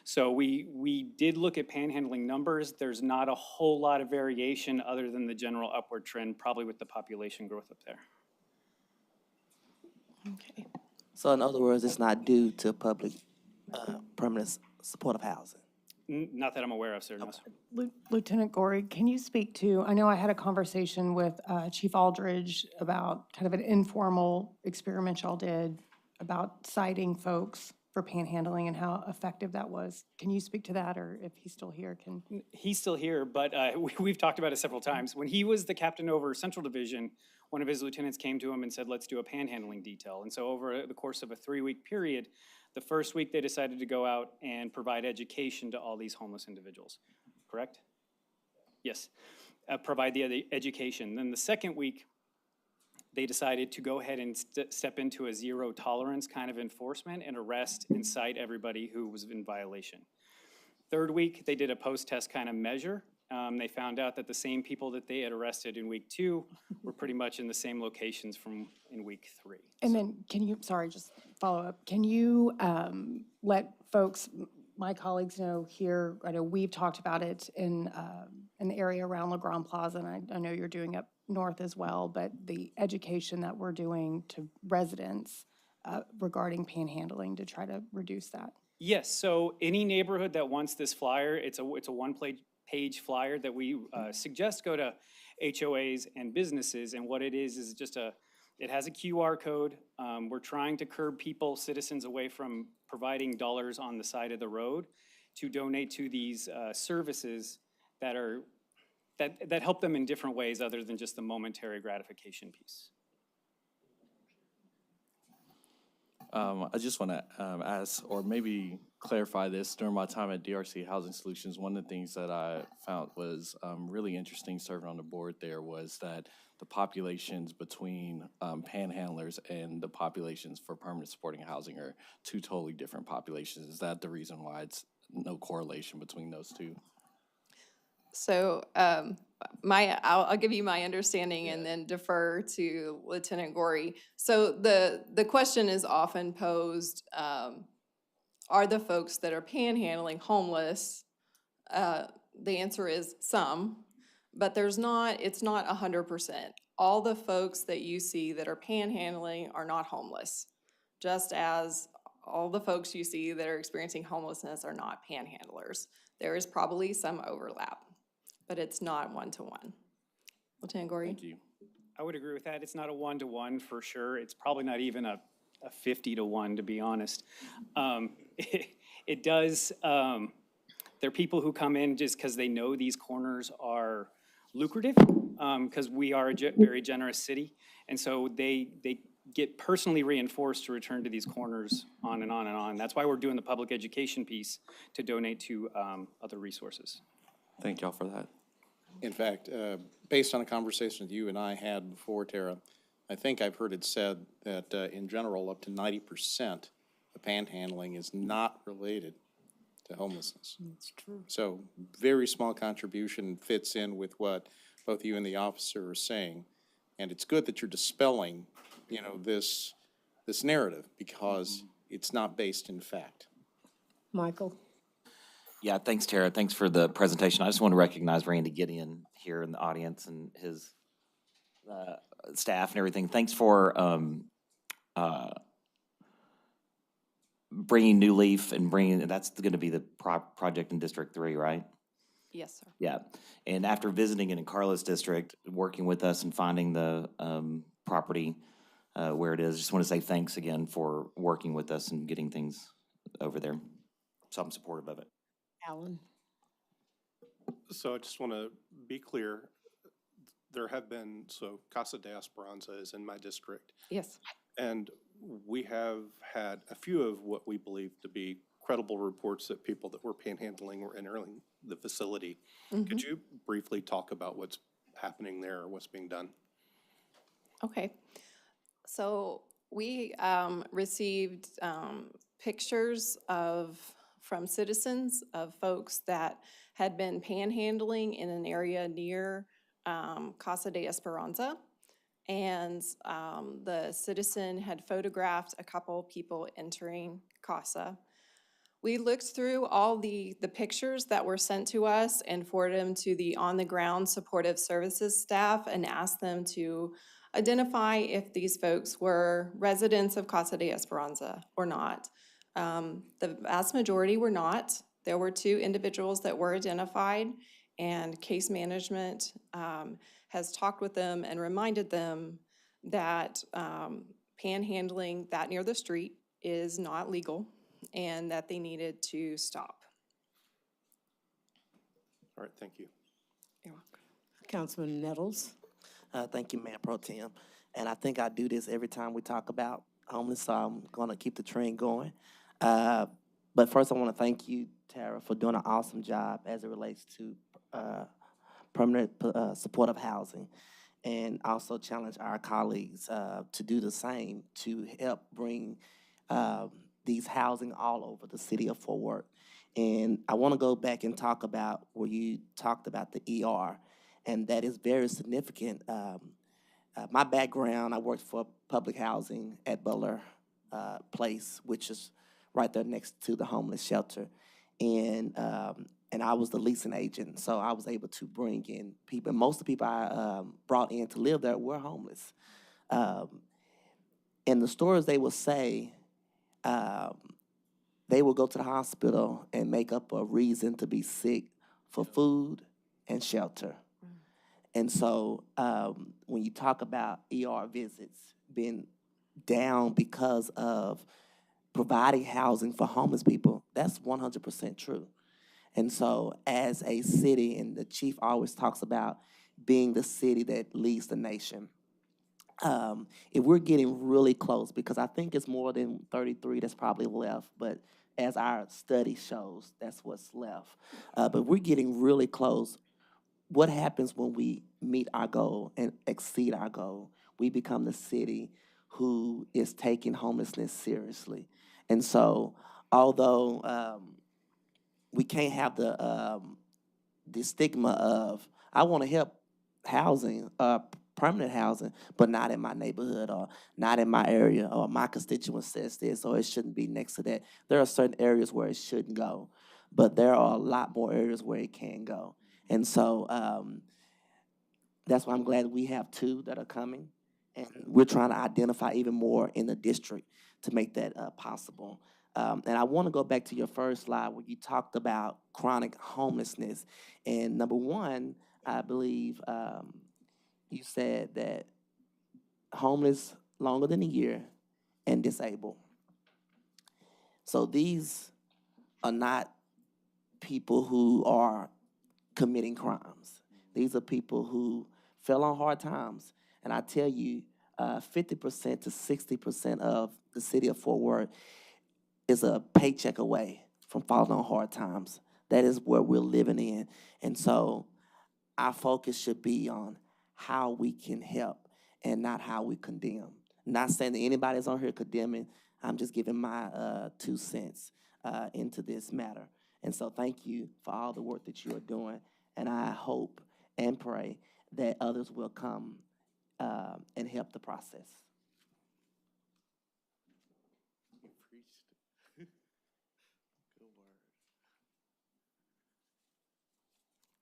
So we did look at panhandling numbers. There's not a whole lot of variation other than the general upward trend, probably with the population growth up there. Okay. So in other words, it's not due to public permanent supportive housing. Not that I'm aware of, sir. No, sir. Lieutenant Gorey, can you speak to, I know I had a conversation with Chief Aldridge about kind of an informal experiment y'all did about citing folks for panhandling and how effective that was. Can you speak to that, or if he's still here, can? He's still here, but we've talked about it several times. When he was the captain over Central Division, one of his lieutenants came to him and said, let's do a panhandling detail. And so over the course of a 3-week period, the first week they decided to go out and provide education to all these homeless individuals, correct? Yes, provide the education. Then the second week, they decided to go ahead and step into a zero tolerance kind of enforcement and arrest and cite everybody who was in violation. Third week, they did a post-test kind of measure. They found out that the same people that they had arrested in week 2 were pretty much in the same locations from in week 3. And then can you, sorry, just follow up. Can you let folks, my colleagues know here, I know we've talked about it in an area around La Grande Plaza, and I know you're doing up north as well, but the education that we're doing to residents regarding panhandling to try to reduce that. Yes, so any neighborhood that wants this flyer, it's a one-page flyer that we suggest go to HOAs and businesses, and what it is just it has a QR code. We're trying to curb citizens away from providing dollars on the side of the road to donate to these services that help them in different ways other than just the momentary gratification piece. I just want to ask, or maybe clarify this. During my time at DRC Housing Solutions, one of the things that I found was really interesting serving on the board there was that the populations between panhandlers and the populations for permanent supporting housing are 2 totally different populations. Is that the reason why it's no correlation between those two? So I'll give you my understanding and then defer to Lieutenant Gorey. So the question is often posed, are the folks that are panhandling homeless? The answer is some, but it's not 100%. All the folks that you see that are panhandling are not homeless, just as all the folks you see that are experiencing homelessness are not panhandlers. There is probably some overlap, but it's not one-to-one. Lieutenant Gorey? Thank you. I would agree with that. It's not a 1-to-1 for sure. It's probably not even a 50-to-1, to be honest. It does, there are people who come in just because they know these corners are lucrative, because we are a very generous city. And so they get personally reinforced to return to these corners on and on and on. That's why we're doing the public education piece to donate to other resources. Thank y'all for that. In fact, based on a conversation that you and I had before, Tara, I think I've heard it said that in general, up to 90% of panhandling is not related to homelessness. That's true. So very small contribution fits in with what both you and the officer are saying. And it's good that you're dispelling, this narrative, because it's not based in fact. Michael? Yeah, thanks, Tara. Thanks for the presentation. I just want to recognize Randy Gideon here in the audience and his staff and everything. Thanks for bringing New Leaf and that's going to be the project in District 3, right? Yes, sir. Yeah, and after visiting it in Carlos District, working with us and finding the property where it is, just want to say thanks again for working with us and getting things over there. So I'm supportive of it. Alan? So I just want to be clear, there have been, Casa de Esperanza is in my district. Yes. And we have had a few of what we believe to be credible reports that people that were panhandling were entering the facility. Could you briefly talk about what's happening there or what's being done? Okay. So we received pictures from citizens of folks that had been panhandling in an area near Casa de Esperanza. And the citizen had photographed a couple people entering Casa. We looked through all the pictures that were sent to us and forwarded them to the on-the-ground supportive services staff and asked them to identify if these folks were residents of Casa de Esperanza or not. The vast majority were not. There were 2 individuals that were identified, and case management has talked with them and reminded them that panhandling that near the street is not legal and that they needed to stop. All right, thank you. You're welcome. Councilman Nettles. Thank you, Mayor Pro Tem. And I think I do this every time we talk about homeless, so I'm going to keep the trend going. But first, I want to thank you, Tara, for doing an awesome job as it relates to permanent supportive housing, and also challenge our colleagues to do the same to help bring these housing all over the city of Fort Worth. And I want to go back and talk about where you talked about the ER, and that is very significant. My background, I worked for public housing at Butler Place, which is right there next to the homeless shelter. And I was the leasing agent, so I was able to bring in people. And most of the people I brought in to live there were homeless. And the stories they would say, they would go to the hospital and make up a reason to be sick for food and shelter. And so when you talk about ER visits being down because of providing housing for homeless people, that's 100% true. And so as a city, and the chief always talks about being the city that leads the nation, if we're getting really close, because I think it's more than 33 that's probably left, but as our study shows, that's what's left. But we're getting really close. What happens when we meet our goal and exceed our goal? We become the city who is taking homelessness seriously. And so, although we can't have the stigma of, I want to help housing, permanent housing, but not in my neighborhood or not in my area, or my constituent says this, or it shouldn't be next to that. There are certain areas where it shouldn't go, but there are a lot more areas where it can go. And so that's why I'm glad we have 2 that are coming, and we're trying to identify even more in the district to make that possible. And I want to go back to your first slide where you talked about chronic homelessness. And number 1, I believe you said that homeless longer than a year and disabled. So these are not people who are committing crimes. These are people who fell on hard times. And I tell you, 50% to 60% of the city of Fort Worth is a paycheck away from falling on hard times. That is where we're living in. And so our focus should be on how we can help and not how we condemn. Not saying that anybody's on here condemning. I'm just giving my 2 cents into this matter. And so thank you for all the work that you are doing. And I hope and pray that others will come and help the process.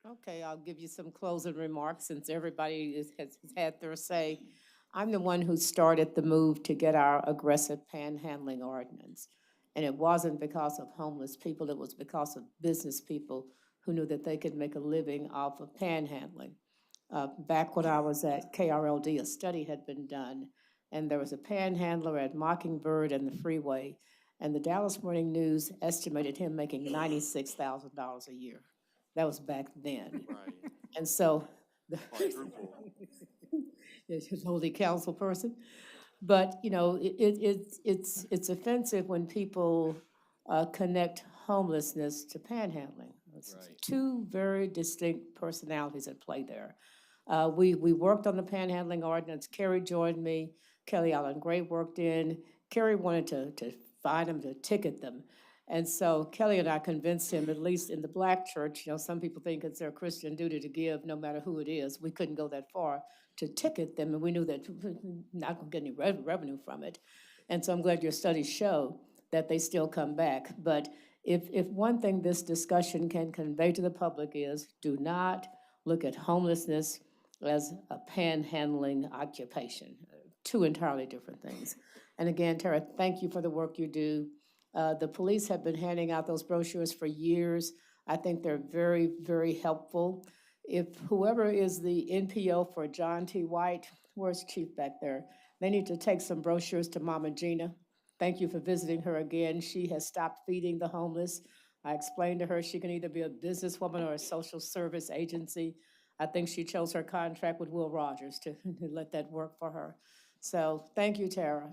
Okay, I'll give you some closing remarks since everybody has had their say. I'm the one who started the move to get our aggressive panhandling ordinance. And it wasn't because of homeless people, it was because of business people who knew that they could make a living off of panhandling. Back when I was at KRLD, a study had been done, and there was a panhandler at Mockingbird and the Freeway, and the Dallas Morning News estimated him making $96,000 a year. That was back then. Right. And so, Quadruple. his holy council person. But, you know, it's offensive when people connect homelessness to panhandling. It's Right. 2 very distinct personalities at play there. We worked on the panhandling ordinance. Kerry joined me. Kelly Allen Gray worked in. Kerry wanted to fine them, to ticket them. And so Kelly and I convinced him, at least in the black church, some people think it's their Christian duty to give no matter who it is. We couldn't go that far to ticket them, and we knew that we're not going to get any revenue from it. And so I'm glad your studies show that they still come back. But if one thing this discussion can convey to the public is, do not look at homelessness as a panhandling occupation. Two entirely different things. And again, Tara, thank you for the work you do. The police have been handing out those brochures for years. I think they're very, very helpful. If whoever is the NPO for John T. White, where's Chief back there? They need to take some brochures to Mama Gina. Thank you for visiting her again. She has stopped feeding the homeless. I explained to her she can either be a businesswoman or a social service agency. I think she chose her contract with Will Rogers to let that work for her. So thank you, Tara.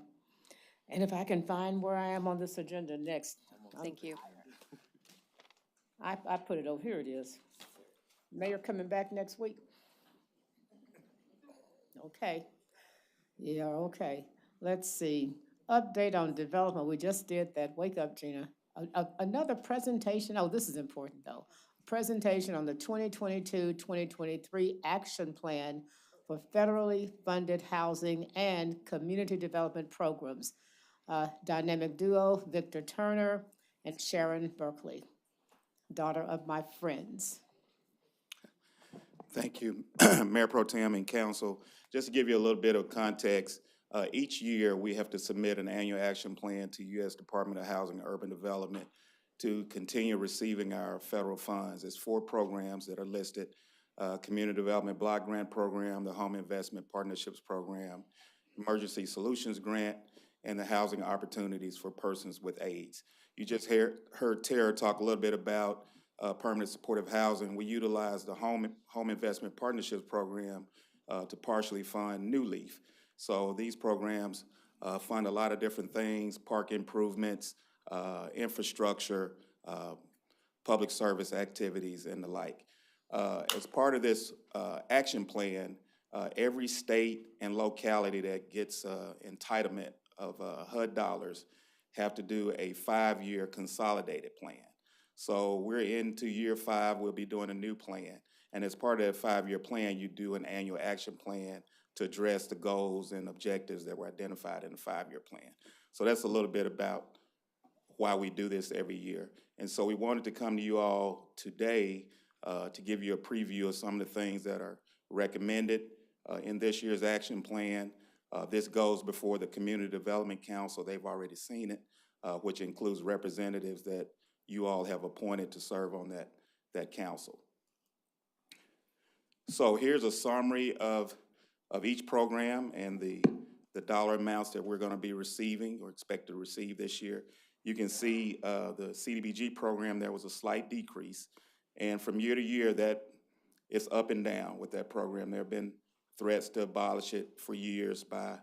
And if I can find where I am on this agenda next. Thank you. I put it over, here it is. Mayor coming back next week? Okay. Yeah, okay. Let's see. Update on development, we just did that. Wake up, Gina. Another presentation, oh, this is important though. Presentation on the 2022-2023 action plan for federally funded housing and community development programs. Dynamic duo, Victor Turner and Sharon Berkeley, daughter of my friends. Thank you, Mayor Pro Tem and Council. Just to give you a little bit of context, each year we have to submit an annual action plan to U.S. Department of Housing and Urban Development to continue receiving our federal funds. There's 4 programs that are listed: Community Development Block Grant Program, the Home Investment Partnerships Program, Emergency Solutions Grant, and the Housing Opportunities for Persons with AIDS. You just heard Tara talk a little bit about permanent supportive housing. We utilize the Home Investment Partnerships Program to partially fund New Leaf. So these programs fund a lot of different things: park improvements, infrastructure, public service activities, and the like. As part of this action plan, every state and locality that gets entitlement of HUD dollars have to do a 5-year consolidated plan. So we're into year 5, we'll be doing a new plan. And as part of that 5-year plan, you do an annual action plan to address the goals and objectives that were identified in the 5-year plan. So that's a little bit about why we do this every year. And so we wanted to come to you all today to give you a preview of some of the things that are recommended in this year's action plan. This goes before the Community Development Council. They've already seen it, which includes representatives that you all have appointed to serve on that council. So here's a summary of each program and the dollar amounts that we're going to be receiving or expect to receive this year. You can see the CDBG program, there was a slight decrease. And from year to year, that it's up and down with that program. There have been threats to abolish it for years by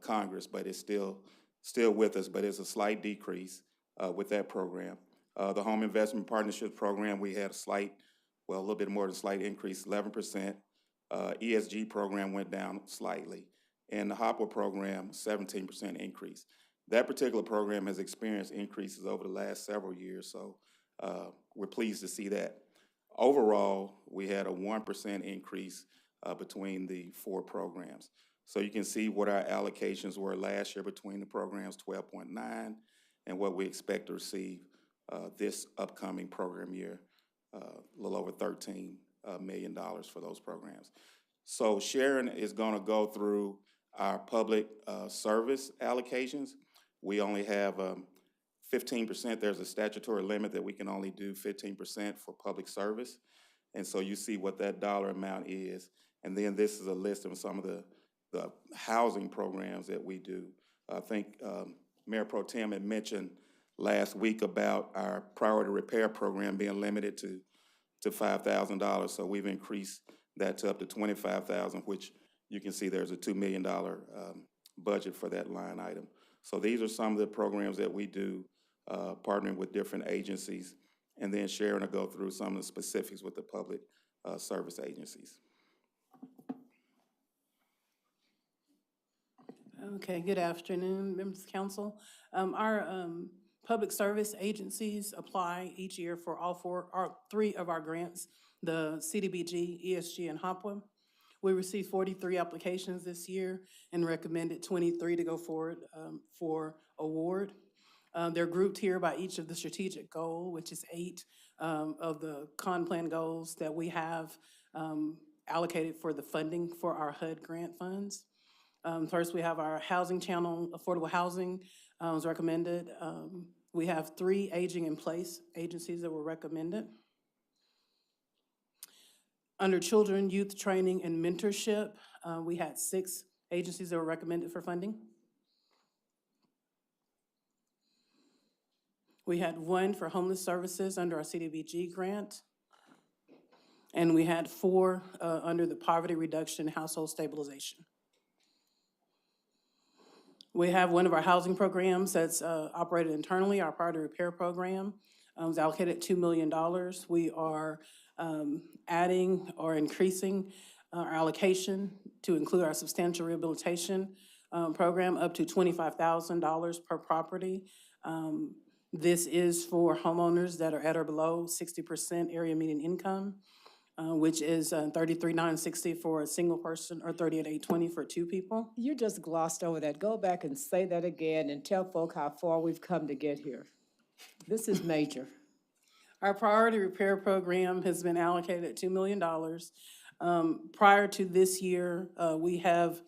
Congress, but it's still with us, but it's a slight decrease with that program. The Home Investment Partnerships Program, we had a little bit more than a slight increase, 11%. ESG program went down slightly. And the HOPWA program, 17% increase. That particular program has experienced increases over the last several years, so we're pleased to see that. Overall, we had a 1% increase between the 4 programs. So you can see what our allocations were last year between the programs, 12.9, and what we expect to receive this upcoming program year, a little over $13 million for those programs. So Sharon is going to go through our public service allocations. We only have 15%. There's a statutory limit that we can only do 15% for public service. And so you see what that dollar amount is. And then this is a list of some of the housing programs that we do. I think Mayor Pro Tem had mentioned last week about our priority repair program being limited to $5,000. So we've increased that to up to $25,000, which you can see there's a $2 million budget for that line item. So these are some of the programs that we do, partnering with different agencies. And then Sharon will go through some of the specifics with the public service agencies. Okay, good afternoon, members of council. Our public service agencies apply each year for three of our grants, the CDBG, ESG, and HOPWA. We received 43 applications this year and recommended 23 to go forward for award. They're grouped here by each of the strategic goal, which is 8 of the con plan goals that we have allocated for the funding for our HUD grant funds. First, we have our housing channel, affordable housing was recommended. We have 3 aging in place agencies that were recommended. Under children, youth training, and mentorship, we had 6 agencies that were recommended for funding. We had 1 for homeless services under our CDBG grant. And we had 4 under the poverty reduction household stabilization. We have one of our housing programs that's operated internally, our priority repair program. Was allocated $2 million. We are adding or increasing our allocation to include our substantial rehabilitation program up to $25,000 per property. This is for homeowners that are at or below 60% area median income, which is $33,960 for a single person or $38,820 for 2 people. You just glossed over that. Go back and say that again and tell folk how far we've come to get here. This is major. Our priority repair program has been allocated $2 million. Prior to this year, we have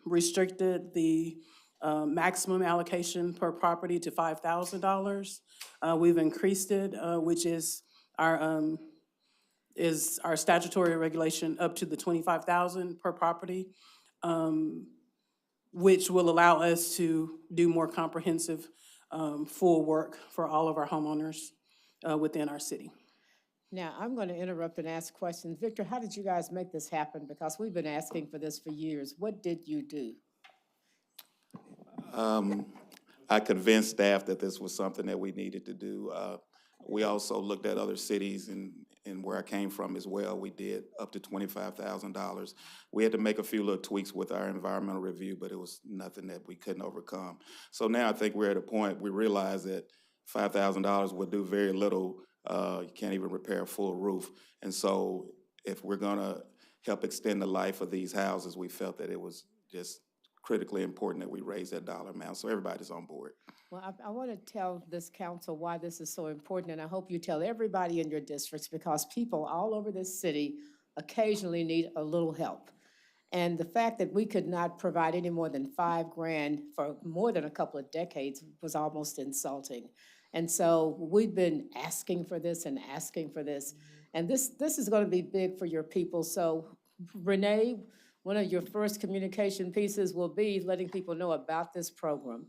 restricted the maximum allocation per property to $5,000. We've increased it, which is our statutory regulation up to the $25,000 per property, which will allow us to do more comprehensive full work for all of our homeowners within our city. Now, I'm going to interrupt and ask questions. Victor, how did you guys make this happen? Because we've been asking for this for years. What did you do? I convinced staff that this was something that we needed to do. We also looked at other cities and where I came from as well. We did up to $25,000. We had to make a few little tweaks with our environmental review, but it was nothing that we couldn't overcome. So now I think we're at a point we realize that $5,000 would do very little. You can't even repair a full roof. And so if we're gonna help extend the life of these houses, we felt that it was just critically important that we raise that dollar amount, so everybody's on board. Well, I want to tell this council why this is so important, and I hope you tell everybody in your districts, because people all over this city occasionally need a little help. And the fact that we could not provide any more than $5,000 for more than a couple of decades was almost insulting. And so we've been asking for this and asking for this. And this is going to be big for your people. So Renee, one of your first communication pieces will be letting people know about this program.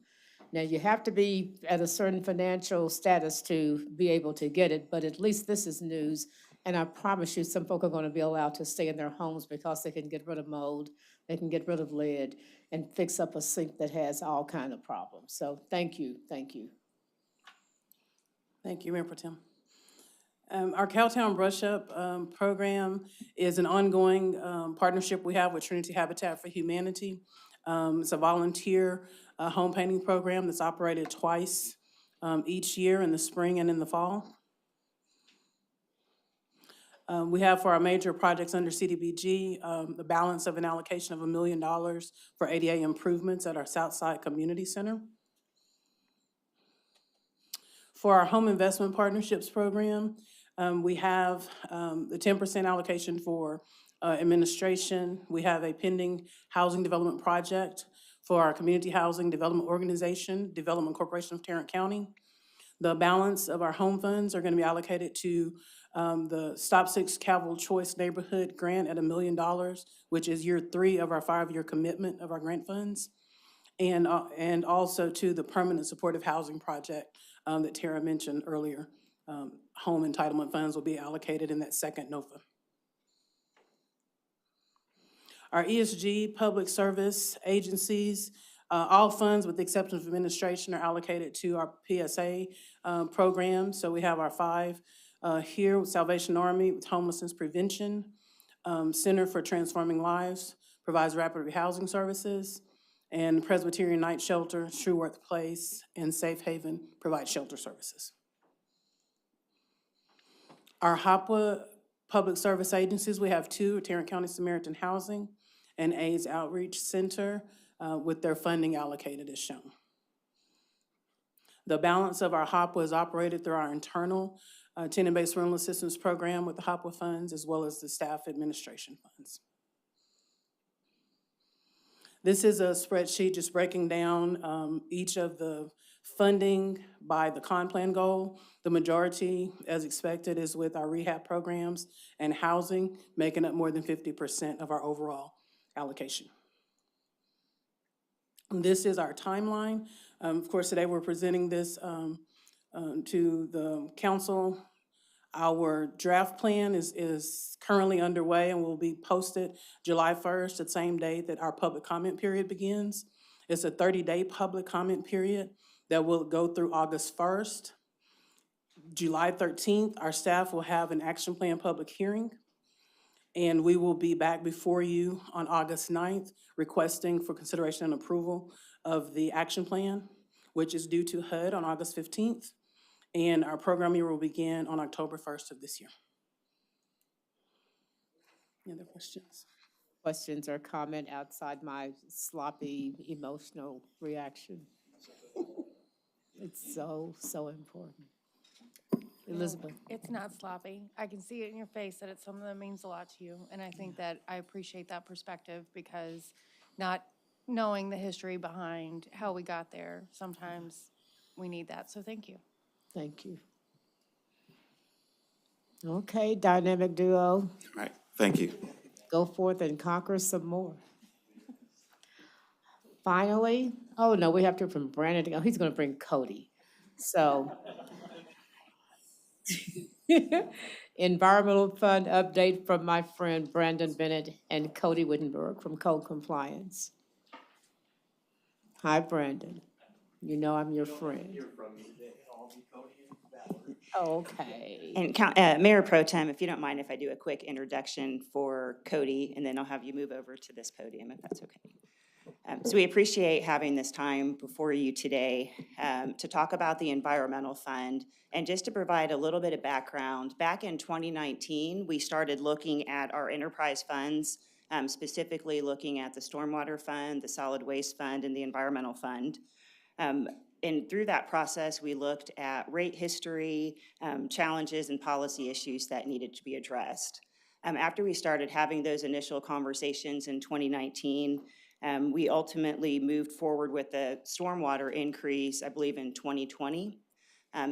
Now, you have to be at a certain financial status to be able to get it, but at least this is news. And I promise you, some folk are going to be allowed to stay in their homes because they can get rid of mold, they can get rid of lead, and fix up a sink that has all kinds of problems. So thank you, thank you. Thank you, Mayor Pro Tem. Our Cowtown Brush Up program is an ongoing partnership we have with Trinity Habitat for Humanity. It's a volunteer home painting program that's operated twice each year, in the spring and in the fall. We have for our major projects under CDBG, the balance of an allocation of $1 million for ADA improvements at our Southside Community Center. For our Home Investment Partnerships program, we have the 10% allocation for administration. We have a pending housing development project for our Community Housing Development Organization, Development Corporation of Tarrant County. The balance of our home funds are going to be allocated to the Stop 6 Capital Choice Neighborhood Grant at $1 million, which is year 3 of our 5-year commitment of our grant funds, and also to the Permanent Supportive Housing Project that Tara mentioned earlier. Home entitlement funds will be allocated in that second NOFA. Our ESG public service agencies, all funds with the exception of administration are allocated to our PSA program. So we have our 5 here with Salvation Army with homelessness prevention, Center for Transforming Lives provides rapid rehousing services, and Presbyterian Night Shelter, Trueworth Place, and Safe Haven provide shelter services. Our HOPWA public service agencies, we have two, Tarrant County Samaritan Housing and AIDS Outreach Center, with their funding allocated as shown. The balance of our HOPWA is operated through our internal tenant-based rental assistance program with the HOPWA funds, as well as the staff administration funds. This is a spreadsheet just breaking down each of the funding by the con plan goal. The majority, as expected, is with our rehab programs and housing, making up more than 50% of our overall allocation. This is our timeline. Of course, today we're presenting this to the council. Our draft plan is currently underway and will be posted July 1st, the same day that our public comment period begins. It's a 30-day public comment period that will go through August 1st. July 13th, our staff will have an action plan public hearing, and we will be back before you on August 9th requesting for consideration and approval of the action plan, which is due to HUD on August 15th. And our program year will begin on October 1st of this year. Any other questions? Questions or comment outside my sloppy emotional reaction? It's so, so important. Elizabeth. It's not sloppy. I can see it in your face that it's something that means a lot to you. And I think that I appreciate that perspective, because not knowing the history behind how we got there, sometimes we need that. So thank you. Thank you. Okay, dynamic duo. All right, thank you. Go forth and conquer some more. Finally, oh no, we have to hear from Brandon. Oh, he's going to bring Cody. So, Environmental Fund update from my friend Brandon Bennett and Cody Wittenberg from Code Compliance. Hi, Brandon. You know I'm your friend. Okay. And Mayor Pro Tem, if you don't mind if I do a quick introduction for Cody, and then I'll have you move over to this podium, if that's okay. So we appreciate having this time before you today to talk about the Environmental Fund. And just to provide a little bit of background, back in 2019, we started looking at our enterprise funds, specifically looking at the Stormwater Fund, the Solid Waste Fund, and the Environmental Fund. And through that process, we looked at rate history, challenges, and policy issues that needed to be addressed. After we started having those initial conversations in 2019, we ultimately moved forward with the stormwater increase, I believe, in 2020.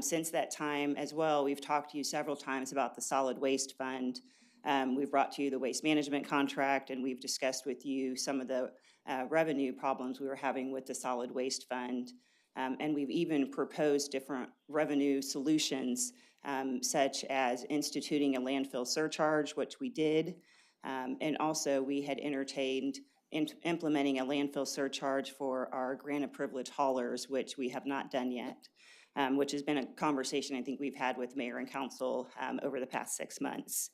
Since that time as well, we've talked to you several times about the Solid Waste Fund. We've brought to you the waste management contract, and we've discussed with you some of the revenue problems we were having with the Solid Waste Fund. And we've even proposed different revenue solutions, such as instituting a landfill surcharge, which we did. And also we had entertained implementing a landfill surcharge for our grant of privilege haulers, which we have not done yet, which has been a conversation I think we've had with mayor and council over the past 6 months.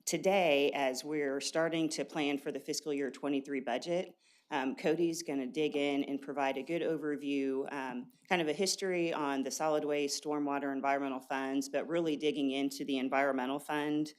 Today, as we're starting to plan for the fiscal year 23 budget, Cody's going to dig in and provide a good overview, kind of a history on the solid waste, stormwater, environmental funds, but really digging into the environmental fund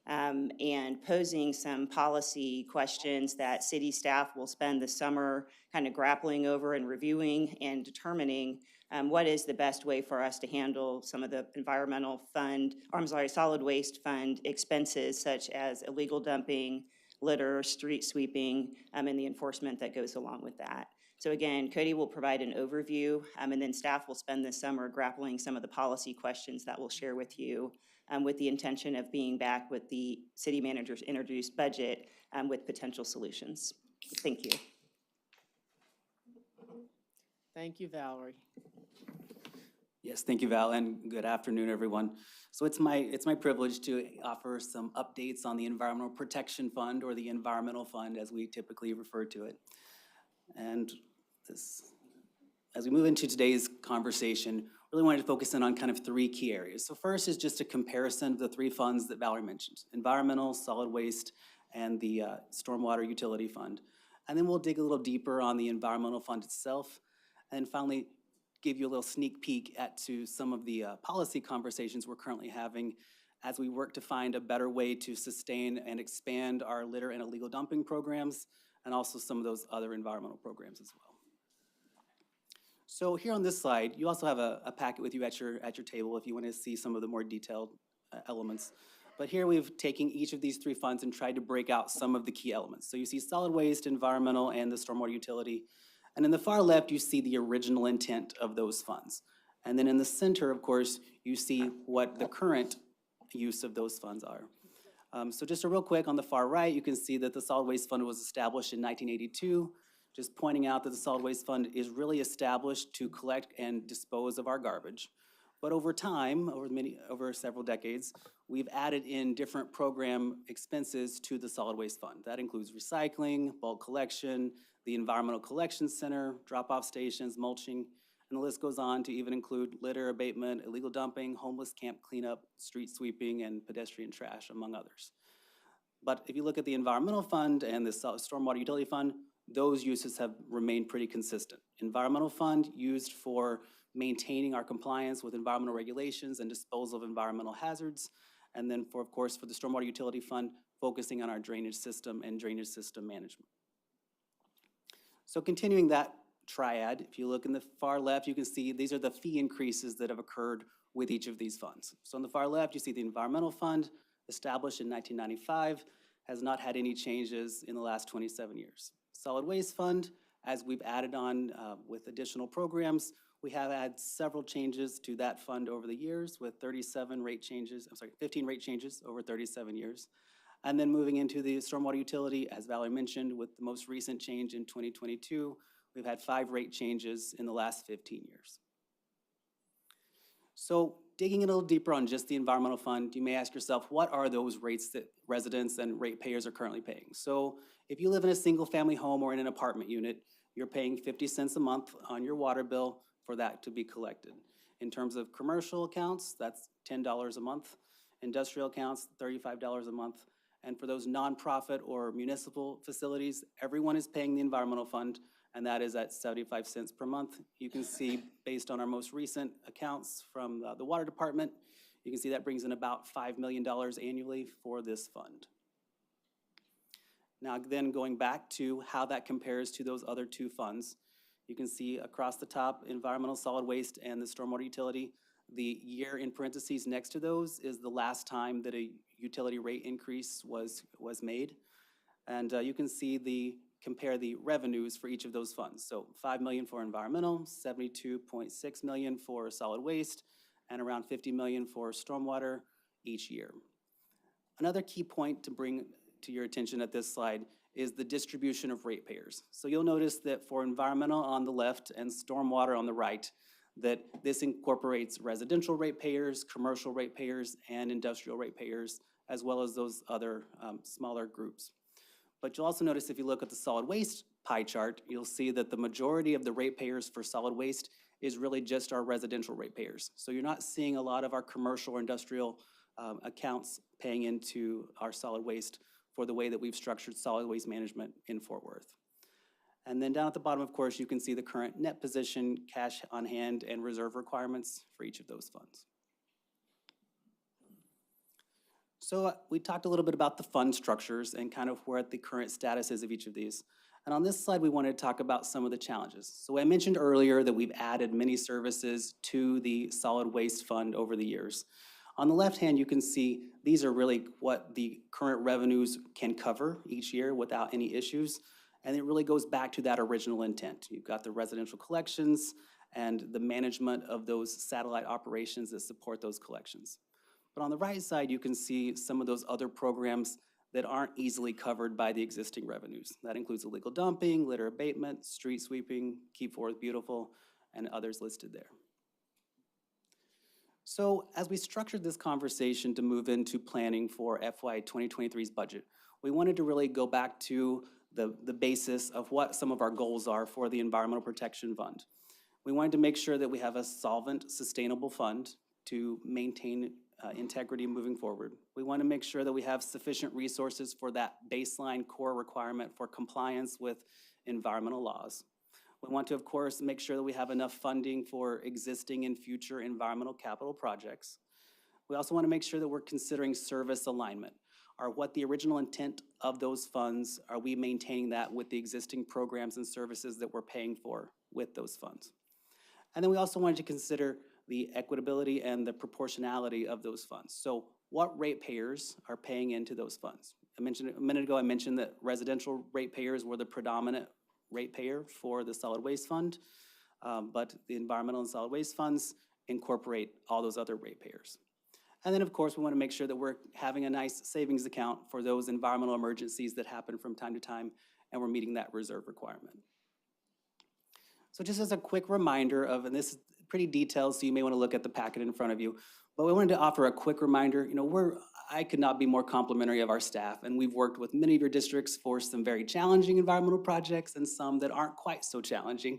and posing some policy questions that city staff will spend the summer kind of grappling over and reviewing and determining what is the best way for us to handle some of the environmental fund, or I'm sorry, solid waste fund expenses such as illegal dumping, litter, street sweeping, and the enforcement that goes along with that. So again, Cody will provide an overview, and then staff will spend this summer grappling some of the policy questions that we'll share with you, with the intention of being back with the city manager's introduced budget with potential solutions. Thank you. Thank you, Valerie. Yes, thank you, Val, and good afternoon, everyone. So it's my privilege to offer some updates on the Environmental Protection Fund, or the Environmental Fund as we typically refer to it. And as we move into today's conversation, really wanted to focus in on kind of three key areas. So first is just a comparison of the three funds that Valerie mentioned: environmental, solid waste, and the stormwater utility fund. And then we'll dig a little deeper on the environmental fund itself. And finally, give you a little sneak peek to some of the policy conversations we're currently having as we work to find a better way to sustain and expand our litter and illegal dumping programs, and also some of those other environmental programs as well. So here on this slide, you also have a packet with you at your table if you want to see some of the more detailed elements. But here we've taken each of these three funds and tried to break out some of the key elements. So you see solid waste, environmental, and the stormwater utility. And in the far left, you see the original intent of those funds. And then in the center, of course, you see what the current use of those funds are. So just a real quick, on the far right, you can see that the Solid Waste Fund was established in 1982. Just pointing out that the Solid Waste Fund is really established to collect and dispose of our garbage. But over time, over several decades, we've added in different program expenses to the Solid Waste Fund. That includes recycling, bulk collection, the Environmental Collection Center, drop-off stations, mulching, and the list goes on to even include litter abatement, illegal dumping, homeless camp cleanup, street sweeping, and pedestrian trash, among others. But if you look at the Environmental Fund and the Stormwater Utility Fund, those uses have remained pretty consistent. Environmental Fund used for maintaining our compliance with environmental regulations and disposal of environmental hazards. And then of course, for the Stormwater Utility Fund, focusing on our drainage system and drainage system management. So continuing that triad, if you look in the far left, you can see these are the fee increases that have occurred with each of these funds. So on the far left, you see the Environmental Fund, established in 1995, has not had any changes in the last 27 years. Solid Waste Fund, as we've added on with additional programs, we have had several changes to that fund over the years with 15 rate changes over 37 years. And then moving into the Stormwater Utility, as Valerie mentioned, with the most recent change in 2022, we've had 5 rate changes in the last 15 years. So digging a little deeper on just the Environmental Fund, you may ask yourself, what are those rates that residents and ratepayers are currently paying? So if you live in a single family home or in an apartment unit, you're paying 50 cents a month on your water bill for that to be collected. In terms of commercial accounts, that's $10 a month. Industrial accounts, $35 a month. And for those nonprofit or municipal facilities, everyone is paying the Environmental Fund, and that is at 75 cents per month. You can see, based on our most recent accounts from the Water Department, you can see that brings in about $5 million annually for this fund. Now then, going back to how that compares to those other two funds, you can see across the top, environmental, solid waste, and the stormwater utility. The year in parentheses next to those is the last time that a utility rate increase was made. And you can see compare the revenues for each of those funds. So $5 million for environmental, $72.6 million for solid waste, and around $50 million for stormwater each year. Another key point to bring to your attention at this slide is the distribution of ratepayers. So you'll notice that for environmental on the left and stormwater on the right, that this incorporates residential ratepayers, commercial ratepayers, and industrial ratepayers, as well as those other smaller groups. But you'll also notice if you look at the solid waste pie chart, you'll see that the majority of the ratepayers for solid waste is really just our residential ratepayers. So you're not seeing a lot of our commercial or industrial accounts paying into our solid waste for the way that we've structured solid waste management in Fort Worth. And then down at the bottom, of course, you can see the current net position, cash on hand, and reserve requirements for each of those funds. So we talked a little bit about the fund structures and kind of where the current status is of each of these. And on this slide, we wanted to talk about some of the challenges. So I mentioned earlier that we've added many services to the solid waste fund over the years. On the left hand, you can see these are really what the current revenues can cover each year without any issues. And it really goes back to that original intent. You've got the residential collections and the management of those satellite operations that support those collections. But on the right side, you can see some of those other programs that aren't easily covered by the existing revenues. That includes illegal dumping, litter abatement, street sweeping, Keep Forth Beautiful, and others listed there. So as we structured this conversation to move into planning for FY 2023's budget, we wanted to really go back to the basis of what some of our goals are for the Environmental Protection Fund. We wanted to make sure that we have a solvent, sustainable fund to maintain integrity moving forward. We want to make sure that we have sufficient resources for that baseline core requirement for compliance with environmental laws. We want to, of course, make sure that we have enough funding for existing and future environmental capital projects. We also want to make sure that we're considering service alignment. Are what the original intent of those funds, are we maintaining that with the existing programs and services that we're paying for with those funds? And then we also wanted to consider the equitability and the proportionality of those funds. So what ratepayers are paying into those funds? I mentioned a minute ago, I mentioned that residential ratepayers were the predominant ratepayer for the solid waste fund, but the environmental and solid waste funds incorporate all those other ratepayers. And then, of course, we want to make sure that we're having a nice savings account for those environmental emergencies that happen from time to time, and we're meeting that reserve requirement. So just as a quick reminder of, and this is pretty detailed, so you may want to look at the packet in front of you, but we wanted to offer a quick reminder. I could not be more complimentary of our staff, and we've worked with many of your districts for some very challenging environmental projects and some that aren't quite so challenging.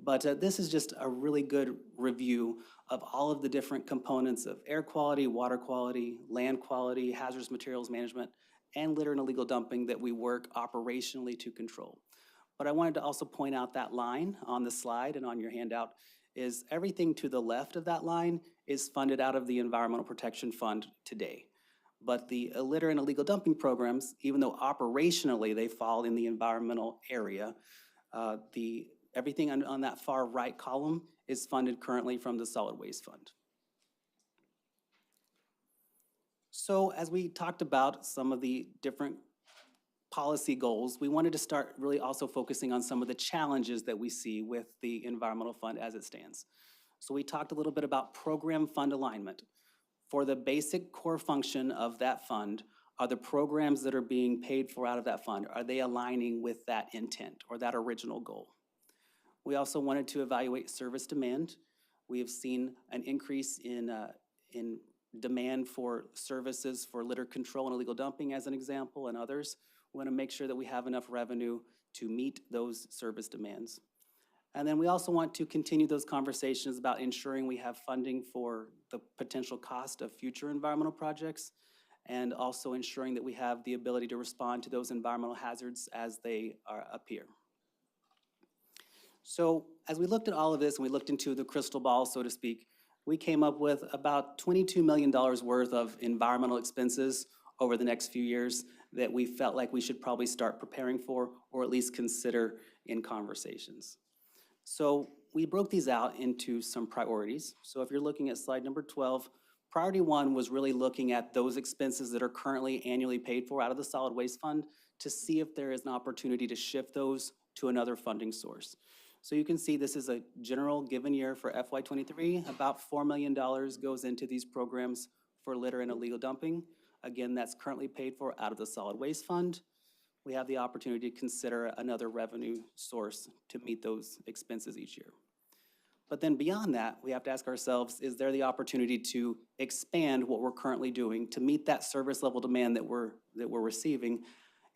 But this is just a really good review of all of the different components of air quality, water quality, land quality, hazardous materials management, and litter and illegal dumping that we work operationally to control. But I wanted to also point out that line on the slide and on your handout is everything to the left of that line is funded out of the Environmental Protection Fund today. But the litter and illegal dumping programs, even though operationally they fall in the environmental area, everything on that far right column is funded currently from the Solid Waste Fund. So as we talked about some of the different policy goals, we wanted to start really also focusing on some of the challenges that we see with the environmental fund as it stands. So we talked a little bit about program fund alignment. For the basic core function of that fund, are the programs that are being paid for out of that fund, are they aligning with that intent or that original goal? We also wanted to evaluate service demand. We have seen an increase in demand for services for litter control and illegal dumping as an example, and others. We want to make sure that we have enough revenue to meet those service demands. And then we also want to continue those conversations about ensuring we have funding for the potential cost of future environmental projects, and also ensuring that we have the ability to respond to those environmental hazards as they appear. So as we looked at all of this and we looked into the crystal ball, so to speak, we came up with about $22 million worth of environmental expenses over the next few years that we felt like we should probably start preparing for, or at least consider in conversations. So we broke these out into some priorities. So if you're looking at slide number 12, priority 1 was really looking at those expenses that are currently annually paid for out of the solid waste fund to see if there is an opportunity to shift those to another funding source. So you can see this is a general given year for FY23. About $4 million goes into these programs for litter and illegal dumping. Again, that's currently paid for out of the solid waste fund. We have the opportunity to consider another revenue source to meet those expenses each year. But then beyond that, we have to ask ourselves, is there the opportunity to expand what we're currently doing to meet that service level demand that we're receiving?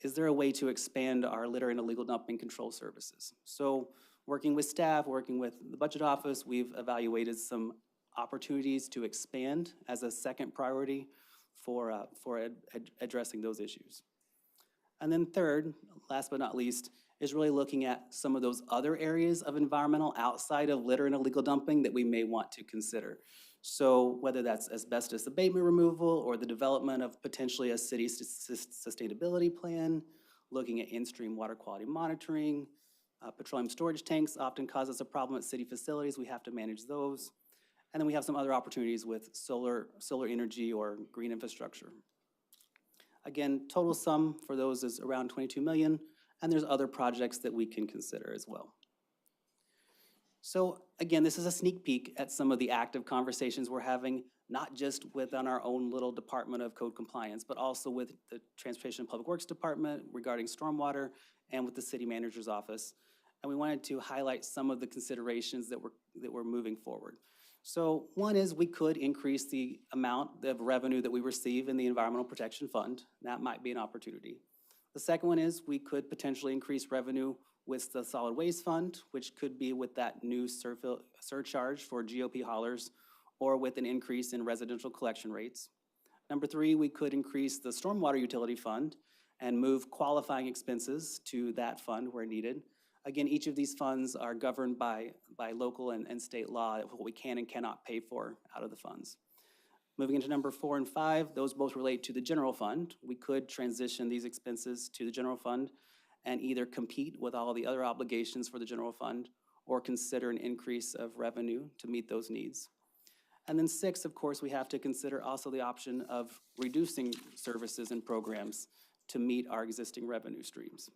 Is there a way to expand our litter and illegal dumping control services? So working with staff, working with the budget office, we've evaluated some opportunities to expand as a second priority for addressing those issues. And then third, last but not least, is really looking at some of those other areas of environmental outside of litter and illegal dumping that we may want to consider. So whether that's asbestos abatement removal or the development of potentially a city sustainability plan, looking at in-stream water quality monitoring, petroleum storage tanks often cause us a problem at city facilities. We have to manage those. And then we have some other opportunities with solar energy or green infrastructure. Again, total sum for those is around 22 million, and there's other projects that we can consider as well. So again, this is a sneak peek at some of the active conversations we're having, not just within our own little Department of Code Compliance, but also with the Transportation and Public Works Department regarding stormwater and with the City Manager's Office. And we wanted to highlight some of the considerations that we're moving forward. So one is we could increase the amount of revenue that we receive in the Environmental Protection Fund. That might be an opportunity. The second one is we could potentially increase revenue with the Solid Waste Fund, which could be with that new surcharge for GOP haulers, or with an increase in residential collection rates. Number three, we could increase the stormwater utility fund and move qualifying expenses to that fund where needed. Again, each of these funds are governed by local and state law, what we can and cannot pay for out of the funds. Moving into number 4 and 5, those both relate to the general fund. We could transition these expenses to the general fund and either compete with all the other obligations for the general fund or consider an increase of revenue to meet those needs. And then 6, of course, we have to consider also the option of reducing services and programs to meet our existing revenue streams.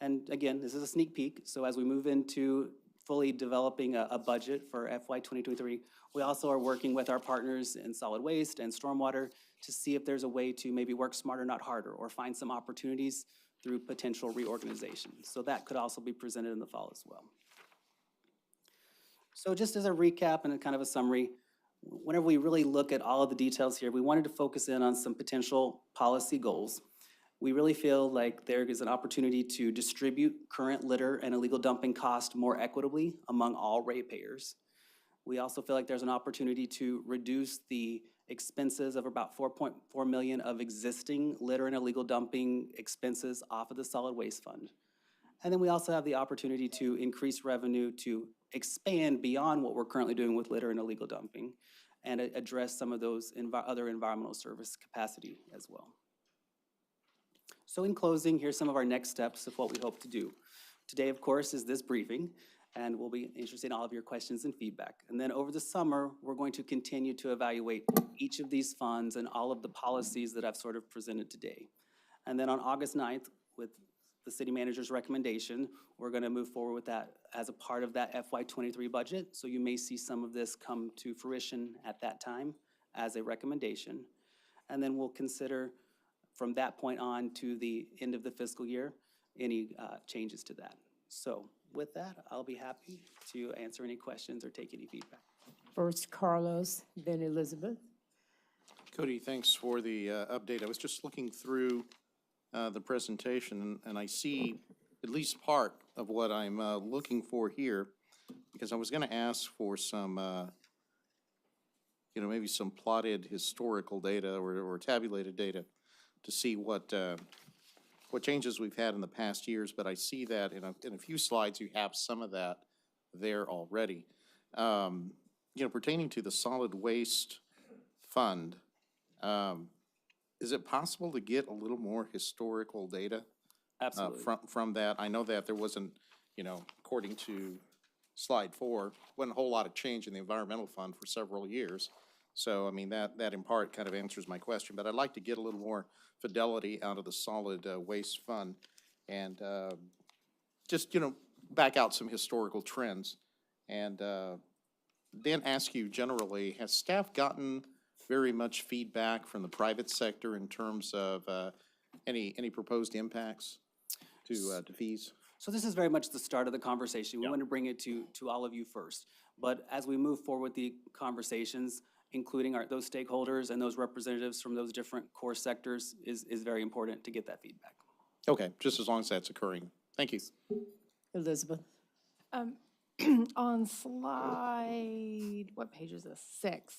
And again, this is a sneak peek, so as we move into fully developing a budget for FY 2023, we also are working with our partners in solid waste and stormwater to see if there's a way to maybe work smarter, not harder, or find some opportunities through potential reorganization. So that could also be presented in the fall as well. So just as a recap and a kind of a summary, whenever we really look at all of the details here, we wanted to focus in on some potential policy goals. We really feel like there is an opportunity to distribute current litter and illegal dumping costs more equitably among all ratepayers. We also feel like there's an opportunity to reduce the expenses of about $4.4 million of existing litter and illegal dumping expenses off of the solid waste fund. And then we also have the opportunity to increase revenue to expand beyond what we're currently doing with litter and illegal dumping and address some of those other environmental service capacity as well. So in closing, here's some of our next steps of what we hope to do. Today, of course, is this briefing, and we'll be interested in all of your questions and feedback. And then over the summer, we're going to continue to evaluate each of these funds and all of the policies that I've sort of presented today. And then on August 9th, with the city manager's recommendation, we're going to move forward with that as a part of that FY23 budget. So you may see some of this come to fruition at that time as a recommendation. And then we'll consider from that point on to the end of the fiscal year, any changes to that. So with that, I'll be happy to answer any questions or take any feedback. First Carlos, then Elizabeth. Cody, thanks for the update. I was just looking through the presentation, and I see at least part of what I'm looking for here, because I was going to ask for some, maybe some plotted historical data or tabulated data to see what changes we've had in the past years, but I see that in a few slides you have some of that there already. Pertaining to the solid waste fund, is it possible to get a little more historical data? Absolutely. From that? I know that there wasn't, according to slide 4, wasn't a whole lot of change in the environmental fund for several years. So, I mean, that in part kind of answers my question, but I'd like to get a little more fidelity out of the solid waste fund and just, back out some historical trends. And then ask you generally, has staff gotten very much feedback from the private sector in terms of any proposed impacts to fees? So this is very much the start of the conversation. We want to bring it to all of you first. But as we move forward with the conversations, including those stakeholders and those representatives from those different core sectors is very important to get that feedback. Okay, just as long as that's occurring. Thank you. Elizabeth. On slide, what page is this? 6.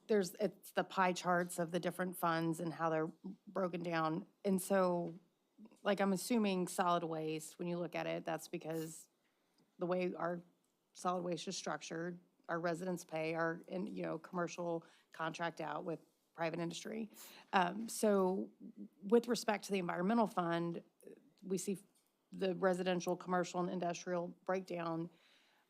It's the pie charts of the different funds and how they're broken down. And so, I'm assuming solid waste, when you look at it, that's because the way our solid waste is structured, our residents pay, our commercial contract out with private industry. So with respect to the environmental fund, we see the residential, commercial, and industrial breakdown.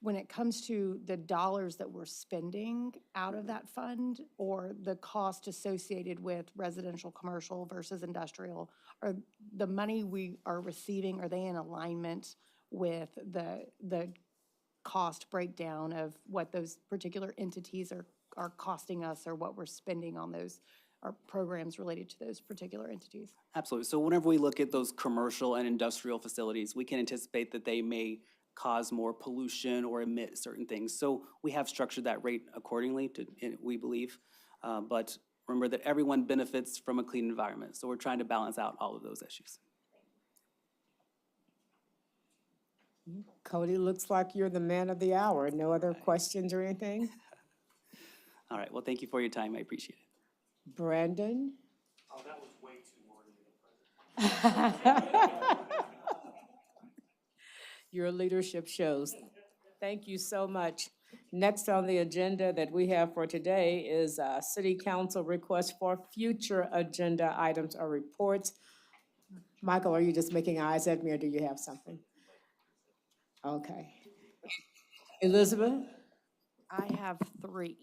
When it comes to the dollars that we're spending out of that fund or the cost associated with residential, commercial versus industrial, or the money we are receiving, are they in alignment with the cost breakdown of what those particular entities are costing us or what we're spending on those or programs related to those particular entities? Absolutely. So whenever we look at those commercial and industrial facilities, we can anticipate that they may cause more pollution or emit certain things. So we have structured that rate accordingly, we believe. But remember that everyone benefits from a clean environment. So we're trying to balance out all of those issues. Cody, looks like you're the man of the hour. No other questions or anything? All right, well, thank you for your time. I appreciate it. Brandon? Oh, that was way too more. Your leadership shows. Thank you so much. Next on the agenda that we have for today is City Council request for future agenda items or reports. Michael, are you just making eyes at me or do you have something? Okay. Elizabeth? I have three.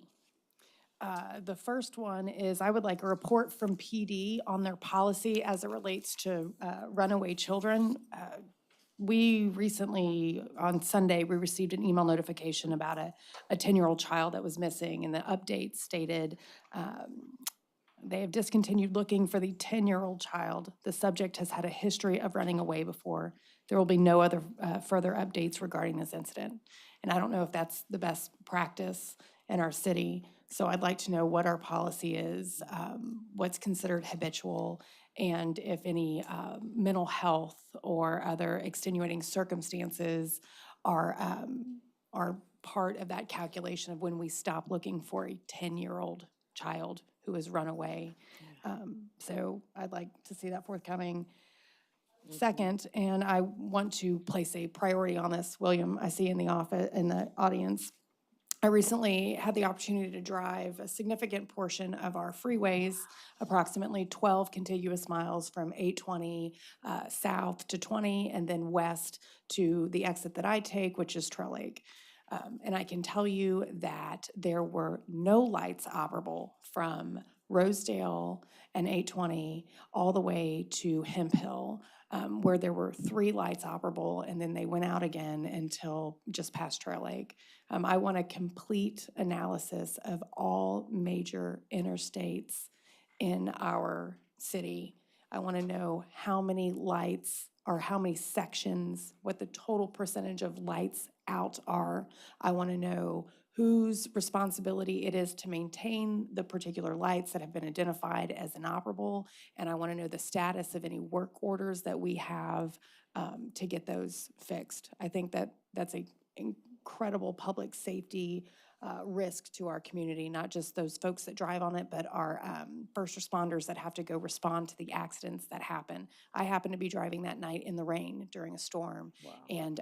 The first one is I would like a report from PD on their policy as it relates to runaway children. We recently, on Sunday, we received an email notification about a 10-year-old child that was missing, and the update stated they have discontinued looking for the 10-year-old child. The subject has had a history of running away before. There will be no other further updates regarding this incident. And I don't know if that's the best practice in our city, so I'd like to know what our policy is, what's considered habitual, and if any mental health or other extenuating circumstances are part of that calculation of when we stop looking for a 10-year-old child who has run away. So I'd like to see that forthcoming. Second, and I want to place a priority on this, William, I see in the audience. I recently had the opportunity to drive a significant portion of our freeways, approximately 12 contiguous miles from 820 south to 20 and then west to the exit that I take, which is Trail Lake. And I can tell you that there were no lights operable from Rosedale and 820 all the way to Hemp Hill, where there were 3 lights operable, and then they went out again until just past Trail Lake. I want a complete analysis of all major interstates in our city. I want to know how many lights or how many sections, what the total percentage of lights out are. I want to know whose responsibility it is to maintain the particular lights that have been identified as inoperable, and I want to know the status of any work orders that we have to get those fixed. I think that that's an incredible public safety risk to our community, not just those folks that drive on it, but our first responders that have to go respond to the accidents that happen. I happened to be driving that night in the rain during a storm. Wow. And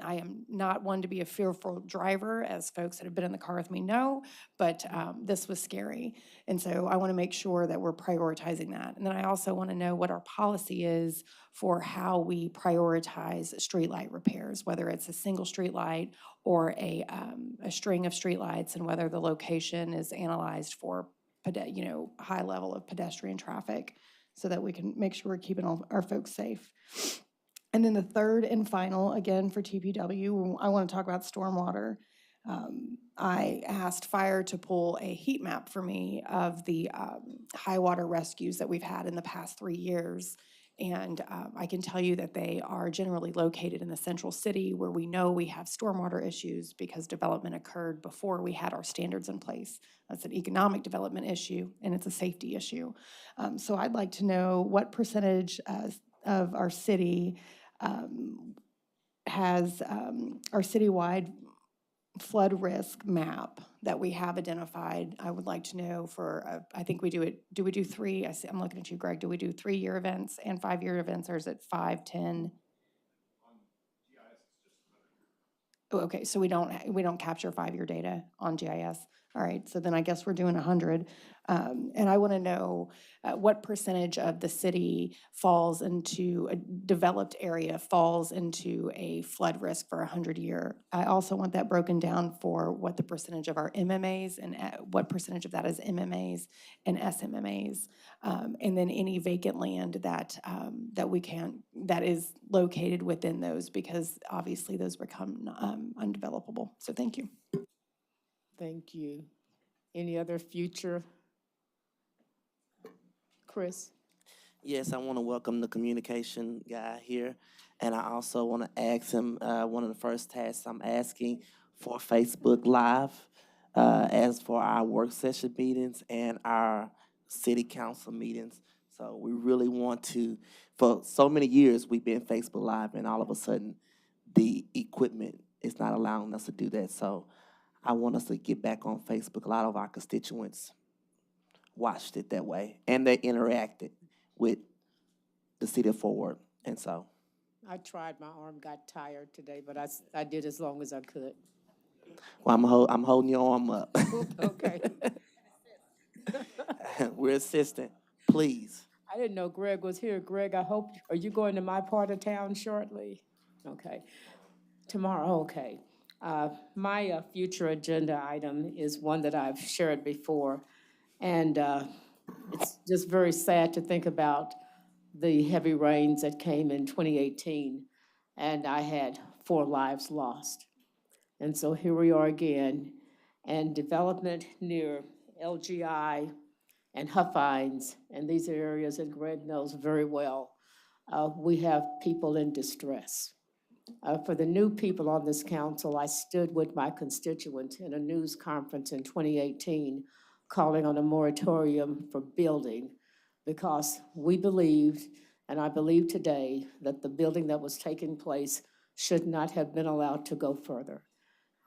I am not one to be a fearful driver, as folks that have been in the car with me know, but this was scary. And so I want to make sure that we're prioritizing that. And then I also want to know what our policy is for how we prioritize streetlight repairs, whether it's a single streetlight or a string of streetlights, and whether the location is analyzed for high level of pedestrian traffic, so that we can make sure we're keeping all our folks safe. And then the third and final, again for TPW, I want to talk about stormwater. I asked fire to pull a heat map for me of the high water rescues that we've had in the past 3 years. And I can tell you that they are generally located in the central city, where we know we have stormwater issues because development occurred before we had our standards in place. That's an economic development issue, and it's a safety issue. So I'd like to know what percentage of our city has our citywide flood risk map that we have identified. I would like to know for, I think we do it, do we do 3? I'm looking at you, Greg. Do we do 3-year events and 5-year events, or is it 5, 10? Oh, okay, so we don't capture 5-year data on GIS. All right, so then I guess we're doing 100. And I want to know what percentage of the city falls into a developed area, falls into a flood risk for 100-year. I also want that broken down for what the percentage of our MMAs and what percentage of that is MMAs and SMMAs. And then any vacant land that that is located within those, because obviously those become undevelopable. So thank you. Thank you. Any other future? Chris? Yes, I want to welcome the communication guy here. And I also want to ask him, one of the first tasks I'm asking for Facebook Live, as for our work session meetings and our city council meetings. So we really want to, for so many years, we've been Facebook Live, and all of a sudden, the equipment is not allowing us to do that. So I want us to get back on Facebook. A lot of our constituents watched it that way, and they interacted with the city of Fort Worth. And so, I tried, my arm got tired today, but I did as long as I could. well, I'm holding your arm up. Okay. We're assisting, please. I didn't know Greg was here. Greg, are you going to my part of town shortly? Okay. Tomorrow, okay. My future agenda item is one that I've shared before, and it's just very sad to think about the heavy rains that came in 2018, and I had 4 lives lost. And so here we are again, and development near LGI and Huffines, and these are areas that Greg knows very well. We have people in distress. For the new people on this council, I stood with my constituents in a news conference in 2018 calling on a moratorium for building because we believed, and I believe today, that the building that was taking place should not have been allowed to go further.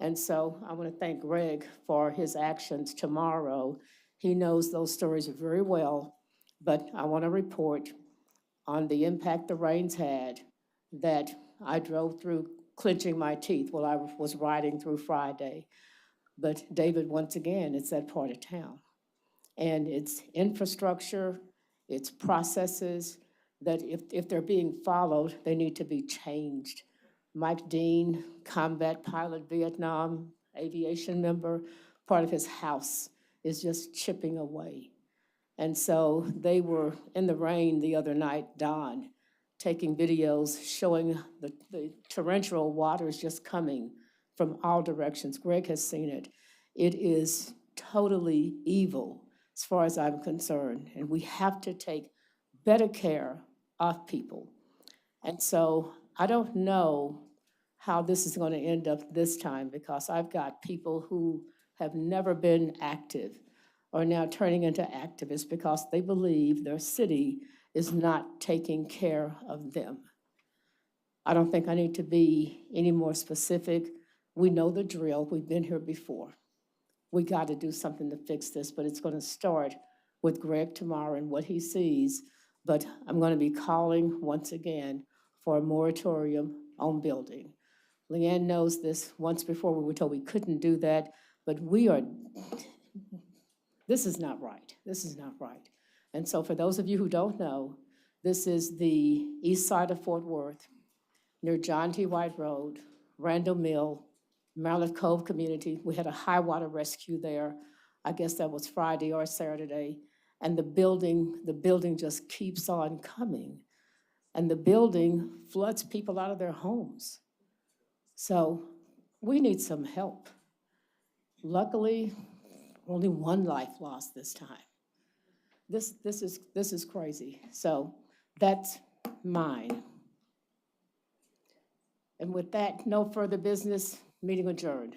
And so I want to thank Greg for his actions tomorrow. He knows those stories very well, but I want to report on the impact the rains had that I drove through clenching my teeth while I was riding through Friday. But David, once again, it's that part of town. And it's infrastructure, it's processes that if they're being followed, they need to be changed. Mike Dean, combat pilot, Vietnam, aviation member, part of his house is just chipping away. And so they were in the rain the other night, Don, taking videos showing the torrential waters just coming from all directions. Greg has seen it. It is totally evil as far as I'm concerned. And we have to take better care of people. And so I don't know how this is going to end up this time because I've got people who have never been active are now turning into activists because they believe their city is not taking care of them. I don't think I need to be any more specific. We know the drill. We've been here before. We got to do something to fix this, but it's going to start with Greg tomorrow and what he sees. But I'm going to be calling once again for a moratorium on building. Leanne knows this. Once before we were told we couldn't do that, but this is not right. This is not right. And so for those of you who don't know, this is the east side of Fort Worth, near John T. White Road, Randall Mill, Maryland Cove community. We had a high water rescue there. I guess that was Friday or Saturday. And the building just keeps on coming. And the building floods people out of their homes. So we need some help. Luckily, only 1 life lost this time. This is crazy. So that's mine. And with that, no further business, meeting adjourned.